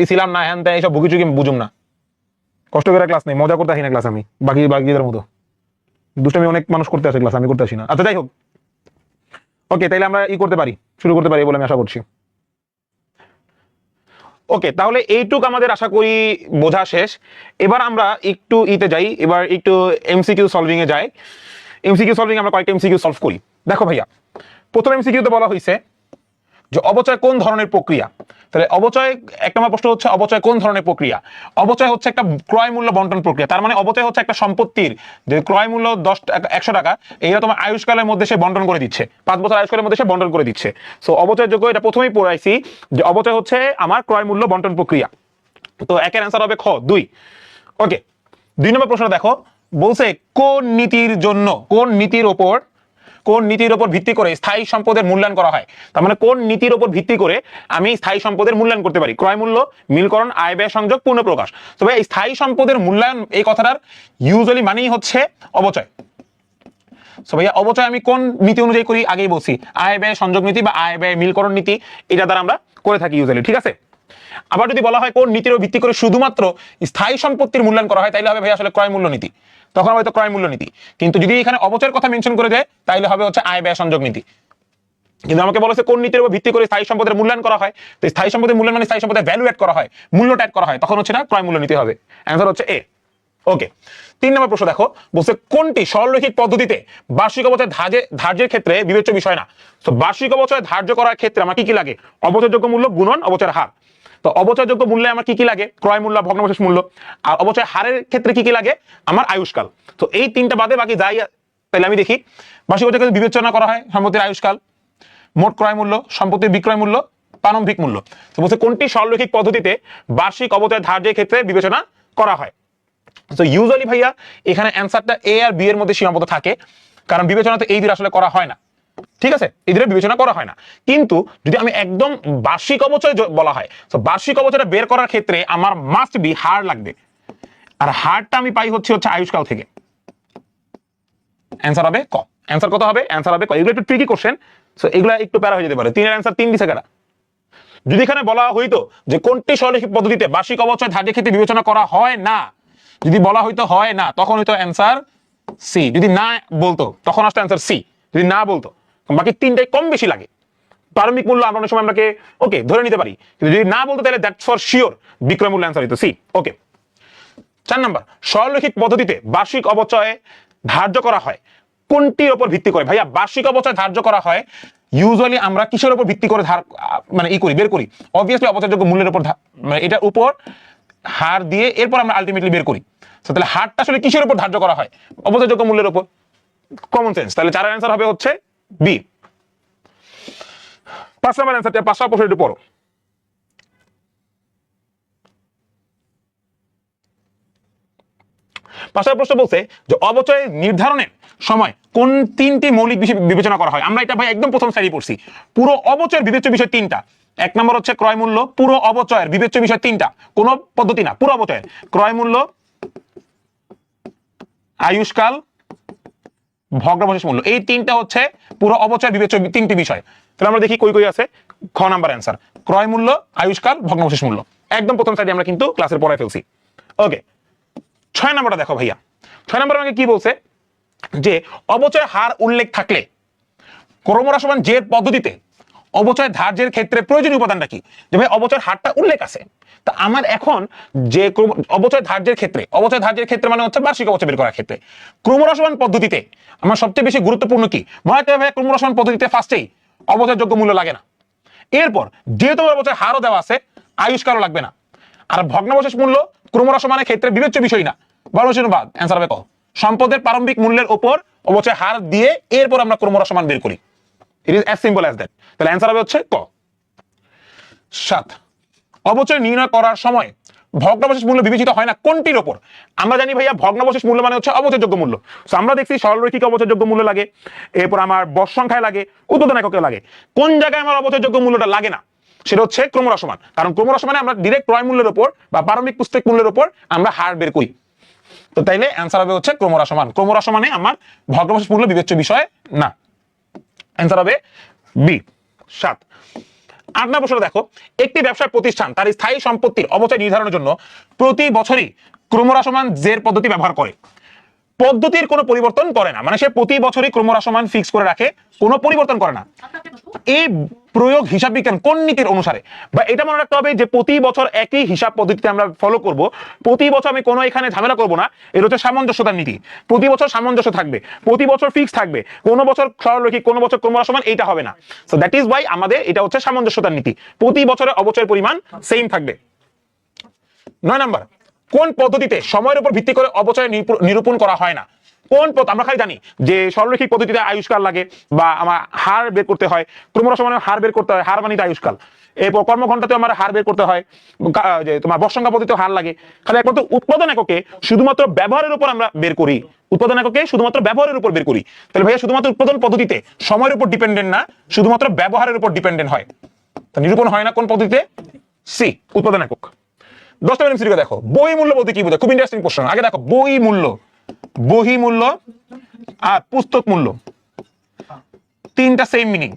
ছিলাম না, হ্যান এইসব ভুগিচুকি বুঝুম না, কষ্ট করে ক্লাস নেই, মজা করতে আসি না ক্লাস, আমি বাকিদের মতো দুষ্টামি অনেক মানুষ করতে আসে ক্লাস, আমি করতে আসি না। আচ্ছা যাই হোক, ওকে তাইলে আমরা করতে পারি, শুরু করতে পারি বলে আমি আশা করছি। ওকে, তাহলে এইটুক আমাদের আশা করি বোঝা শেষ। এবার আমরা একটু যাই, এবার একটু এমসিকিউ সলভিং এ যাই। এমসিকিউ সলভিং আমরা কয়েকটা এমসিকিউ সলভ করি। দেখো ভাইয়া, প্রথম এমসিকিউতে বলা হয়েছে যে অবচয় কোন ধরনের প্রক্রিয়া। তাহলে অবচয়, এক নম্বর প্রশ্ন হচ্ছে অবচয় কোন ধরনের প্রক্রিয়া। অবচয় হচ্ছে একটা ক্রয় মূল্য বন্টন প্রক্রিয়া। তার মানে অবচয় হচ্ছে একটা সম্পত্তির যে ক্রয় মূল্য 100 টাকা, এইটা তোমার আয়ুষ্কালের মধ্যে সে বন্টন করে দিচ্ছে, 5 বছর আয়ুষ্কালের মধ্যে সে বন্টন করে দিচ্ছে। সো অবচয় যোগ্য, এটা প্রথমেই পড়াইছি যে অবচয় হচ্ছে আমার ক্রয় মূল্য বন্টন প্রক্রিয়া। তো একের অ্যান্সার হবে খ 2। ওকে, 2 নম্বর প্রশ্ন দেখো, বলছে কোন নীতির জন্য, কোন নীতির ওপর ভিত্তি করে স্থায়ী সম্পদের মূল্যায়ন করা হয়। তার মানে কোন নীতির ওপর ভিত্তি করে আমি স্থায়ী সম্পদের মূল্যায়ন করতে পারি। ক্রয় মূল্য, মিলকরণ, আয় ব্যয় সংযোগ, পুনঃপ্রকাশ। তবে এই স্থায়ী সম্পদের মূল্যায়ন এই কথাটার ইউজুয়ালি মানেই হচ্ছে অবচয়। সো ভাইয়া অবচয় আমি কোন নীতি অনুযায়ী করি, আগেই বলছি আয় ব্যয় সংযোগ নীতি বা আয় ব্যয় মিলকরণ নীতি, এটা দ্বারা আমরা করে থাকি ইউজুয়ালি, ঠিক আছে। আবার যদি বলা হয় কোন নীতির ভিত্তি করে শুধুমাত্র স্থায়ী সম্পত্তির মূল্যায়ন করা হয়, তাইলে হবে ভাই আসলে ক্রয় মূল্য নীতি, তখন হয়তো ক্রয় মূল্য নীতি। কিন্তু যদি এখানে অবচয়ের কথা মেনশন করে যায়, তাইলে হবে হচ্ছে আয় ব্যয় সংযোগ নীতি। কিন্তু আমাকে বলেছে কোন নীতির উপর ভিত্তি করে স্থায়ী সম্পদের মূল্যায়ন করা হয়, তো স্থায়ী সম্পদের মূল্যায়ন মানে স্থায়ী সম্পদের ভ্যালু অ্যাড করা হয়, মূল্যটা অ্যাড করা হয়, তখন হচ্ছে না ক্রয় মূল্য নীতি হবে। অ্যান্সার হচ্ছে এ। ওকে, 3 নম্বর প্রশ্ন দেখো, বলছে কোনটি সরলরৈখিক পদ্ধতিতে বার্ষিক অবচয় ধার্যের ক্ষেত্রে বিবেচ্য বিষয় না। তো বার্ষিক অবচয় ধার্য করার ক্ষেত্রে আমার কি লাগে, অবচয়যোগ্য মূল্য গুণন অবচয়ের হার। তো অবচয়যোগ্য মূল্যে আমার কি লাগে, ক্রয় মূল্য, ভগ্নাবশেষ মূল্য। আর অবচয় হারের ক্ষেত্রে কি লাগে, আমার আয়ুষ্কাল। তো এই 3টা বাদে বাকি যাই, তাহলে আমি দেখি বার্ষিক অবচয় বিবেচনা করা হয় সম্পত্তির আয়ুষ্কাল, মোট ক্রয় মূল্য, সম্পত্তির বিক্রয় মূল্য, প্রারম্ভিক মূল্য। তো বলছে কোনটি সরলরৈখিক পদ্ধতিতে বার্ষিক অবচয় ধার্যের ক্ষেত্রে বিবেচনা করা হয়। তো ইউজুয়ালি ভাইয়া এখানে অ্যান্সারটা এ আর বি এর মধ্যে সীমাবদ্ধ থাকে, কারণ বিবেচনা তো এই দুটো আসলে করা হয় না, ঠিক আছে, এই দুটো বিবেচনা করা হয় না। কিন্তু যদি আমি একদম বার্ষিক অবচয় বলা হয়, তো বার্ষিক অবচয়টা বের করার ক্ষেত্রে আমার মাস্ট বি হার লাগবে, আর হারটা আমি পাই হচ্ছে আয়ুষ্কাল থেকে। অ্যান্সার হবে ক। অ্যান্সার কত হবে, অ্যান্সার হবে ক। এগুলো একটু ট্রিকি কোশ্চেন, সো এগুলো একটু প্যারা হয়ে যেতে পারে। 3 এর অ্যান্সার 3 দিছে কারা। যদি এখানে বলা হইতো যে কোনটি সরলরৈখিক পদ্ধতিতে বার্ষিক অবচয় ধার্যের ক্ষেত্রে বিবেচনা করা হয় না, যদি বলা হইতো হয় না, তখন হইতো অ্যান্সার সি। যদি না বলতো তখন আসতো অ্যান্সার সি। যদি না বলতো, বাকি 3টাই কম বেশি লাগে। প্রারম্ভিক মূল্য আমরা অনেক সময় আমরাকে ওকে ধরে নিতে পারি, কিন্তু যদি না বলতো তাহলে দ্যাটস ফর শিওর বিক্রয় মূল্য অ্যান্সার হইতো সি। ওকে, 4 নাম্বার, সরলরৈখিক পদ্ধতিতে বার্ষিক অবচয় ধার্য করা হয় কোনটির উপর ভিত্তি করে। ভাইয়া বার্ষিক অবচয় ধার্য করা হয় ইউজুয়ালি আমরা কিসের উপর ভিত্তি করে মানে বের করি, অবভিয়াসলি অবচয়যোগ্য মূল্যের উপর, মানে এটার উপর হার দিয়ে এরপর আমরা আলটিমেটলি বের করি। তাহলে হারটা আসলে কিসের উপর ধার্য করা হয়, অবচয়যোগ্য মূল্যের উপর। কমন সেন্স, তাহলে 4 এর অ্যান্সার হবে হচ্ছে বি। 5 নাম্বার অ্যান্সারটা, 5 নম্বর প্রশ্ন একটু পড়ো। পাশের প্রশ্ন বলছে যে অবচয় নির্ধারণের সময় কোন 3টি মৌলিক বিষয় বিবেচনা করা হয়। আমরা এটা ভাই একদম প্রথম সারি পড়ছি। পুরো অবচয়ের বিবেচ্য বিষয় 3টা। 1 নম্বর হচ্ছে ক্রয় মূল্য, পুরো অবচয়ের বিবেচ্য বিষয় 3টা, কোন পদ্ধতি না, পুরো অবচয়ের ক্রয় মূল্য, আয়ুষ্কাল, ভগ্নাবশেষ মূল্য, এই 3টা হচ্ছে পুরো অবচয়ের বিবেচ্য 3টি বিষয়। তাহলে আমরা দেখি কই কই আছে। খ নাম্বার অ্যান্সার ক্রয় মূল্য, আয়ুষ্কাল, ভগ্নাবশেষ মূল্য, একদম প্রথম সাইডে আমরা কিন্তু ক্লাসের পড়ায় ফেলছি। ওকে, 6 নম্বরটা দেখো ভাইয়া। 6 নম্বর আমাকে কি বলছে, যে অবচয় হার উল্লেখ থাকলে ক্রমহ্রাসমান জের পদ্ধতিতে অবচয় ধার্যের ক্ষেত্রে প্রয়োজনীয় উপাদানটা কি। যে ভাই অবচয় হারটা উল্লেখ আছে, তা আমার এখন যে অবচয় ধার্যের ক্ষেত্রে মানে হচ্ছে বার্ষিক অবচয় বের করার ক্ষেত্রে ক্রমহ্রাসমান পদ্ধতিতে আমার সবচেয়ে বেশি গুরুত্বপূর্ণ কি, মনে হয় ভাই ক্রমহ্রাসমান পদ্ধতিতে ফার্স্টেই অবচয়যোগ্য মূল্য লাগে না। এরপর যেহেতু অবচয় হারও দেওয়া আছে, আয়ুষ্কারও লাগবে না। আর ভগ্নাবশেষ মূল্য ক্রমহ্রাসমানের ক্ষেত্রে বিবেচ্য বিষয় না, ভগ্নাবশেষ বাদ। অ্যান্সার হবে ক, সম্পদের প্রারম্ভিক মূল্যের উপর অবচয় হার দিয়ে এরপর আমরা ক্রমহ্রাসমান বের করি। It is as simple as that. তাহলে অ্যান্সার হবে হচ্ছে ক। 7, অবচয় নির্ণয় করার সময় ভগ্নাবশেষ মূল্য বিবেচিত হয় না কোনটির উপর। আমরা জানি ভাইয়া ভগ্নাবশেষ মূল্য মানে হচ্ছে অবচয়যোগ্য মূল্য। সো আমরা দেখছি সরলরৈখিক অবচয়যোগ্য মূল্য লাগে, এরপর আমার বর্ষ সংখ্যায় লাগে, উৎপাদন এককে লাগে। কোন জায়গায় আমার অবচয়যোগ্য মূল্যটা লাগে না, সেটা হচ্ছে ক্রমহ্রাসমান। কারণ ক্রমহ্রাসমানে আমরা ডিরেক্ট ক্রয় মূল্যের উপর বা প্রারম্ভিক পুস্তক মূল্যের উপর আমরা হার বের করি। তো তাইলে অ্যান্সার হবে হচ্ছে ক্রমহ্রাসমান। ক্রমহ্রাসমানে আমার ভগ্নাবশেষ মূল্য বিবেচ্য বিষয় না। অ্যান্সার হবে বি। 7, 8 নম্বর প্রশ্ন দেখো, একটি ব্যবসায় প্রতিষ্ঠান তার স্থায়ী সম্পত্তির অবচয় নির্ধারণের জন্য প্রতি বছরই ক্রমহ্রাসমান জের পদ্ধতি ব্যবহার করে। পদ্ধতির কোনো পরিবর্তন করে না, মানে সে প্রতি বছরই ক্রমহ্রাসমান ফিক্স করে রাখে, কোনো পরিবর্তন করে না। এই প্রয়োগ হিসাব বিজ্ঞান কোন নীতির অনুসারে? বা এটা মনে রাখতে হবে যে প্রতি বছর একই হিসাব পদ্ধতিতে আমরা ফলো করব, প্রতি বছর আমি কোনো এখানে ঝামেলা করব না। এটা হচ্ছে সামঞ্জস্যতার নীতি। প্রতি বছর সামঞ্জস্য থাকবে, প্রতি বছর ফিক্স থাকবে, কোনো বছর সরলরৈখিক, কোনো বছর ক্রমহ্রাসমান, এইটা হবে না। সো দ্যাট ইজ ওয়াই আমাদের এটা হচ্ছে সামঞ্জস্যতার নীতি, প্রতি বছরে অবচয়ের পরিমাণ সেম থাকবে। 9 নাম্বার, কোন পদ্ধতিতে সময়ের উপর ভিত্তি করে অবচয় নিরূপণ করা হয় না? কোন পথ? আমরা খালি জানি যে সরলরৈখিক পদ্ধতিতে আয়ুষ্কাল লাগে, বা আমার হার বের করতে হয়, ক্রমহ্রাসমানে হার বের করতে হয়, হার মানিতে আয়ুষ্কাল। এরপর কর্মঘণ্টাতে আমার হার বের করতে হয়, যে তোমার বর্ষসংখ্যা পদ্ধতিতে হার লাগে। খালি একমাত্র উৎপাদন এককে শুধুমাত্র ব্যবহারের উপর আমরা বের করি, উৎপাদন এককে শুধুমাত্র ব্যবহারের উপর বের করি। তাহলে ভাইয়া শুধুমাত্র উৎপাদন পদ্ধতিতে সময়ের উপর ডিপেন্ডেন্ট না, শুধুমাত্র ব্যবহারের উপর ডিপেন্ডেন্ট হয়। তা নিরূপণ হয় না কোন পদ্ধতিতে? সি, উৎপাদন একক। 10টা এমসিকিউ দেখো, বই মূল্য বলতে কি বোঝায়? খুব ইন্টারেস্টিং প্রশ্ন। আগে দেখো বই মূল্য, বহি মূল্য আর পুস্তক মূল্য, তিনটা সেম মিনিং।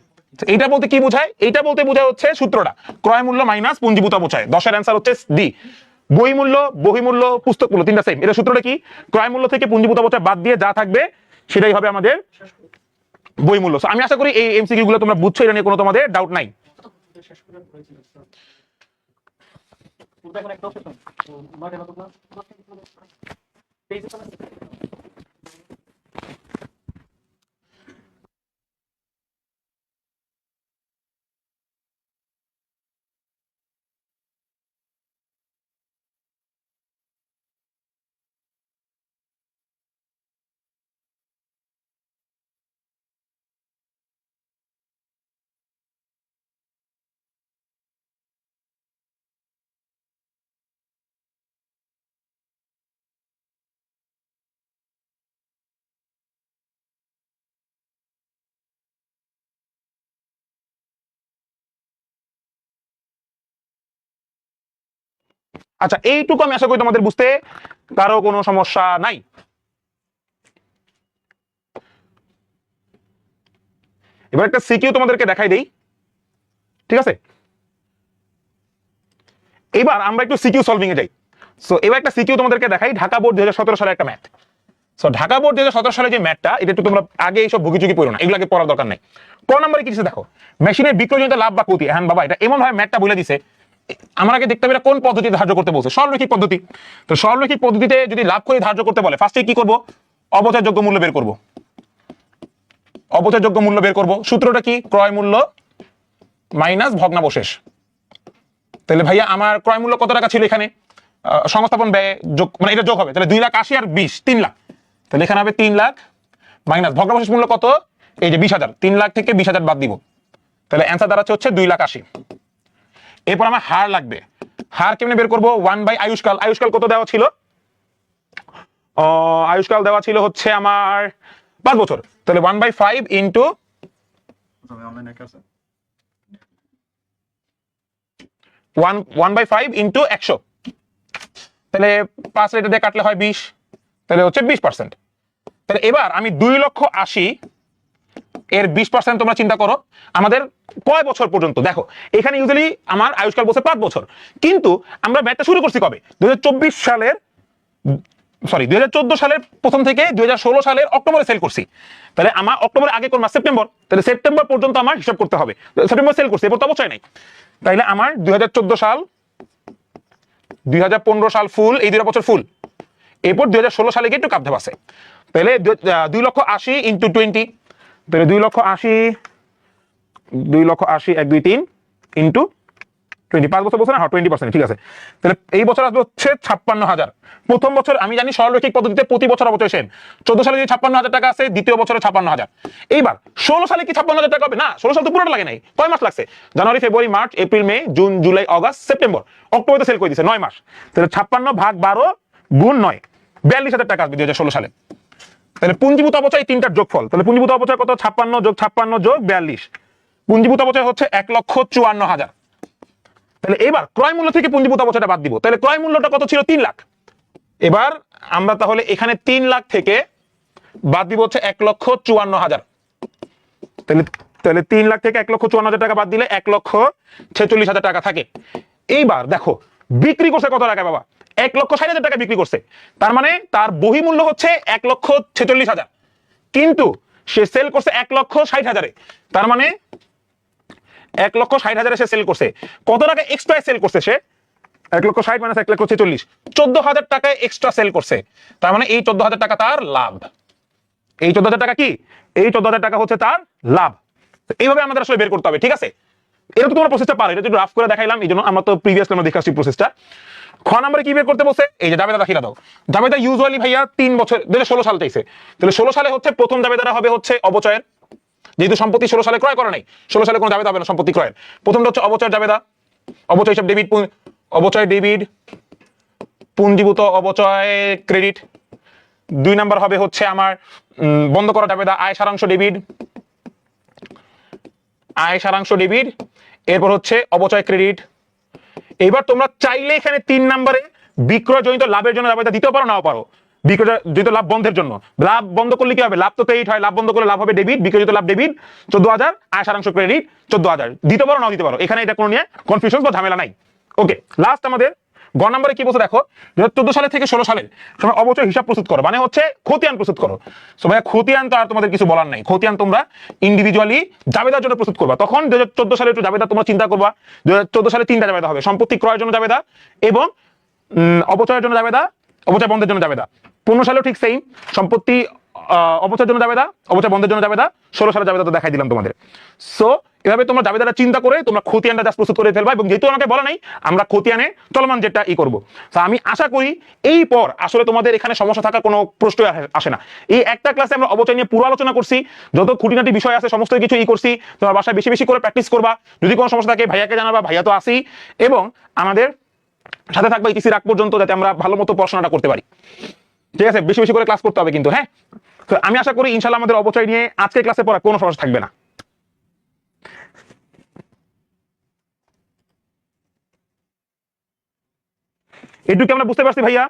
এটা বলতে কি বোঝায়? এটা বলতে বোঝায় হচ্ছে সূত্রটা ক্রয় মূল্য মাইনাস পুঞ্জীভূত অবচয়। 10-এর অ্যান্সার হচ্ছে ডি। বই মূল্য, বহি মূল্য, পুস্তক মূল্য তিনটা সেম। এটা সূত্রটা কি? ক্রয় মূল্য থেকে পুঞ্জীভূত অবচয় বাদ দিয়ে যা থাকবে সেটাই হবে আমাদের বই মূল্য। আমি আশা করি এই এমসিকিউ গুলো তোমরা বুঝছো, এটা নিয়ে কোনো তোমাদের ডাউট নাই। আচ্ছা, এইটুকু আমি আশা করি তোমাদের বুঝতে কারো কোনো সমস্যা নাই। এবার একটা সিকিউ তোমাদেরকে দেখাই দেই, ঠিক আছে? এবার আমরা একটু সিকিউ সলভিং এ যাই। সো এবার একটা সিকিউ তোমাদেরকে দেখাই, ঢাকা বোর্ড 2017 সালে একটা ম্যাথ। সো ঢাকা বোর্ড 2017 সালে যে ম্যাথটা, এটা একটু তোমরা আগে এইসব ভুগিচুগি পড়ো না, এগুলোকে পড়ার দরকার নাই। ক নম্বরে কি দেখো, মেশিনের বিক্রয়জনিত লাভ বা ক্ষতি। হ্যাঁ বাবা, এটা এমন ভাবে ম্যাথটা বলে দিছে, আমার আগে দেখতে হবে এটা কোন পদ্ধতি ধার্য করতে বলছে। সরলরৈখিক পদ্ধতি। তো সরলরৈখিক পদ্ধতিতে যদি লাভ ক্ষতি ধার্য করতে বলে, ফার্স্টে কি করব? অবচয়যোগ্য মূল্য বের করব। অবচয়যোগ্য মূল্য বের করব। সূত্রটা কি? ক্রয় মূল্য মাইনাস ভগ্নাবশেষ। তাহলে ভাইয়া আমার ক্রয় মূল্য কত টাকা ছিল এখানে? সংস্থাপন ব্যয় যোগ, মানে এটা যোগ হবে, তাহলে 2,80,000 আর 20, 3 লাখ। তাহলে এখানে হবে 3 লাখ মাইনাস ভগ্নাবশেষ মূল্য কত? এই যে 20,000, 3 লাখ থেকে 20,000 বাদ দিব। তাহলে অ্যান্সার দাঁড়াচ্ছে হচ্ছে 2,80,000। এরপর আমার হার লাগবে। হার কেমনে বের করবো? 1/, আয়ুষ্কাল। আয়ুষ্কাল কত দেওয়া ছিল? আয়ুষ্কাল দেওয়া ছিল হচ্ছে আমার 5 বছর। তাহলে 1/5 ইন্টু 1/5 ইন্টু 100। তাহলে 5 রেটে দিয়ে কাটলে হয় 20, তাহলে হচ্ছে 20%। তাহলে এবার আমি 2,80,000 এর 20% তোমরা চিন্তা করো আমাদের কয় বছর পর্যন্ত। দেখো এখানে ইউজুয়ালি আমার আয়ুষ্কাল বলছে 5 বছর, কিন্তু আমরা ম্যাথটা শুরু করছি কবে? 2014 সালের প্রথম থেকে 2016 সালের অক্টোবরে সেল করছি। তাহলে আমার অক্টোবরের আগে কোন মাস? সেপ্টেম্বর। তাহলে সেপ্টেম্বর পর্যন্ত আমার হিসাব করতে হবে। সেপ্টেম্বর সেল করছি, এরপর তো অবশ্যই নাই। তাইলে আমার 2014 সাল, 2015 সাল ফুল, এই 2 বছর ফুল। এরপর 2016 সালে গিয়ে একটু কাপ ধাপ আছে। তাহলে 2,80,000 ইন্টু 20, তাহলে 2,80,000 1, 2, 3 ইন্টু 20, 5 বছর বলছে না? হ্যাঁ, 20%, ঠিক আছে। তাহলে এই বছর আসবে হচ্ছে 56,000। প্রথম বছর আমি জানি সরলরৈখিক পদ্ধতিতে প্রতি বছর অবচয় সেম। 14 সালে যদি 56,000 টাকা আছে, দ্বিতীয় বছরে 56,000। এইবার 16 সালে কি 56,000 টাকা হবে? না, 16 সাল তো পুরোটা লাগে নাই। কয় মাস লাগছে? জানুয়ারি, ফেব্রুয়ারি, মার্চ, এপ্রিল, মে, জুন, জুলাই, অগাস্ট, সেপ্টেম্বর, অক্টোবরে সেল করে দিছে 9 মাস। তাহলে 56 ভাগ 12 গুণ 9, 42,000 টাকা আসবে 2016 সালে। তাহলে পুঞ্জীভূত অবচয় তিনটার যোগফল। তাহলে পুঞ্জীভূত অবচয় কত? 56 যোগ 56 যোগ 42। পুঞ্জীভূত অবচয় হচ্ছে 1,54,000। তাহলে এবার ক্রয় মূল্য থেকে পুঞ্জীভূত অবচয়টা বাদ দিব। তাহলে ক্রয় মূল্যটা কত ছিল? 3 লাখ। এবার আমরা তাহলে এখানে 3 লাখ থেকে বাদ দিব হচ্ছে 1,54,000। তাহলে তাহলে 3 লাখ থেকে 1,54,000 টাকা বাদ দিলে 1,46,000 টাকা থাকে। এইবার দেখো বিক্রি করছে কত টাকা বাবা, 1,60,000 টাকা বিক্রি করছে। তার মানে তার বহি মূল্য হচ্ছে 1,46,000, কিন্তু সে সেল করছে 1,60,000-এ। তার মানে 1,60,000-এ সে সেল করছে। কত টাকা এক্সট্রা সেল করছে সে? 1,60,000 মাইনাস 1,46,000, 14,000 টাকায় এক্সট্রা সেল করছে। তার মানে এই 14,000 টাকা তার লাভ। এই 14,000 টাকা কি? এই 14,000 টাকা হচ্ছে তার লাভ। এইভাবে আমাদের আসলে বের করতে হবে, ঠিক আছে? এটা তো তোমরা প্রসেসটা পারো, এটা একটু রাফ করে দেখাইলাম, এই জন্য আমরা তো প্রিভিয়াসলি আমরা দেখে আসছি প্রসেসটা। খ নম্বরে কি বের করতে বলছে? এই যে জাবেদা দাখিলা দাও। জাবেদা ইউজুয়ালি ভাইয়া 3 বছর 2016 সাল চাইছে। তাহলে 16 সালে হচ্ছে প্রথম জাবেদাটা হবে হচ্ছে অবচয়ের, যেহেতু সম্পত্তি 16 সালে ক্রয় করে নাই, 16 সালে কোনো জাবেদা হবে না সম্পত্তি ক্রয়ের। প্রথমটা হচ্ছে অবচয়ের জাবেদা, অবচয় হিসাব ডেবিট, অবচয় ডেবিট, পুঞ্জীভূত অবচয় ক্রেডিট। 2 নাম্বার হবে হচ্ছে আমার বন্ধ করা জাবেদা, আয় সারাংশ ডেবিট, আয় সারাংশ ডেবিট, এরপর হচ্ছে অবচয় ক্রেডিট। এবার তোমরা চাইলে এখানে 3 নম্বরে বিক্রয়জনিত লাভের জন্য জাবেদা দিতেও পারো, নাও পারো। বিক্রয়জনিত লাভ বন্ধের জন্য, লাভ বন্ধ করলে কি হবে? লাভ তো ক্রেডিট হয়, লাভ বন্ধ করলে লাভ হবে ডেবিট, বিক্রয়জনিত লাভ ডেবিট 14,000, আয় সারাংশ ক্রেডিট 14,000। দিতে পারো নাও দিতে পারো, এখানে এটা কোনো নিয়ে কনফিউশন বা ঝামেলা নাই। ওকে, লাস্ট আমাদের গ নম্বরে কি বলছে দেখো, 2014 সালে থেকে 16 সালের সময় অবচয় হিসাব প্রস্তুত করো, মানে হচ্ছে খতিয়ান প্রস্তুত করো। সো ভাইয়া খতিয়ান তো আর তোমাদের কিছু বলার নাই, খতিয়ান তোমরা ইন্ডিভিজুয়ালি জাবেদার জন্য প্রস্তুত করবা। তখন 2014 সালে একটু জাবেদা তোমরা চিন্তা করবা। 2014 সালে 3টা জাবেদা হবে, সম্পত্তি ক্রয়ের জন্য জাবেদা এবং অবচয়ের জন্য জাবেদা, অবচয় বন্ধের জন্য জাবেদা। 15 সালেও ঠিক সেম, সম্পত্তি অবচয়ের জন্য জাবেদা, অবচয় বন্ধের জন্য জাবেদা। 16 সালে জাবেদা তো দেখাই দিলাম তোমাদের। সো এভাবে তোমরা জাবেদাটা চিন্তা করে তোমরা খতিয়ানটা জাস্ট প্রস্তুত করে ফেলবা, এবং যেহেতু আমাকে বলা নাই আমরা খতিয়ানে চলমান যেটা করব। তো আমি আশা করি এই পর আসলে তোমাদের এখানে সমস্যা থাকার কোনো প্রশ্নই আসে না। এই একটা ক্লাসে আমরা অবচয় নিয়ে পুরো আলোচনা করছি, যত খুঁটিনাটি বিষয় আছে সমস্ত কিছু করছি। তোমার বাসায় বেশি বেশি করে প্র্যাকটিস করবা, যদি কোনো সমস্যা থাকে ভাইয়াকে জানাবা, ভাইয়া তো আসি, এবং আমাদের সাথে থাকবা ইটিসি রাখ পর্যন্ত, যাতে আমরা ভালো মতো পড়াশোনাটা করতে পারি। ঠিক আছে, বেশি বেশি করে ক্লাস করতে হবে কিন্তু, হ্যাঁ। তো আমি আশা করি ইনশাআল্লাহ আমাদের অবচয় নিয়ে আজকের ক্লাসে পড়া কোনো সমস্যা থাকবে না। এটুকু আমরা বুঝতে পারছি ভাইয়া।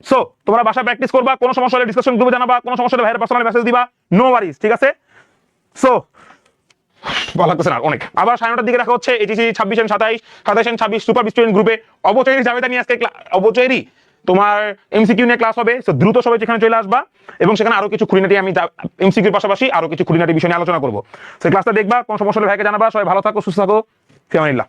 সো তোমরা বাসা প্র্যাকটিস করবা, কোনো সমস্যা হলে ডিসকাশন গ্রুপে জানাবা, কোনো সমস্যা হলে ভাইয়ের পার্সোনাল মেসেজ দিবা, নো ওয়ারিজ, ঠিক আছে? সো ভালো লাগতেছে না অনেক। আবার 9:30টার দিকে রাখা হচ্ছে ATC 26 and 27, 27 and 26 super student গ্রুপে অবচয়ের জাবেদা নিয়ে আজকে অবচয়েরই তোমার এমসিকিউ নিয়ে ক্লাস হবে। সো দ্রুত সবাই যেখানে চলে আসবা, এবং সেখানে আরো কিছু খুঁটিনাটি আমি এমসিকিউর পাশাপাশি আরো কিছু খুঁটিনাটি বিষয় নিয়ে আলোচনা করবো। সেই ক্লাসটা দেখবা, কোনো সমস্যা হলে ভাইকে জানাবা। সবাই ভালো থাকো, সুস্থ থাকো, ফি আমানিল্লাহ।